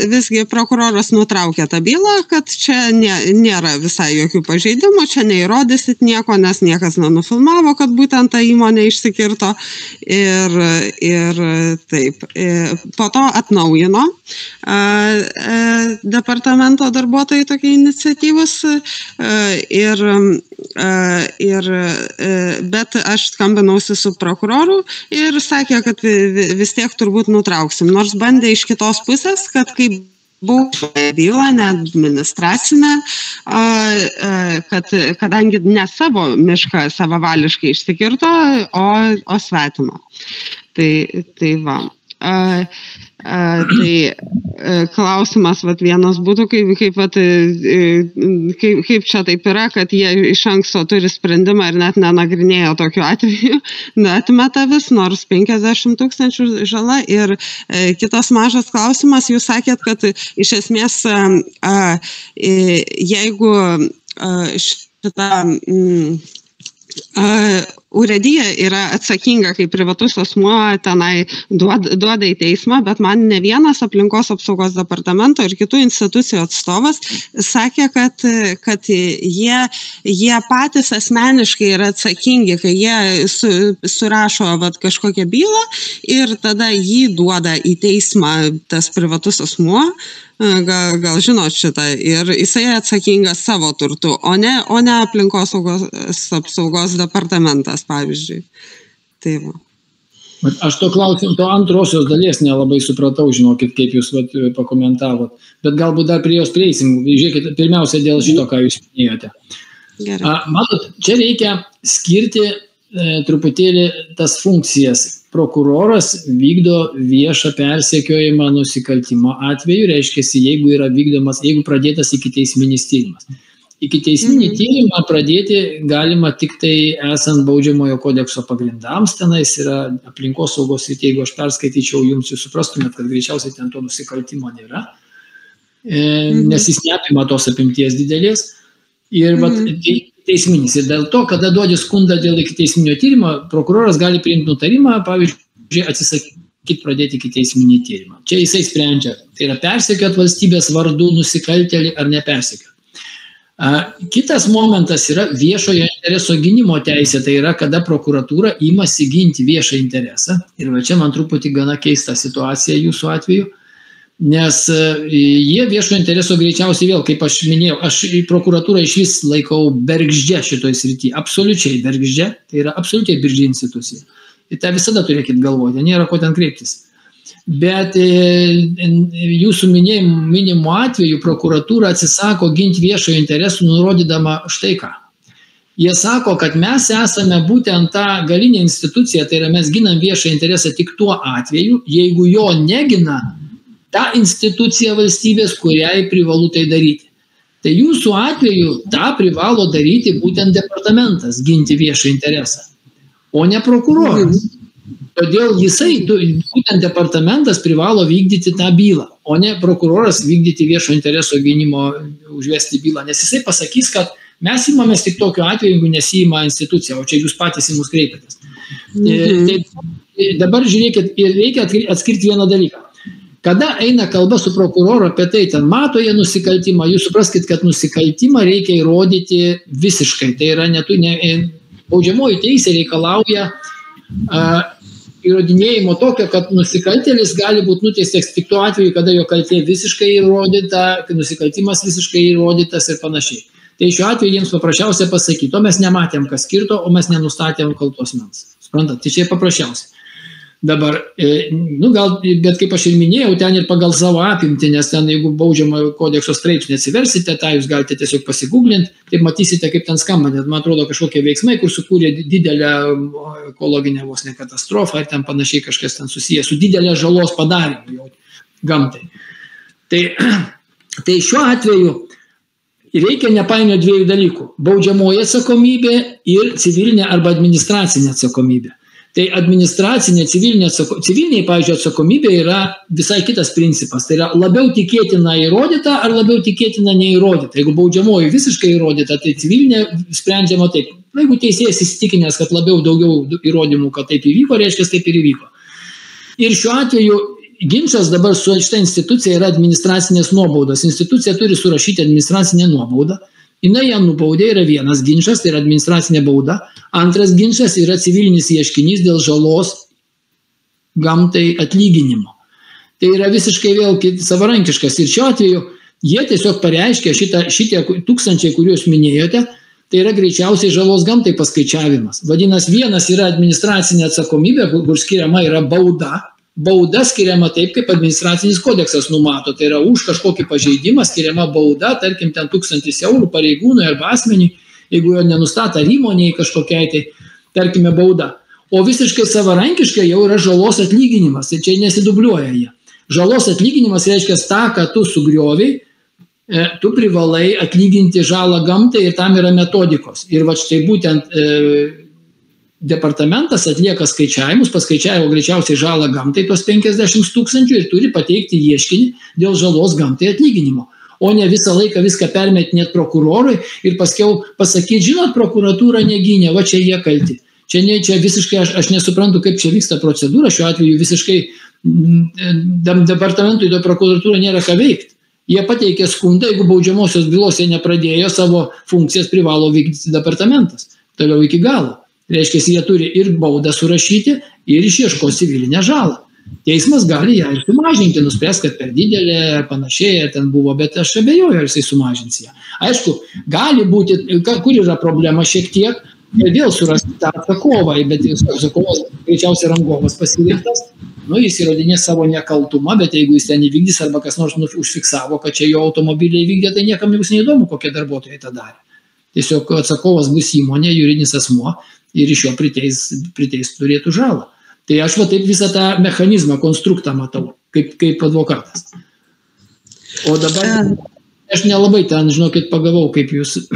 visgi prokuroras nutraukė tą bylą, kad čia nėra visai jokių pažeidimų, čia neįrodysit nieko, nes niekas nenufilmavo, kad būtent ta įmonė išsikirto ir taip. Po to atnaujino departamento darbuotojai tokie iniciatyvus bet aš skambinausi su prokuroru ir sakė, kad vis tiek turbūt nutrauksim, nors bandė iš kitos pusės, kad kaip buvo byla, ne administracinė, kadangi ne savo mišką savavališkai išsikirto, o svetimą. Tai va. Tai klausimas vienas būtų, kaip čia taip yra, kad jie iš anksto turi sprendimą ir net nenagrinėjo tokiu atveju, atmeta vis, nors 50 000 žala. Ir kitas mažas klausimas, jūs sakėt, kad iš esmės, jeigu šitą urėdija yra atsakinga, kaip privatus asmuo tenai duoda į teismą, bet man ne vienas aplinkos apsaugos departamento ir kitų institucijų atstovas sakė, kad jie patys asmeniškai yra atsakingi, kai jie surašo kažkokią bylą ir tada jį duoda į teismą tas privatus asmuo, gal žinot šitą, ir jisai atsakingas savo turtu, o ne aplinkos apsaugos departamentas, pavyzdžiui. Tai va. Aš to klausim, to antrosios dalies nelabai supratau, žinokit, kaip jūs pakomentavot, bet galbūt dar prie jos prieisim. Žiūrėkit, pirmiausia dėl šito, ką jūs minėjote. Matot, čia reikia skirti truputėlį tas funkcijas. Prokuroras vykdo viešą persekiojimą nusikaltimo atveju, reiškia, jeigu pradėtas ikiteisminis tyrimas. Ikiteisminį tyrimą pradėti galima tik tai esant baudžiamojo kodekso pagrindams, tenais yra aplinkos saugos srityje, jeigu aš perskaityčiau jums, jūs suprastumėt, kad greičiausiai ten to nusikaltimo nėra, nes jis neapima tos apimties didelės. Ir teisminis. Ir dėl to, kada duodi skundą dėl ikiteisminio tyrimo, prokuroras gali priimti nutarimą, pavyzdžiui, atsisakyti pradėti ikiteisminį tyrimą. Čia jisai sprendžia. Tai yra persekiot valstybės vardu nusikaltėlį ar nepersekiot. Kitas momentas yra viešojo intereso gynimo teisė. Tai yra, kada prokuratūra imasi ginti viešą interesą. Ir va čia man truputį gana keista situacija jūsų atveju. Nes jie viešo intereso greičiausiai vėl, kaip aš minėjau, aš prokuratūrą iš vis laikau bergždžia šitoj srityje, absoliučiai bergždžia, tai yra absoliučiai bergždžia institucija. Ir tą visada turėkit galvoti, nėra ko ten kreiptis. Bet jūsų minimo atveju prokuratūra atsisako ginti viešojo interesų, nurodydama štai ką. Jie sako, kad mes esame būtent ta galinė institucija, tai yra mes ginam viešą interesą tik tuo atveju, jeigu jo negina ta institucija valstybės, kuriai privalu tai daryti. Tai jūsų atveju tą privalo daryti būtent departamentas, ginti viešą interesą, o ne prokuroras. Todėl būtent departamentas privalo vykdyti tą bylą, o ne prokuroras vykdyti viešo intereso gynimo, užvesti bylą, nes jisai pasakys, kad mes imamės tik tokiu atveju, jeigu nesima institucija, o čia jūs patys į mus kreipiatės. Dabar žiūrėkit, reikia atskirti vieną dalyką. Kada eina kalba su prokuroru apie tai, ten mato jie nusikaltimą, jūs supraskit, kad nusikaltimą reikia įrodyti visiškai. Tai yra, baudžiamoji teisė reikalauja įrodinėjimo tokio, kad nusikaltėlis gali būti nuteistas tik tuo atveju, kada jo kaltė visiškai įrodyta, nusikaltimas visiškai įrodytas ir panašiai. Tai šiuo atveju jiems paprasčiausia pasakyti, o mes nematėm, kas skirto, o mes nenustatėm kaltos mens. Suprantat, tai čia paprasčiausia. Dabar, bet kaip aš ir minėjau, ten ir pagal savo apimtį, nes ten, jeigu baudžiamojo kodekso straipsnį atsiversite, tą jūs galite tiesiog pasigūglinti, tai matysite, kaip ten skamba, net man atrodo kažkokie veiksmai, kur sukūrė didelę ekologinę vos ne katastrofą ir ten panašiai kažkas ten susijęs su didelė žalos padarimu gamtai. Tai šiuo atveju reikia nepainioti dviejų dalykų – baudžiamoji atsakomybė ir civilinė arba administracinė atsakomybė. Tai administracinė, civiliniai, pavyzdžiui, atsakomybė yra visai kitas principas. Tai yra labiau tikėtina įrodyta ar labiau tikėtina neįrodyta. Jeigu baudžiamoji visiškai įrodyta, tai civilinė sprendžiama taip. Jeigu teisėjas įsitikinęs, kad daugiau įrodymų, kad taip įvyko, reiškia, taip ir įvyko. Ir šiuo atveju ginčas dabar su šita institucija yra administracinės nuobaudos. Institucija turi surašyti administracinę nuobaudą. Jinai ją nubaudė, yra vienas ginčas, tai yra administracinė bauda. Antras ginčas yra civilinis ieškinys dėl žalos gamtai atlyginimo. Tai yra visiškai vėl savarankiškas. Ir šiuo atveju jie tiesiog pareiškia šitie tūkstančiai, kuriuos minėjote, tai yra greičiausiai žalos gamtai paskaičiavimas. Vadinasi, vienas yra administracinė atsakomybė, kur skiriama yra bauda. Bauda skiriama taip, kaip administracinis kodeksas numato. Tai yra už kažkokį pažeidimą skiriama bauda, tarkim, ten 1000 eurų pareigūnui arba asmeniui, jeigu jo nenustata ar įmonėje kažkokiai, tai tarkime bauda. O visiškai savarankiškai jau yra žalos atlyginimas, tai čia nesidubliuoja jie. Žalos atlyginimas reiškia tą, kad tu sugrioviai, tu privalai atlyginti žalą gamtai ir tam yra metodikos. Ir va štai būtent departamentas atlieka skaičiavimus, paskaičiavo greičiausiai žalą gamtai tos 50 000 ir turi pateikti ieškinį dėl žalos gamtai atlyginimo. O ne visą laiką viską permetinėt prokurorui ir paskiau pasakyti, žinot, prokuratūra negynė, va čia jie kalti. Čia visiškai, aš nesuprantu, kaip čia vyksta procedūra, šiuo atveju visiškai departamentui to prokuratūra nėra ką veikti. Jie pateikė skundą, jeigu baudžiamosios bylos jie nepradėjo, savo funkcijas privalo vykdyti departamentas. Toliau iki galo. Reiškia, jie turi ir baudą surašyti, ir išieškoti civilinę žalą. Teismas gali ją ir sumažinti, nuspręs, kad per didelė, panašiai ten buvo, bet aš abejoju, ar jisai sumažins ją. Aišku, gali būti, kur yra problema šiek tiek, vėl surasti tą atsakovą, bet atsakovas greičiausiai rangovas pasirinktas, jis įrodinės savo nekaltumą, bet jeigu jis ten įvykdys arba kas nors užfiksavo, kad čia jo automobiliai vykdė, tai niekam nebus neįdomu, kokie darbuotojai tą darė. Tiesiog atsakovas bus įmonė, juridinis asmuo ir iš jo priteis turėtų žalą. Tai aš va taip visą tą mechanizmą, konstruktą matau, kaip advokatas. O dabar aš nelabai ten, žinokit, pagavau, kaip jūs.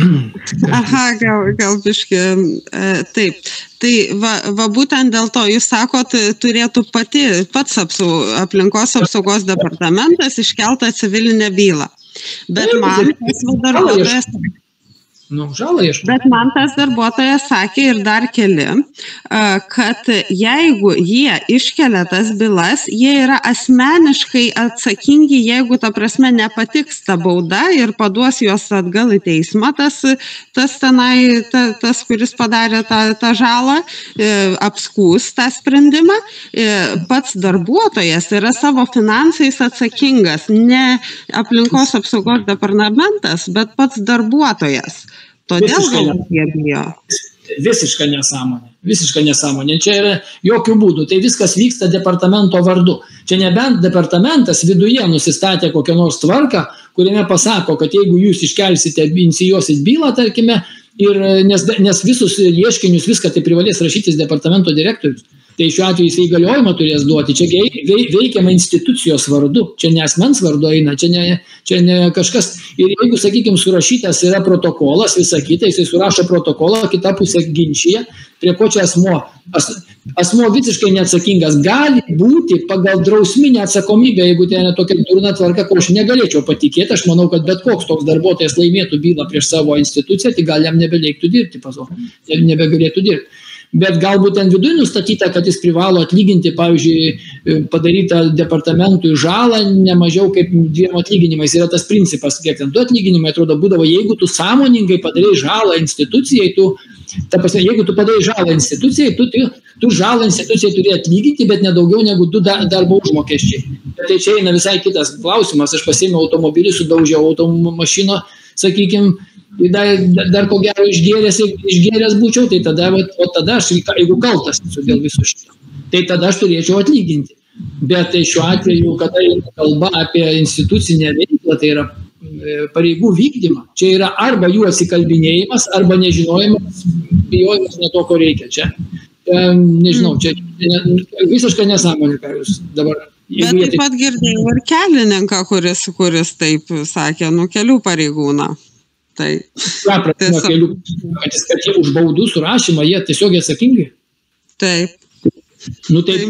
Aha, gal biški, taip. Tai va būtent dėl to, jūs sakot, turėtų pats aplinkos apsaugos departamentas iškeltą civilinę bylą. Bet man tas darbuotojas... Bet man tas darbuotojas sakė ir dar keli, kad jeigu jie iškelia tas bylas, jie yra asmeniškai atsakingi, jeigu ta prasme nepatiks ta bauda ir paduos juos atgal į teismą, tas kuris padarė tą žalą, apskūs tą sprendimą, pats darbuotojas yra savo finansais atsakingas, ne aplinkos apsaugos departamentas, bet pats darbuotojas. Todėl galbūt jie bijo. Visiška nesąmonė. Čia yra jokių būdų. Tai viskas vyksta departamento vardu. Čia nebent departamentas viduje nusistatė kokią nors tvarką, kuriame pasako, kad jeigu jūs iškelsite, inicijuosit bylą, tarkime, nes visus ieškinius viską tai privalės rašytis departamento direktorius. Tai šiuo atveju jis įgaliojimą turės duoti. Čia veikiama institucijos vardu. Čia ne asmens vardu eina, čia ne kažkas. Ir jeigu, sakykime, surašytas yra protokolas, visą kitą, jisai surašo protokolą, kita pusė ginčyje, prie ko čia asmuo. Asmuo visiškai neatsakingas. Gali būti pagal drausminę atsakomybę, jeigu tai yra tokia durna tvarka, ko aš negalėčiau patikėti. Aš manau, kad bet koks toks darbuotojas laimėtų bylą prieš savo instituciją, tai gal jam nebeleiktų dirbti, nebegalėtų dirbti. Bet galbūt ten viduje nustatyta, kad jis privalo atlyginti, pavyzdžiui, padarytą departamentui žalą ne mažiau kaip 2 atlyginimais. Yra tas principas, kiek ten 2 atlyginimai, atrodo, būdavo, jeigu tu sąmoningai padarai žalą institucijai, jeigu tu padarai žalą institucijai, tu žalą institucijai turi atlyginti, bet nedaugiau negu 2 darbo užmokesčiai. Bet tai čia eina visai kitas klausimas. Aš pasiėmiau automobilį, sudaužiau automašiną, sakykime, dar ko gero išgėręs būčiau, tai tada aš, jeigu kaltas esu dėl viso šito, tai tada aš turėčiau atlyginti. Bet tai šiuo atveju, kada kalba apie institucinę veiklą, tai yra pareigų vykdymą, čia yra arba jų atsikalbinėjimas, arba nežinojimas, bijojimas ne to, ko reikia. Čia, nežinau, čia visiškai nesąmonė, ką jūs dabar. Bet taip pat girdėjau ir kelininką, kuris taip sakė, kelių pareigūną. Tai kelių, kad jie už baudų surašymą, jie tiesiog atsakingi. Taip. Taip,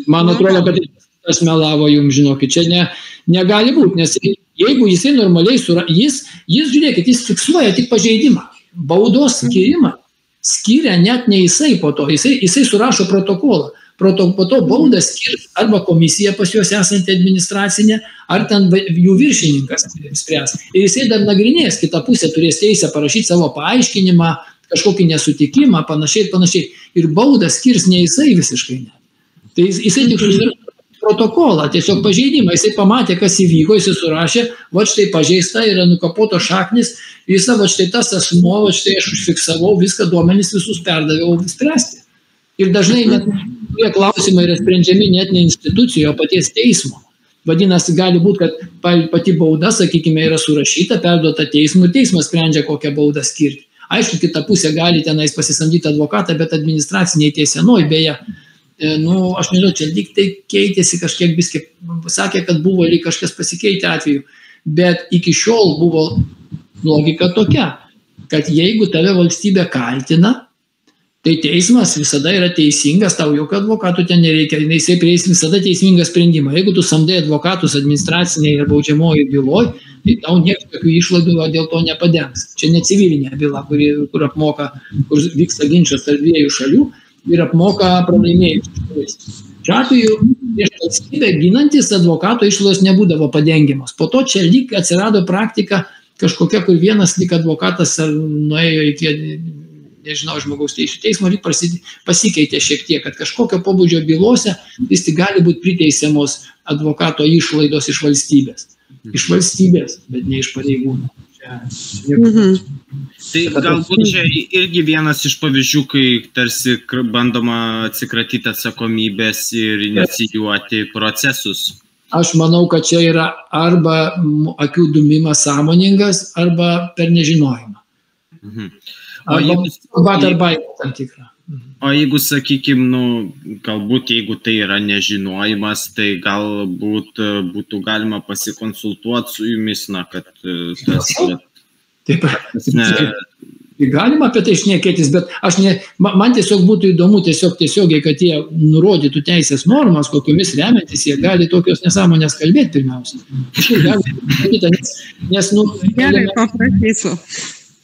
man atrodo, kad tas melavo jums, žinokit, čia negali būti, nes jeigu jisai normaliai jis, žiūrėkit, jis fiksuoja tik pažeidimą. Baudos skirimą skiria net ne jisai po to, jisai surašo protokolą. Po to baudą skirs arba komisija pas juos esanti administracinė, ar ten jų viršininkas spręs. Ir jisai dar nagrinės, kita pusė turės teisę parašyti savo paaiškinimą, kažkokį nesutikimą, panašiai. Ir baudą skirs ne jisai visiškai ne. Tai jisai tik susidarė protokolą, tiesiog pažeidimą. Jisai pamatė, kas įvyko, jisai surašė, va štai pažeista, yra nukapoto šaknis, visą va štai tas asmuo, va štai aš užfiksavau, viską duomenys visus perdaviau spręsti. Ir dažnai net tie klausimai yra sprendžiami net ne institucijoje, o paties teismo. Vadinasi, gali būti, kad pati bauda, sakykime, yra surašyta, perduota teismui, teismas sprendžia, kokią baudą skirti. Aišku, kita pusė gali tenais pasisamdyti advokatą, bet administraciniai teisenoje, beje, aš nežinau, čia lyg tai keitėsi kažkiek biskį, sakė, kad buvo lyg kažkas pasikeitę atveju, bet iki šiol buvo logika tokia, kad jeigu tave valstybė kaltina, tai teismas visada yra teisingas, tau jokio advokatų ten nereikia, jisai prieis visada teismingą sprendimą. Jeigu tu samdai advokatus administraciniai ir baudžiamoji byloj, tai tau niekas tokių išlaidų dėl to nepadengs. Čia ne civilinė byla, kur apmoka, kur vyksta ginčas tarp dviejų šalių ir apmoka pralaimėjusius. Šiuo atveju prieš valstybę ginantis advokato išlaidos nebūdavo padengiamos. Po to čia lyg atsirado praktika kažkokia, kur vienas lyg advokatas nuėjo iki nežinau, žmogaus teisų teismo lyg pasikeitė šiek tiek, kad kažkokio pobūdžio bylose vis tik gali būti priteisiamos advokato išlaidos iš valstybės. Iš valstybės, bet ne iš pareigūnų. Tai galbūt čia irgi vienas iš pavyzdžių, kai tarsi bandoma atsikratyti atsakomybės ir inicijuoti procesus. Aš manau, kad čia yra arba akių dumimas sąmoningas, arba per nežinojimą. O jeigu, sakykime, galbūt jeigu tai yra nežinojimas, tai galbūt būtų galima pasikonsultuoti su jumis, kad tas... Galima apie tai šnekėtis, bet man tiesiog būtų įdomu tiesiogiai, kad jie nurodytų teisės normas, kokiomis remiantis, jie gali tokios nesąmonės kalbėti pirmiausia. Gerai, paprašysiu.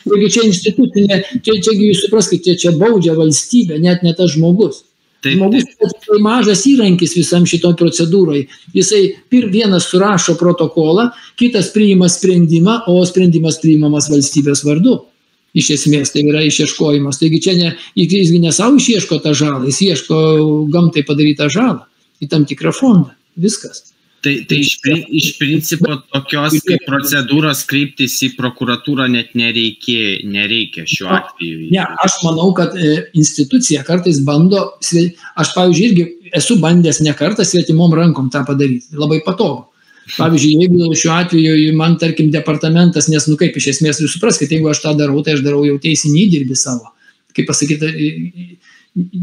Taigi čia institucinė, čia jūs supraskite, čia baudžia valstybė, net ne tas žmogus. Žmogus tai mažas įrankis visam šitoj procedūrai. Jisai vienas surašo protokolą, kitas priima sprendimą, o sprendimas priimamas valstybės vardu. Iš esmės, tai yra išieškojimas. Taigi čia jisgi ne savo išieško tą žalą, jis ieško gamtai padarytą žalą į tam tikrą fondą. Viskas. Tai iš principo tokios kaip procedūros kreiptis į prokuratūrą net nereikia šiuo atveju. Ne, aš manau, kad institucija kartais bando, aš pavyzdžiui irgi esu bandęs ne kartą svetimom rankom tą padaryti, labai patogu. Pavyzdžiui, jeigu šiuo atveju man, tarkim, departamentas, nes, kaip iš esmės, jūs supraskite, jeigu aš tą darau, tai aš darau jau teisinį įdirbį savo. Kaip pasakyti,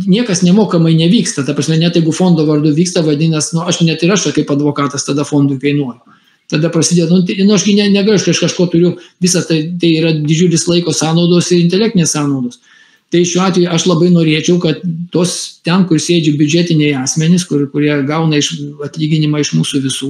niekas nemokamai nevyksta, ta prasme, net jeigu fondo vardu vyksta, vadinas, aš net ir aš kaip advokatas tada fondui kainuoju. Tada prasidėjo, aš negaliu, aš kažko turiu, visas tai yra didžiulis laiko sąnaudos ir intelektinės sąnaudos. Tai šiuo atveju aš labai norėčiau, kad tos ten, kur sėdži biudžetiniai asmenys, kurie gauna atlyginimą iš mūsų visų,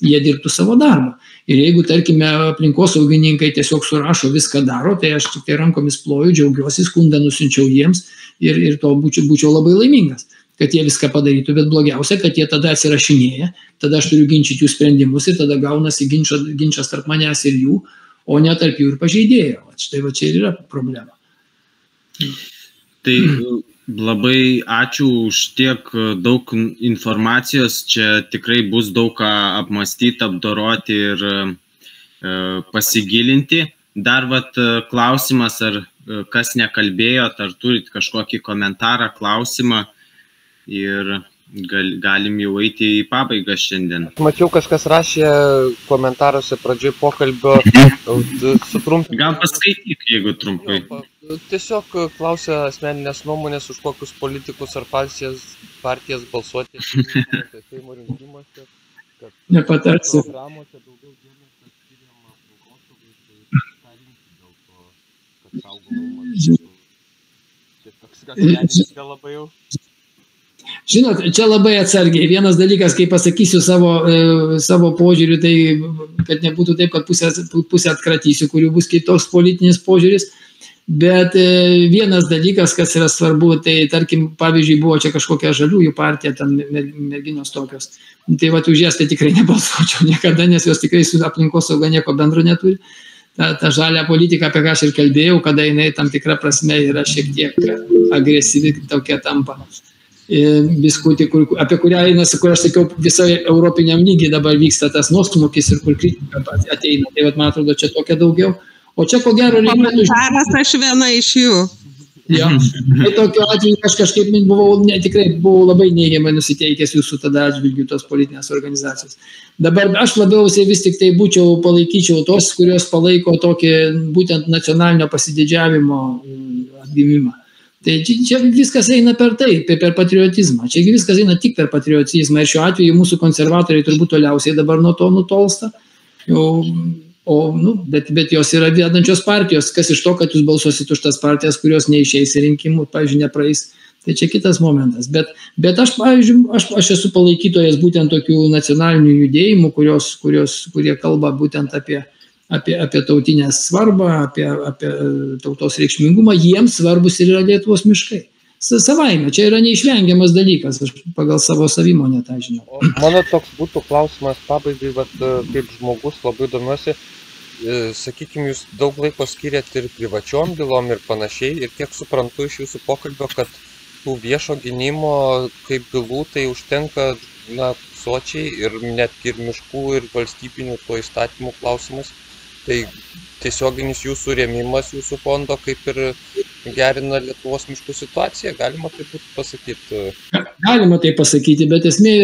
jie dirbtų savo darbą. Ir jeigu, tarkime, aplinkosaugininkai tiesiog surašo viską daro, tai aš tik tai rankomis ploju, džiaugiuosi, skundą nusiunčiau jiems ir to būčiau labai laimingas, kad jie viską padarytų, bet blogiausia, kad jie tada atsirašinėja, tada aš turiu ginčyti jų sprendimus ir tada gaunasi ginčas tarp manęs ir jų, o ne tarp jų ir pažeidėjo. Štai va čia ir yra problema. Tai labai ačiū už tiek daug informacijos, čia tikrai bus daug ką apmąstyti, apdoroti ir pasigilinti. Dar klausimas, ar kas nekalbėjot, ar turit kažkokį komentarą, klausimą ir galim jau eiti į pabaigą šiandien. Mačiau, kažkas rašė komentaruose pradžioj pokalbio. Gal paskaityk, jeigu trumpai. Tiesiog klausia asmeninės nuomonės, už kokius politikus ar partijas balsuoti Seimo rinkimuose. Nepatarsiu. Programuose daugiau dėmesio skiriama aplinkosaugai, tai ką rinkti dėl to, kad saugomumas. Čia toks gal labai jau. Žinot, čia labai atsargiai. Vienas dalykas, kai pasakysiu savo požiūrį, tai kad nebūtų taip, kad pusę atkratysiu, kurių bus kitoks politinis požiūris. Bet vienas dalykas, kas yra svarbu, tai tarkim, pavyzdžiui, buvo čia kažkokia žaliųjų partija, ten merginos tokios. Tai už jas tai tikrai nebalsuočiau niekada, nes jos tikrai su aplinkosauga nieko bendro neturi. Ta žalia politika, apie ką aš ir kalbėjau, kada jinai tam tikra prasme yra šiek tiek agresyvi, tokia tampa. Biskutį, apie kurią kur aš sakiau, visai europiniam lygiai dabar vyksta tas nuosmukis ir kur kritika ateina. Tai man atrodo, čia tokia daugiau. O čia ko gero reikėtų... Komentaras aš viena iš jų. Jo. Tai tokiu atveju aš kažkaip tikrai buvau labai neigiamai nusiteikęs jūsų tada atžvilgių tos politinės organizacijos. Dabar aš labiausiai vis tik tai palaikyčiau tos, kurios palaiko tokį būtent nacionalinio pasididžiavimo atgimimą. Tai čia viskas eina per tai, per patriotizmą. Čia viskas eina tik per patriotizmą. Ir šiuo atveju mūsų konservatoriai turbūt toliausiai dabar nuo to nutolsta. Bet jos yra vedančios partijos. Kas iš to, kad jūs balsuosit už tas partijas, kurios neišeis į rinkimų, pavyzdžiui, nepraeis. Tai čia kitas momentas. Bet aš, pavyzdžiui, aš esu palaikytojas būtent tokių nacionalinių judėjimų, kurie kalba būtent apie tautinę svarbą, apie tautos reikšmingumą, jiems svarbus ir yra Lietuvos miškai. Savaime, čia yra neišvengiamas dalykas, aš pagal savo savimonę tą žinau. Mano toks būtų klausimas pabaigai, kaip žmogus labai domiuosi, sakykime, jūs daug laiko skiriat ir privačiom bylom ir panašiai, ir kiek suprantu iš jūsų pokalbio, kad tų viešo gynimo kaip bylų tai užtenka sočiai ir net ir miškų ir valstybinių to įstatymų klausimas. Tai tiesioginis jūsų rėmimas jūsų fondo kaip ir gerina Lietuvos miškų situaciją, galima taip pasakyti? Galima tai pasakyti, bet esmė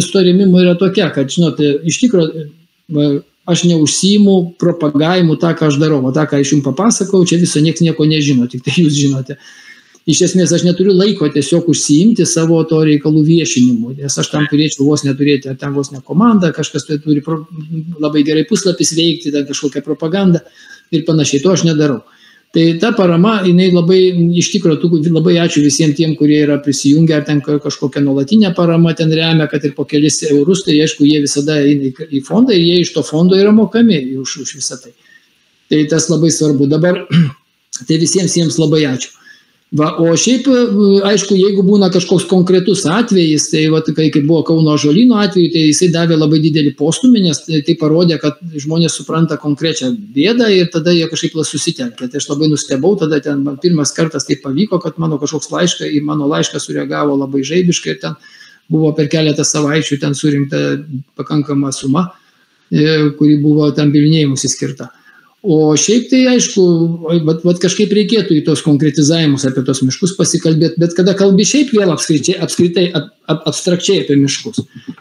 su to rėmimu yra tokia, kad, žinote, iš tikrųjų aš neužsiimu propagavimu tą, ką aš darau, o tą, ką aš jums papasakau, čia viso nieks nieko nežino, tik tai jūs žinote. Iš esmės, aš neturiu laiko tiesiog užsiimti savo to reikalų viešinimu, nes aš tam turėčiau vos neturėti, ten vos ne komandą, kažkas tai turi labai gerai puslapis veikti, ten kažkokią propagandą ir panašiai, to aš nedarau. Tai ta parama, jinai labai, iš tikrųjų, labai ačiū visiems tiem, kurie yra prisijungę, ar ten kažkokią nuolatinę paramą ten remia, kad ir po kelis eurus, tai aišku, jie visada eina į fondą ir jie iš to fondo yra mokami už visą tai. Tai tas labai svarbu. Dabar, tai visiems jiems labai ačiū. O šiaip, aišku, jeigu būna kažkoks konkretus atvejis, tai kai buvo Kauno ąžuolyno atveju, tai jisai davė labai didelį postumį, nes tai parodė, kad žmonės supranta konkrečią bėdą ir tada jie kažkaip susitelkė. Tai aš labai nustebau, tada ten pirmas kartas tai pavyko, kad mano kažkoks mano laišką sureagavo labai žaibiškai ir ten buvo per keletą savaičių ten surinkta pakankama suma, kuri buvo tam bylinėjimuisi skirta. O šiaip tai aišku, kažkaip reikėtų į tos konkretizavimus apie tos miškus pasikalbėti, bet kada kalbi šiaip vėl apskritai abstrakčiai apie miškus.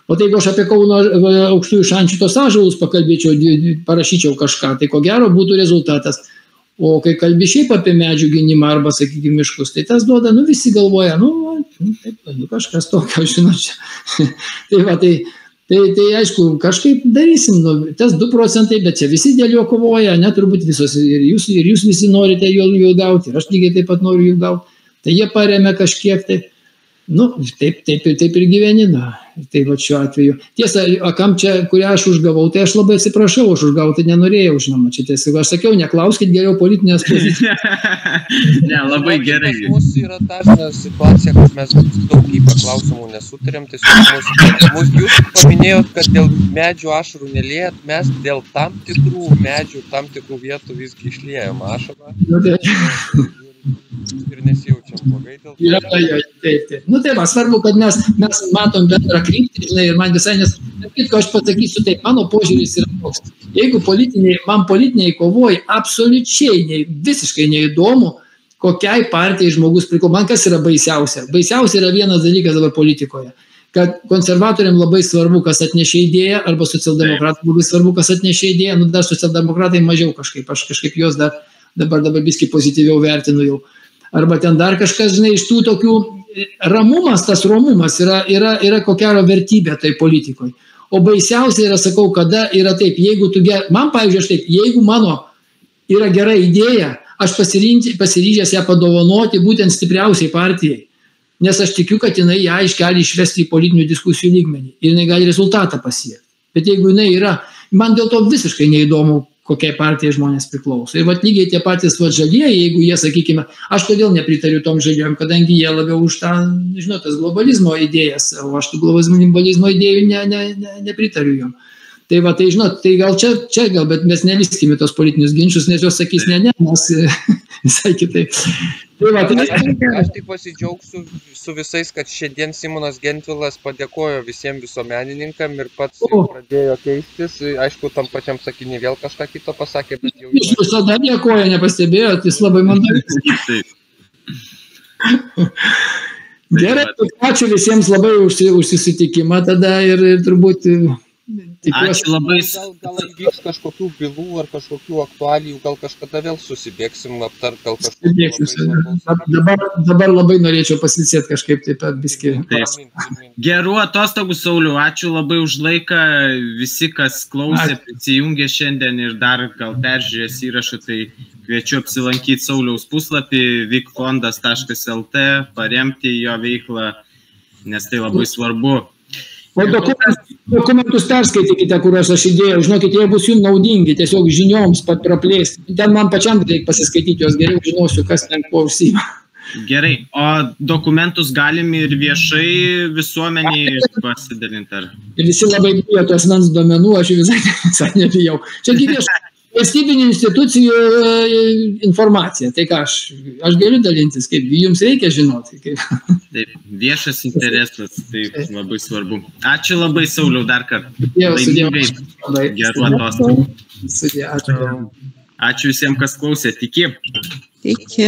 O tai jeigu aš apie Kauno aukštųjų šančių tos ąžuolus pakalbėčiau, parašyčiau kažką, tai ko gero būtų rezultatas. O kai kalbi šiaip apie medžių gynimą arba, sakykime, miškus, tai tas duoda, visi galvoja, kažkas tokio, žinočiau. Tai aišku, kažkaip darysim, tas 2%, bet čia visi dėl jo kovoja, turbūt visos, ir jūs visi norite jų gauti, ir aš lygiai taip pat noriu jų gauti. Tai jie paremia kažkiek, tai, taip ir gyveni, tai va šiuo atveju. Tiesa, kam čia, kurią aš užgavau, tai aš labai atsiprašau, aš užgauti nenorėjau, žinoma, čia tiesiog, aš sakiau, neklauskit geriau politinės pozicijos. Ne, labai gerai. Mūsų yra dažna situacija, kad mes daugybę klausimų nesutarėm, tiesiog jūs paminėjot, kad dėl medžių ašarų neliejat, mes dėl tam tikrų medžių, tam tikrų vietų visgi išliejam ašarą. Ir nesijaučiam blogai dėl to. Taip. Tai va, svarbu, kad mes matom bendrą kryptį, žinai, ir man visai aš pasakysiu taip, mano požiūris yra toks. Jeigu man politiniai kovoj absoliučiai visiškai neįdomu, kokiai partijai žmogus priklauso, man kas yra baisiausia. Baisiausia yra vienas dalykas dabar politikoje, kad konservatoriam labai svarbu, kas atnešė idėją, arba socialdemokratai labai svarbu, kas atnešė idėją, dar socialdemokratai mažiau kažkaip, aš kažkaip jos dabar biskį pozityviau vertinu jau. Arba ten dar kažkas, žinai, iš tų tokių ramumas, tas romumas yra kokiaro vertybė tai politikoje. O baisiausia yra, sakau, kada yra taip, man, pavyzdžiui, aš taip, jeigu mano yra gera idėja, aš pasiryžęs ją padovanoti būtent stipriausiai partijai. Nes aš tikiu, kad jinai ją gali išvesti į politinių diskusijų lygmenį ir jinai gali rezultatą pasiekti. Bet jeigu jinai yra, man dėl to visiškai neįdomu, kokiai partijai žmonės priklauso. Ir lygiai tie patys žalieji, jeigu jie, sakykime, aš kodėl nepritariu tom žalėjom, kadangi jie labiau už tą, žinot, tas globalizmo idėjas, o aš tų globalizmo idėjų nepritariu jom. Tai žinot, tai gal čia, bet mes neliskime tos politinius ginčius, nes jos sakys, ne, mes visai kitaip. Aš tik pasidžiaugsiu su visais, kad šiandien Simonas Gentvilas padėkojo visiems visuomenininkam ir pats pradėjo keistis. Aišku, tam pačiam sakinį vėl kažką kito pasakė, bet jau... Jis visada dėkoja, nepastebėjot, jis labai mandagus. Gerai, ačiū visiems labai už susitikimą tada ir turbūt tikiuosi. Ačiū labai. Gal įvyks kažkokių bylų ar kažkokių aktualijų, gal kažkada vėl susibėgsim, aptart gal Dabar labai norėčiau pasiilsėti kažkaip taip pat biskį. Gerų atostogų, Sauliau, ačiū labai už laiką, visi, kas klausė, prisijungė šiandien ir dar gal peržiūrės įrašą, tai kviečiu apsilankyti Sauliaus puslapį vikfondas.lt, paremti jo veiklą, nes tai labai svarbu. O dokumentus perskaitykite, kuriuos aš įdėjau. Žinokit, jie bus jums naudingi, tiesiog žinioms praplėsti. Ten man pačiam reikia pasiskaityti, jos geriau žinosiu, kas ten kuo užsiima. Gerai, o dokumentus galim ir viešai visuomeniai pasidalinti? Ir visi labai bijo tos asmens duomenų, aš visai nebijau. Čia viešai. Valstybinių institucijų informacija, tai ką aš galiu dalintis, kaip jums reikia žinoti. Taip, viešas interesas, tai labai svarbu. Ačiū labai, Sauliau, dar kartą. Gerų atostogų. Ačiū visiems, kas klausė. Iki. Iki.